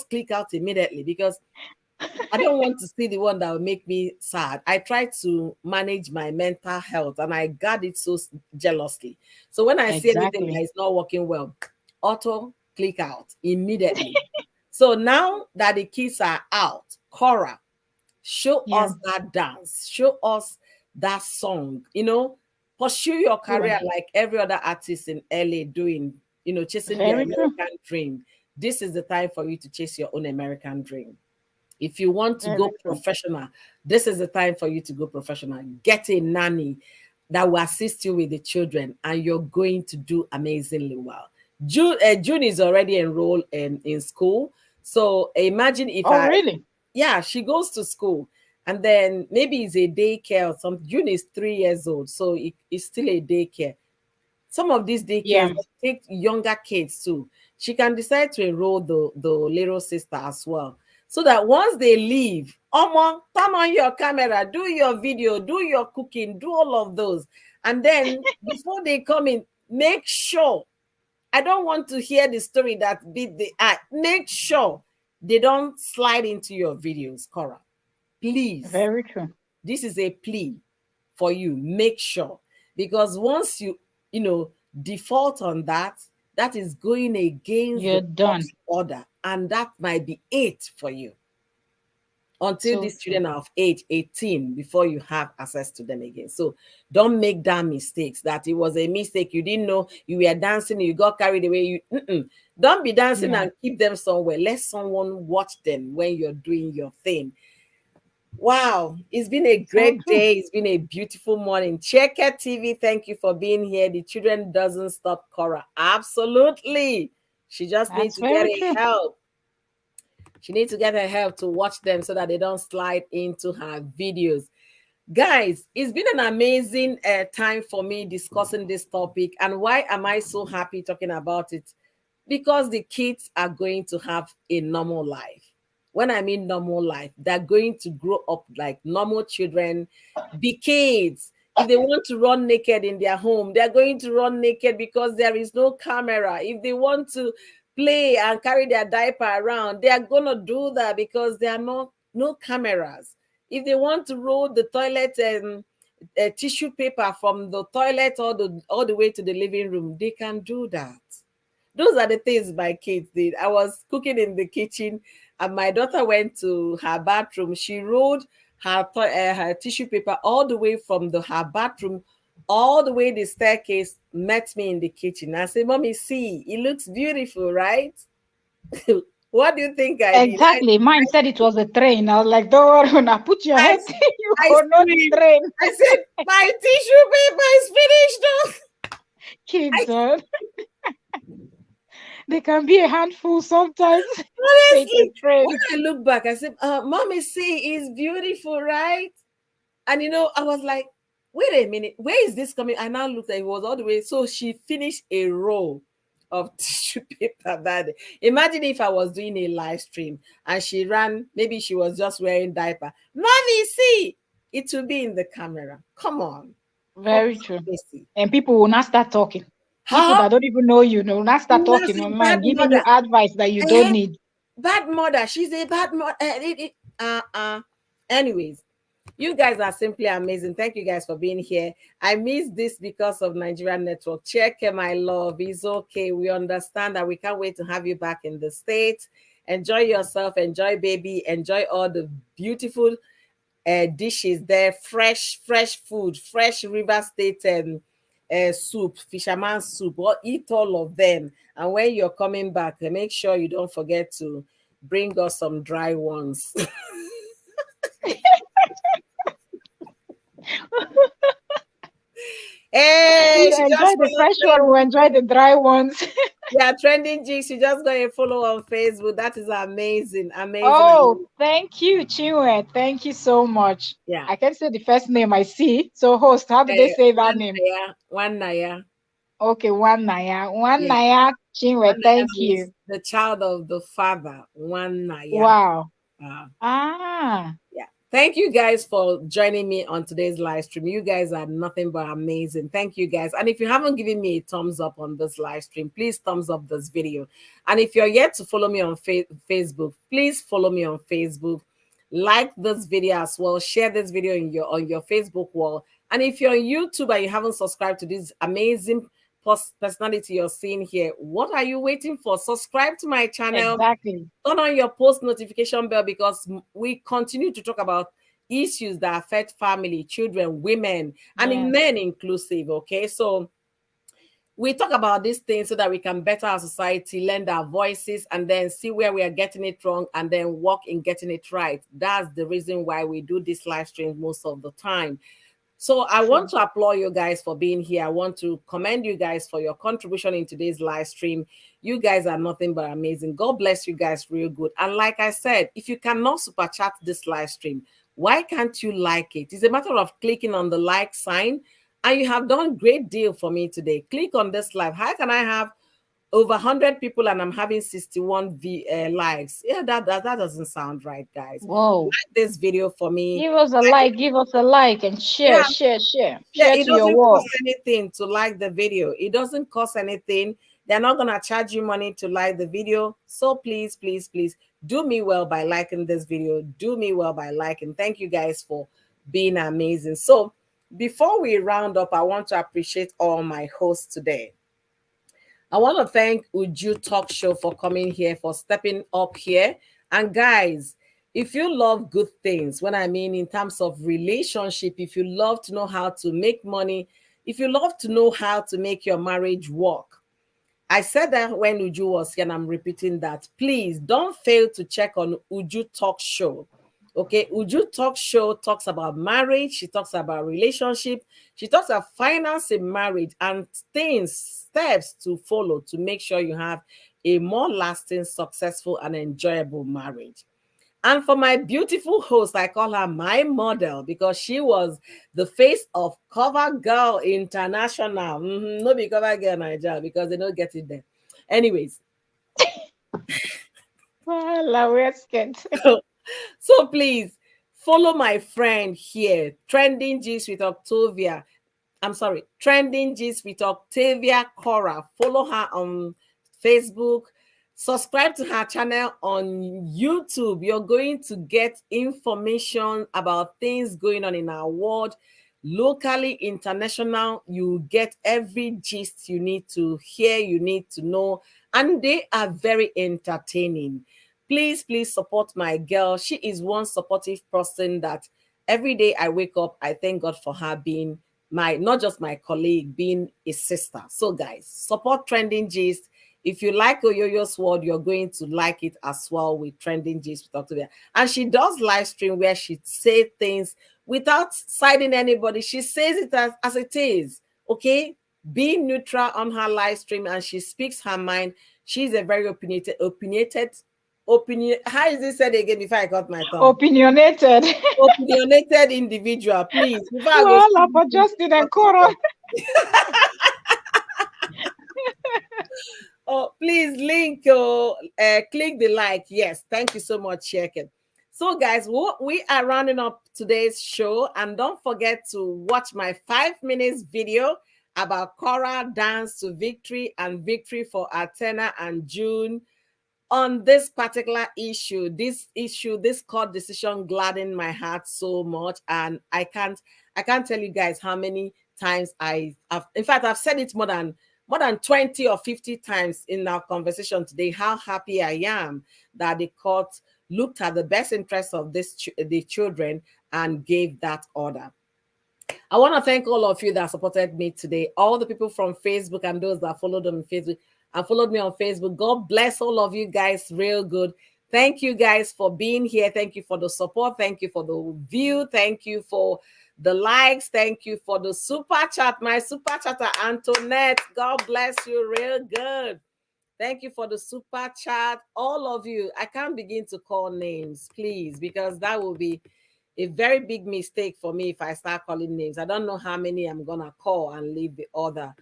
A: click out immediately because I don't want to see the one that will make me sad. I try to manage my mental health and I guard it so jealously. So when I see anything that is not working well, auto click out immediately. So now that the kids are out, Korra, Show
C: Yeah.
A: us that dance. Show us that song. Pursue your
C: True.
A: career like every other artist in LA doing, chasing their
C: Very true.
A: American dream. This is the time for you to chase your own American dream. If you want to
C: Very
A: go
C: true.
A: professional, this is the time for you to go professional. Get a nanny that will assist you with the children, and you're going to do amazingly well. June is already enrolled in school. So imagine if
C: Oh, really?
A: yeah, she goes to school, and then maybe it's a daycare or something. June is 3 years old, so it's still a daycare. Some of these daycares
C: Yeah.
A: take younger kids too. She can decide to enroll the little sister as well. So that once they leave, turn on your camera, do your video, do your cooking, do all of those. And then before they come in, make sure, I don't want to hear the story that beat the eye. Make sure they don't slide into your videos, Korra. Please.
C: Very true.
A: This is a plea for you. Make sure. Because once default on that, that is going against
C: You're
A: the
C: done.
A: court order. And that might be it for you until
C: So
A: these
C: true.
A: children are of age 18 before you have access to them again. So don't make that mistakes, that it was a mistake. You didn't know you were dancing, you got carried away. Don't be dancing
C: Yeah.
A: and keep them somewhere. Let someone watch them when you're doing your thing. Wow, it's been a
C: So
A: great
C: true.
A: day. It's been a beautiful morning. Check It TV. Thank you for being here. The children doesn't stop Korra. Absolutely. She just needs
C: That's
A: to get
C: very
A: a
C: true.
A: help. She needs to get her help to watch them so that they don't slide into her videos. Guys, it's been an amazing time for me discussing this topic. And why am I so happy talking about it? Because the kids are going to have a normal life. When I mean normal life, they're going to grow up like normal children, be kids. If they want to run naked in their home, they're going to run naked because there is no camera. If they want to play and carry their diaper around, they are going to do that because there are no cameras. If they want to roll the toilet and tissue paper from the toilet all the way to the living room, they can do that. Those are the things my kids did. I was cooking in the kitchen, and my daughter went to her bathroom. She rolled her tissue paper all the way from her bathroom, all the way the staircase, met me in the kitchen. I said, "Mommy, see, it looks beautiful, right?" What do you think I did?
C: Exactly. Mine said it was a train. I was like, don't worry, now put your
A: I,
C: head. You
A: I
C: go know the
A: screamed.
C: train.
A: I said, "My tissue paper is finished, though."
C: Kids,
A: I,
C: they can be a handful sometimes. Say it's a
A: honestly,
C: train.
A: when I look back, I said, "Mommy, see, it's beautiful, right?" And I was like, "Wait a minute, where is this coming?" I now looked at it, was all the way. So she finished a roll of tissue paper that day. Imagine if I was doing a live stream and she ran, maybe she was just wearing diaper. "Mommy, see, it will be in the camera. Come on, for
C: Very true.
A: God's sake."
C: And people will not start talking. People
A: Huh?
C: that don't even know you will not start talking
A: Nothing.
C: online,
A: Bad
C: giving you
A: mother.
C: advice that you don't
A: Eh,
C: need.
A: bad mother. She's a bad mother. Anyways, you guys are simply amazing. Thank you guys for being here. I missed this because of Nigerian network. Check, my love. It's okay. We understand that. We can't wait to have you back in the States. Enjoy yourself. Enjoy baby. Enjoy all the beautiful dishes there. Fresh food. Fresh River State soup, fisherman soup. Or eat all of them. And when you're coming back, make sure you don't forget to bring us some dry ones. Hey,
C: We
A: she
C: enjoy
A: just
C: the
A: followed
C: fresh one, we
A: Facebook.
C: enjoy the dry ones.
A: Yeah, trending G. She just got a follow on Facebook. That is amazing, amazing,
C: Oh,
A: amazing.
C: thank you, Chinwe. Thank you so much.
A: Yeah.
C: I can say the first name I see. So, host, how do they say that
A: One
C: name?
A: Naya, one Naya.
C: Okay, one Naya. One
A: Yeah,
C: Naya, Chinwe.
A: one Naya
C: Thank
A: means
C: you.
A: the child of the father. One Naya.
C: Wow.
A: Uh,
C: Ah,
A: yeah. Thank you guys for joining me on today's live stream. You guys are nothing but amazing. Thank you guys. And if you haven't given me a thumbs up on this live stream, please thumbs up this video. And if you're yet to follow me on Facebook, please follow me on Facebook. Like this video as well. Share this video on your Facebook wall. And if you're on YouTube and you haven't subscribed to this amazing personality you're seeing here, what are you waiting for? Subscribe to my channel.
C: exactly.
A: Turn on your post notification bell because we continue to talk about issues that affect family, children, women, and in
C: Yes.
A: men inclusive. Okay, so we talk about these things so that we can better our society, lend our voices, and then see where we are getting it wrong and then work in getting it right. That's the reason why we do this live stream most of the time. So I want
C: True.
A: to applaud you guys for being here. I want to commend you guys for your contribution in today's live stream. You guys are nothing but amazing. God bless you guys real good. And like I said, if you cannot super chat this live stream, why can't you like it? It's a matter of clicking on the like sign, and you have done great deal for me today. Click on this live. How can I have over 100 people and I'm having 61 likes? Yeah, that doesn't sound right, guys.
C: Whoa.
A: Like this video for me.
C: Give us a like, give us a like, and share,
A: Yeah,
C: share, share.
A: yeah,
C: Share
A: it
C: to your
A: doesn't cost
C: wall.
A: anything to like the video. It doesn't cost anything. They're not gonna charge you money to like the video. So please, please, please do me well by liking this video. Do me well by liking. Thank you guys for being amazing. So before we round up, I want to appreciate all my hosts today. I want to thank Uju Talk Show for coming here, for stepping up here. And guys, if you love good things, when I mean in terms of relationship, if you love to know how to make money, if you love to know how to make your marriage work, I said that when Uju was here, and I'm repeating that. Please don't fail to check on Uju Talk Show. Okay, Uju Talk Show talks about marriage, she talks about relationship, she talks about finance in marriage and things, steps to follow to make sure you have a more lasting, successful, and enjoyable marriage. And for my beautiful host, I call her my model because she was the face of Cover Girl International. No be Cover Girl Nigeria because they don't get it there. Anyways,
C: Well, we're scared.
A: so please follow my friend here, Trending G's with Octavia. I'm sorry, Trending G's with Octavia Korra. Follow her on Facebook. Subscribe to her channel on YouTube. You're going to get information about things going on in our world, locally, international. You get every gist you need to hear, you need to know, and they are very entertaining. Please, please support my girl. She is one supportive person that every day I wake up, I thank God for her being my, not just my colleague, being a sister. So guys, support Trending Gist. If you like Oyoyo's word, you're going to like it as well with Trending Gist with Octavia. And she does live stream where she say things without siding anybody. She says it as it is. Okay, being neutral on her live stream, and she speaks her mind. She's a very opinion. How is it said again before I got my tongue?
C: Opinionated.
A: Opinionated individual, please. Before I go
C: Well, for
A: speak,
C: Justin and Korra.
A: oh, please click the like. Yes, thank you so much, Sheket. So, guys, we are rounding up today's show, and don't forget to watch my 5 minutes video about Korra dance to victory and victory for Athena and June on this particular issue. This court decision gladdened my heart so much, and I can't tell you guys how many times in fact I've said it more than 20 or 50 times in our conversation today, how happy I am that the court looked at the best interest of the children and gave that order. I want to thank all of you that supported me today, all the people from Facebook and those that followed them on Facebook and followed me on Facebook. God bless all of you guys real good. Thank you guys for being here. Thank you for the support. Thank you for the view. Thank you for the likes. Thank you for the super chat. My super chatter, Antoinette. God bless you real good. Thank you for the super chat. All of you. I can't begin to call names, please, because that will be a very big mistake for me if I start calling names. I don't know how many I'm going to call and leave the other.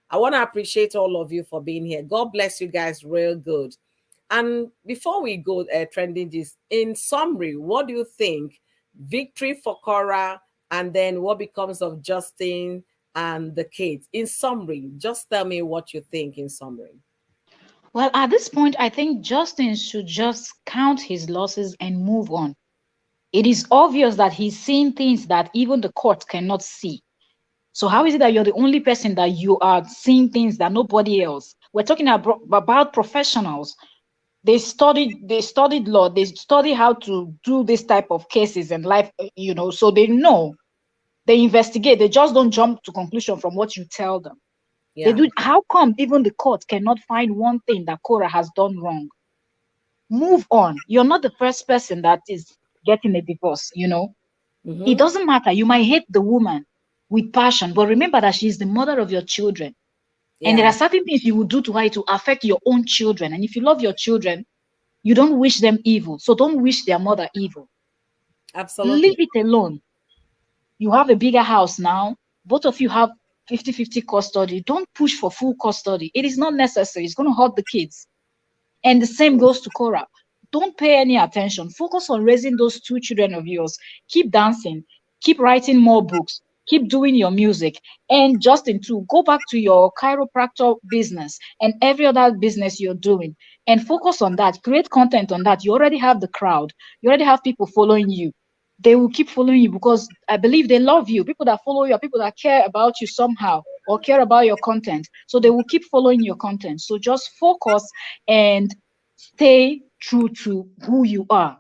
A: I want to appreciate all of you for being here. God bless you guys real good. And before we go trending this, in summary, what do you think? Victory for Korra, and then what becomes of Justin and the kids? In summary, just tell me what you think in summary.
C: Well, at this point, I think Justin should just count his losses and move on. It is obvious that he's seeing things that even the court cannot see. So how is it that you're the only person that you are seeing things that nobody else? We're talking about professionals. They studied law, they study how to do this type of cases in life, so they know. They investigate, they just don't jump to conclusion from what you tell them. They
A: Yeah.
C: do. How come even the court cannot find one thing that Korra has done wrong? Move on. You're not the first person that is getting a divorce. It
A: Mm-hmm.
C: doesn't matter. You might hate the woman with passion, but remember that she's the mother of your children. And there
A: Yeah.
C: are certain things you will do to her to affect your own children. And if you love your children, you don't wish them evil. So don't wish their mother evil.
A: Absolutely.
C: Leave it alone. You have a bigger house now. Both of you have 50-50 custody. Don't push for full custody. It is not necessary. It's going to hurt the kids. And the same goes to Korra. Don't pay any attention. Focus on raising those two children of yours. Keep dancing. Keep writing more books. Keep doing your music. And Justin, too, go back to your chiropractor business and every other business you're doing and focus on that. Create content on that. You already have the crowd, you already have people following you. They will keep following you because I believe they love you. People that follow you are people that care about you somehow or care about your content. So they will keep following your content. So just focus and stay true to who you are.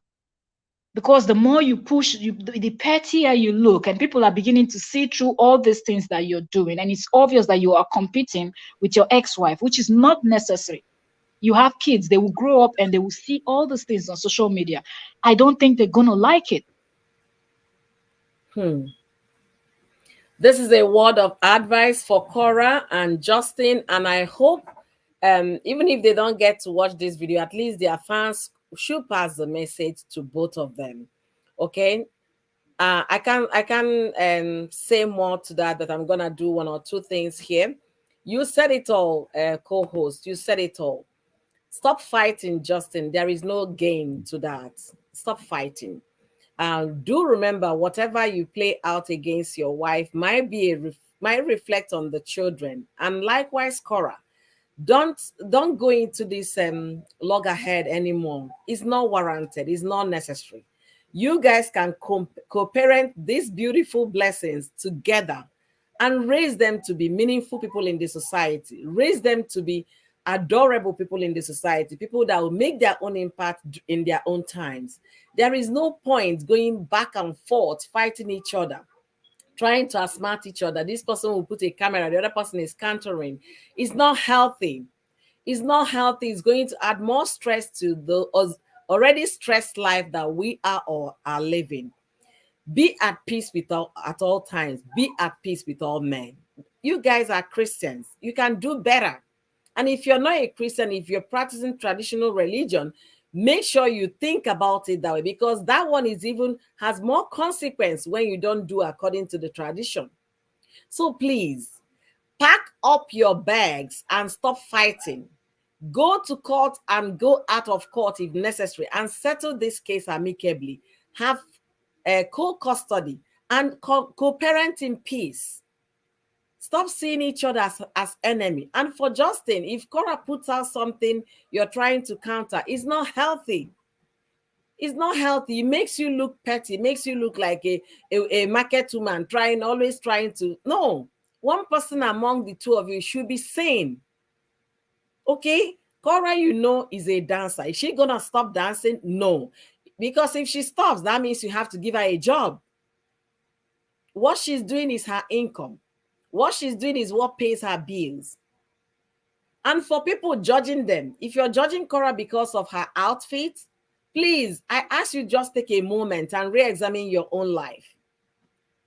C: Because the more you push, the pettier you look, and people are beginning to see through all these things that you're doing. And it's obvious that you are competing with your ex-wife, which is not necessary. You have kids, they will grow up and they will see all these things on social media. I don't think they're going to like it.
A: Hmm. This is a word of advice for Korra and Justin, and I hope, even if they don't get to watch this video, at least their fans should pass the message to both of them. Okay. I can say more to that, but I'm gonna do one or two things here. You said it all, co-host. You said it all. Stop fighting, Justin. There is no gain to that. Stop fighting. Do remember, whatever you play out against your wife might reflect on the children, and likewise, Cora. Don't go into this loggerhead anymore. It's not warranted. It's not necessary. You guys can co-parent these beautiful blessings together and raise them to be meaningful people in the society. Raise them to be adorable people in the society, people that will make their own impact in their own times. There is no point going back and forth, fighting each other, trying to outsmart each other. This person will put a camera, the other person is countering. It's not healthy. It's not healthy. It's going to add more stress to the already stressed life that we are or are living. Be at peace with all at all times. Be at peace with all men. You guys are Christians. You can do better. And if you're not a Christian, if you're practicing traditional religion, make sure you think about it that way, because that one is even has more consequence when you don't do according to the tradition. So please pack up your bags and stop fighting. Go to court and go out of court if necessary and settle this case amicably. Have co-custody and co-parent in peace. Stop seeing each other as enemy. And for Justin, if Cora puts out something you're trying to counter, it's not healthy. It's not healthy. It makes you look petty. It makes you look like a market woman always trying to. No, one person among the two of you should be sane. Okay? Cora, is a dancer. Is she gonna stop dancing? No. Because if she stops, that means you have to give her a job. What she's doing is her income. What she's doing is what pays her bills. And for people judging them, if you're judging Cora because of her outfit, please, I ask you just take a moment and re-examine your own life.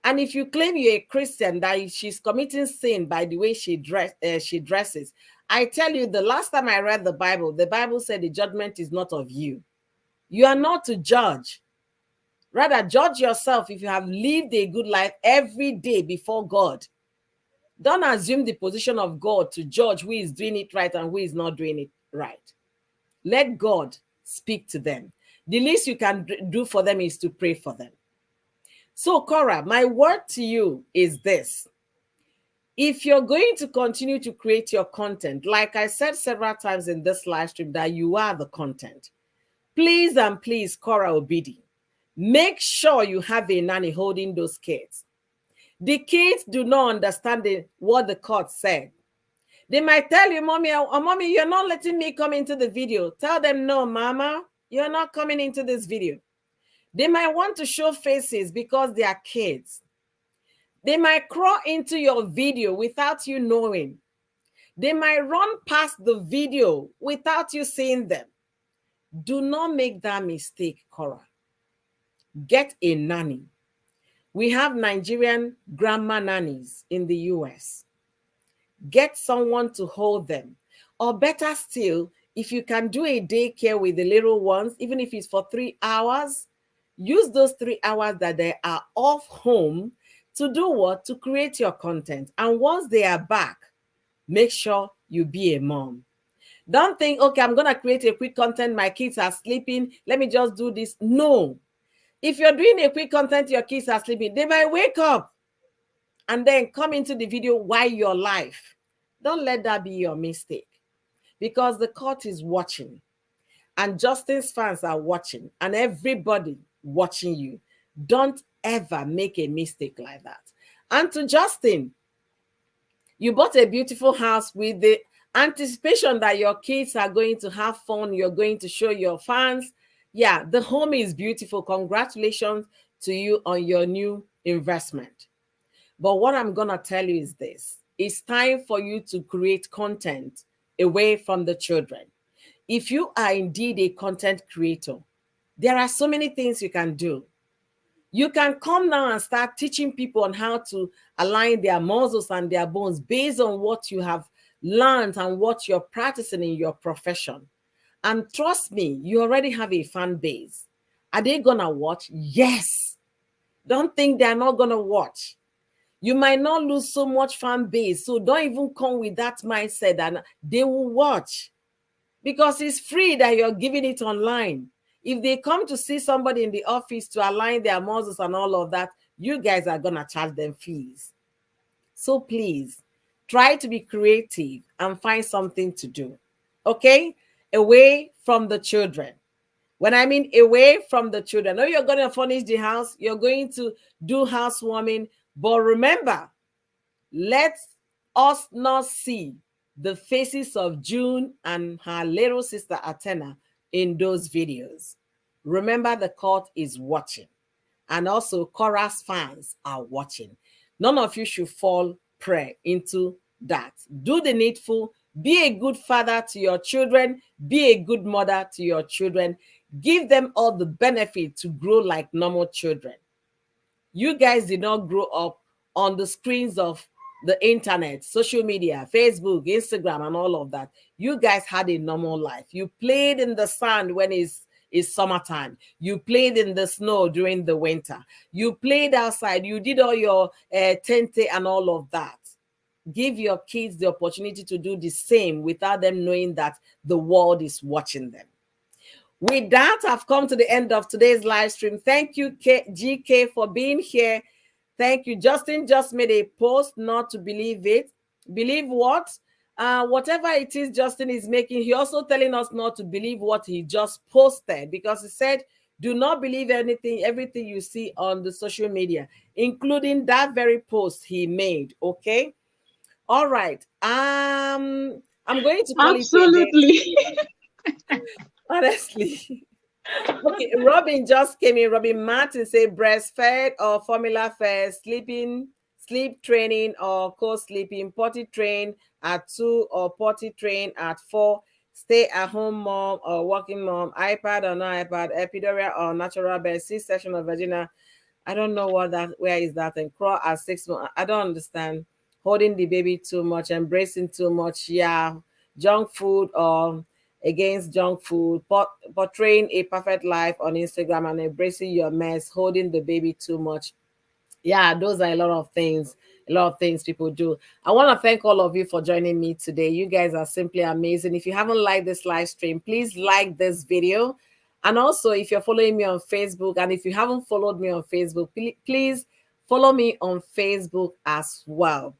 A: And if you claim you're a Christian, that she's committing sin by the way she dresses, I tell you, the last time I read the Bible said the judgment is not of you. You are not to judge. Rather, judge yourself if you have lived a good life every day before God. Don't assume the position of God to judge who is doing it right and who is not doing it right. Let God speak to them. The least you can do for them is to pray for them. So, Cora, my word to you is this. If you're going to continue to create your content, like I said several times in this live stream, that you are the content, please and please, Korra Obidi, make sure you have a nanny holding those kids. The kids do not understand what the court said. They might tell you, mommy, oh, mommy, you're not letting me come into the video. Tell them, no, mama, you're not coming into this video. They might want to show faces because they are kids. They might crawl into your video without you knowing. They might run past the video without you seeing them. Do not make that mistake, Korra. Get a nanny. We have Nigerian grandma nannies in the US. Get someone to hold them. Or better still, if you can do a daycare with the little ones, even if it's for 3 hours, use those 3 hours that they are off home to do what? To create your content. And once they are back, make sure you be a mom. Don't think, okay, I'm going to create a quick content. My kids are sleeping. Let me just do this. No. If you're doing a quick content, your kids are sleeping, they might wake up and then come into the video while you're live. Don't let that be your mistake, because the court is watching and Justin's fans are watching and everybody watching you. Don't ever make a mistake like that. And to Justin, you bought a beautiful house with the anticipation that your kids are going to have fun. You're going to show your fans. Yeah, the home is beautiful. Congratulations to you on your new investment. But what I'm going to tell you is this. It's time for you to create content away from the children. If you are indeed a content creator, there are so many things you can do. You can come now and start teaching people on how to align their muscles and their bones based on what you have learned and what you're practicing in your profession. And trust me, you already have a fan base. Are they going to watch? Yes. Don't think they're not going to watch. You might not lose so much fan base. So don't even come with that mindset and they will watch, because it's free that you're giving it online. If they come to see somebody in the office to align their muscles and all of that, you guys are going to charge them fees. So please try to be creative and find something to do. Okay? Away from the children. When I mean away from the children, no, you're going to furnish the house, you're going to do housewarming, but remember, let us not see the faces of June and her little sister Athena in those videos. Remember, the court is watching, and also Korra's fans are watching. None of you should fall prey into that. Do the needful. Be a good father to your children. Be a good mother to your children. Give them all the benefit to grow like normal children. You guys did not grow up on the screens of the internet, social media, Facebook, Instagram, and all of that. You guys had a normal life. You played in the sand when it's summertime. You played in the snow during the winter. You played outside. You did all your tente and all of that. Give your kids the opportunity to do the same without them knowing that the world is watching them. With that, I've come to the end of today's live stream. Thank you, GK, for being here. Thank you. Justin just made a post, not to believe it. Believe what? Whatever it is Justin is making, he also telling us not to believe what he just posted, because he said, do not believe everything you see on the social media, including that very post he made. Okay. All right. I'm going to call
C: Absolutely.
A: it a day. Honestly. Okay, Robin just came in. Robin Martin said breastfed or formula fed, sleep training or co-sleeping, potty train at 2 or potty train at 4, stay at home mom or working mom, iPad or no iPad, epidural or natural birth, C-section or vagina. I don't know where is that, and crawl at 6 months. I don't understand. Holding the baby too much, embracing too much, yeah, junk food or against junk food, portraying a perfect life on Instagram and embracing your mess, holding the baby too much. Yeah, those are a lot of things people do. I want to thank all of you for joining me today. You guys are simply amazing. If you haven't liked this live stream, please like this video. And also, if you're following me on Facebook, and if you haven't followed me on Facebook, please follow me on Facebook as well.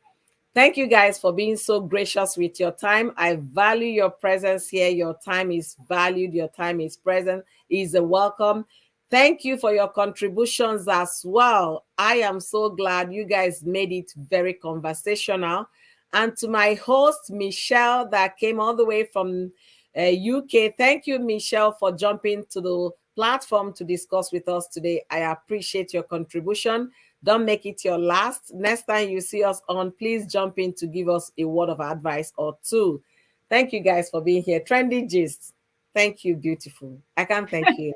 A: Thank you guys for being so gracious with your time. I value your presence here. Your time is valued. Your time is present. Is a welcome. Thank you for your contributions as well. I am so glad you guys made it very conversational. And to my host, Michelle, that came all the way from UK. Thank you, Michelle, for jumping to the platform to discuss with us today. I appreciate your contribution. Don't make it your last. Next time you see us on, please jump in to give us a word of advice or two. Thank you guys for being here. Trendy Gist. Thank you, beautiful. I can't thank you.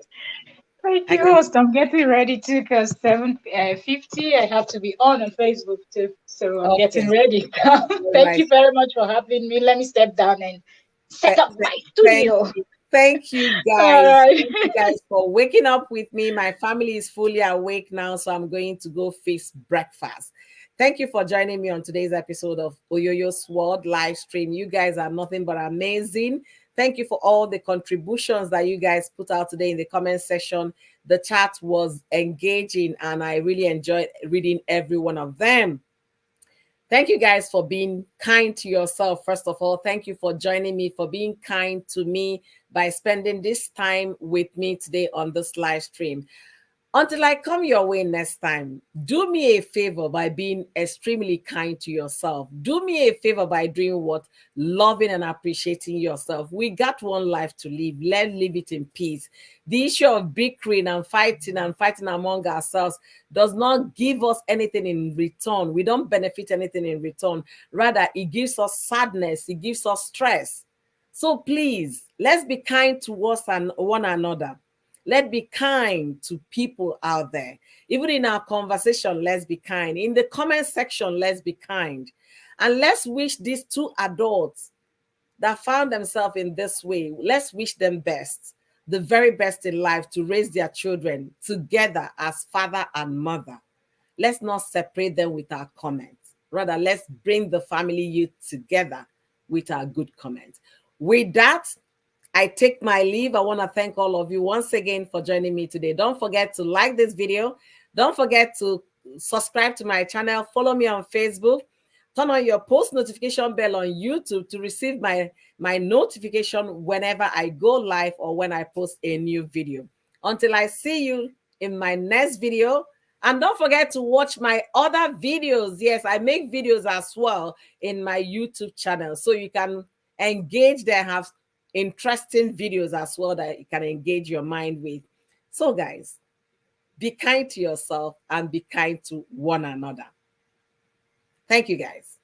C: Thank
A: I
C: you,
A: can't.
C: host. I'm getting ready too because 7:50. I have to be on Facebook too. So I'm getting
A: Okay.
C: ready.
A: All
C: Thank
A: right.
C: you very much for having me. Let me step down and set
A: Th-
C: up
A: th-
C: my
A: Thank
C: studio.
A: you. Thank you,
C: All
A: guys.
C: right.
A: Thank you, guys, for waking up with me. My family is fully awake now, so I'm going to go fix breakfast. Thank you for joining me on today's episode of Oyoyo's World live stream. You guys are nothing but amazing. Thank you for all the contributions that you guys put out today in the comment section. The chat was engaging, and I really enjoyed reading every one of them. Thank you guys for being kind to yourself. First of all, thank you for joining me, for being kind to me by spending this time with me today on this live stream. Until I come your way next time, do me a favor by being extremely kind to yourself. Do me a favor by doing what? Loving and appreciating yourself. We got one life to live. Let's live it in peace. The issue of bickering and fighting among ourselves does not give us anything in return. We don't benefit anything in return. Rather, it gives us sadness, it gives us stress. So please, let's be kind towards one another. Let's be kind to people out there. Even in our conversation, let's be kind. In the comment section, let's be kind. And let's wish these two adults that found themselves in this way, let's wish them best, the very best in life to raise their children together as father and mother. Let's not separate them with our comments. Rather, let's bring the family youth together with our good comments. With that, I take my leave. I want to thank all of you once again for joining me today. Don't forget to like this video. Don't forget to subscribe to my channel. Follow me on Facebook. Turn on your post notification bell on YouTube to receive my notification whenever I go live or when I post a new video. Until I see you in my next video. And don't forget to watch my other videos. Yes, I make videos as well in my YouTube channel. So you can engage there, have interesting videos as well that you can engage your mind with. So, guys, be kind to yourself and be kind to one another. Thank you, guys.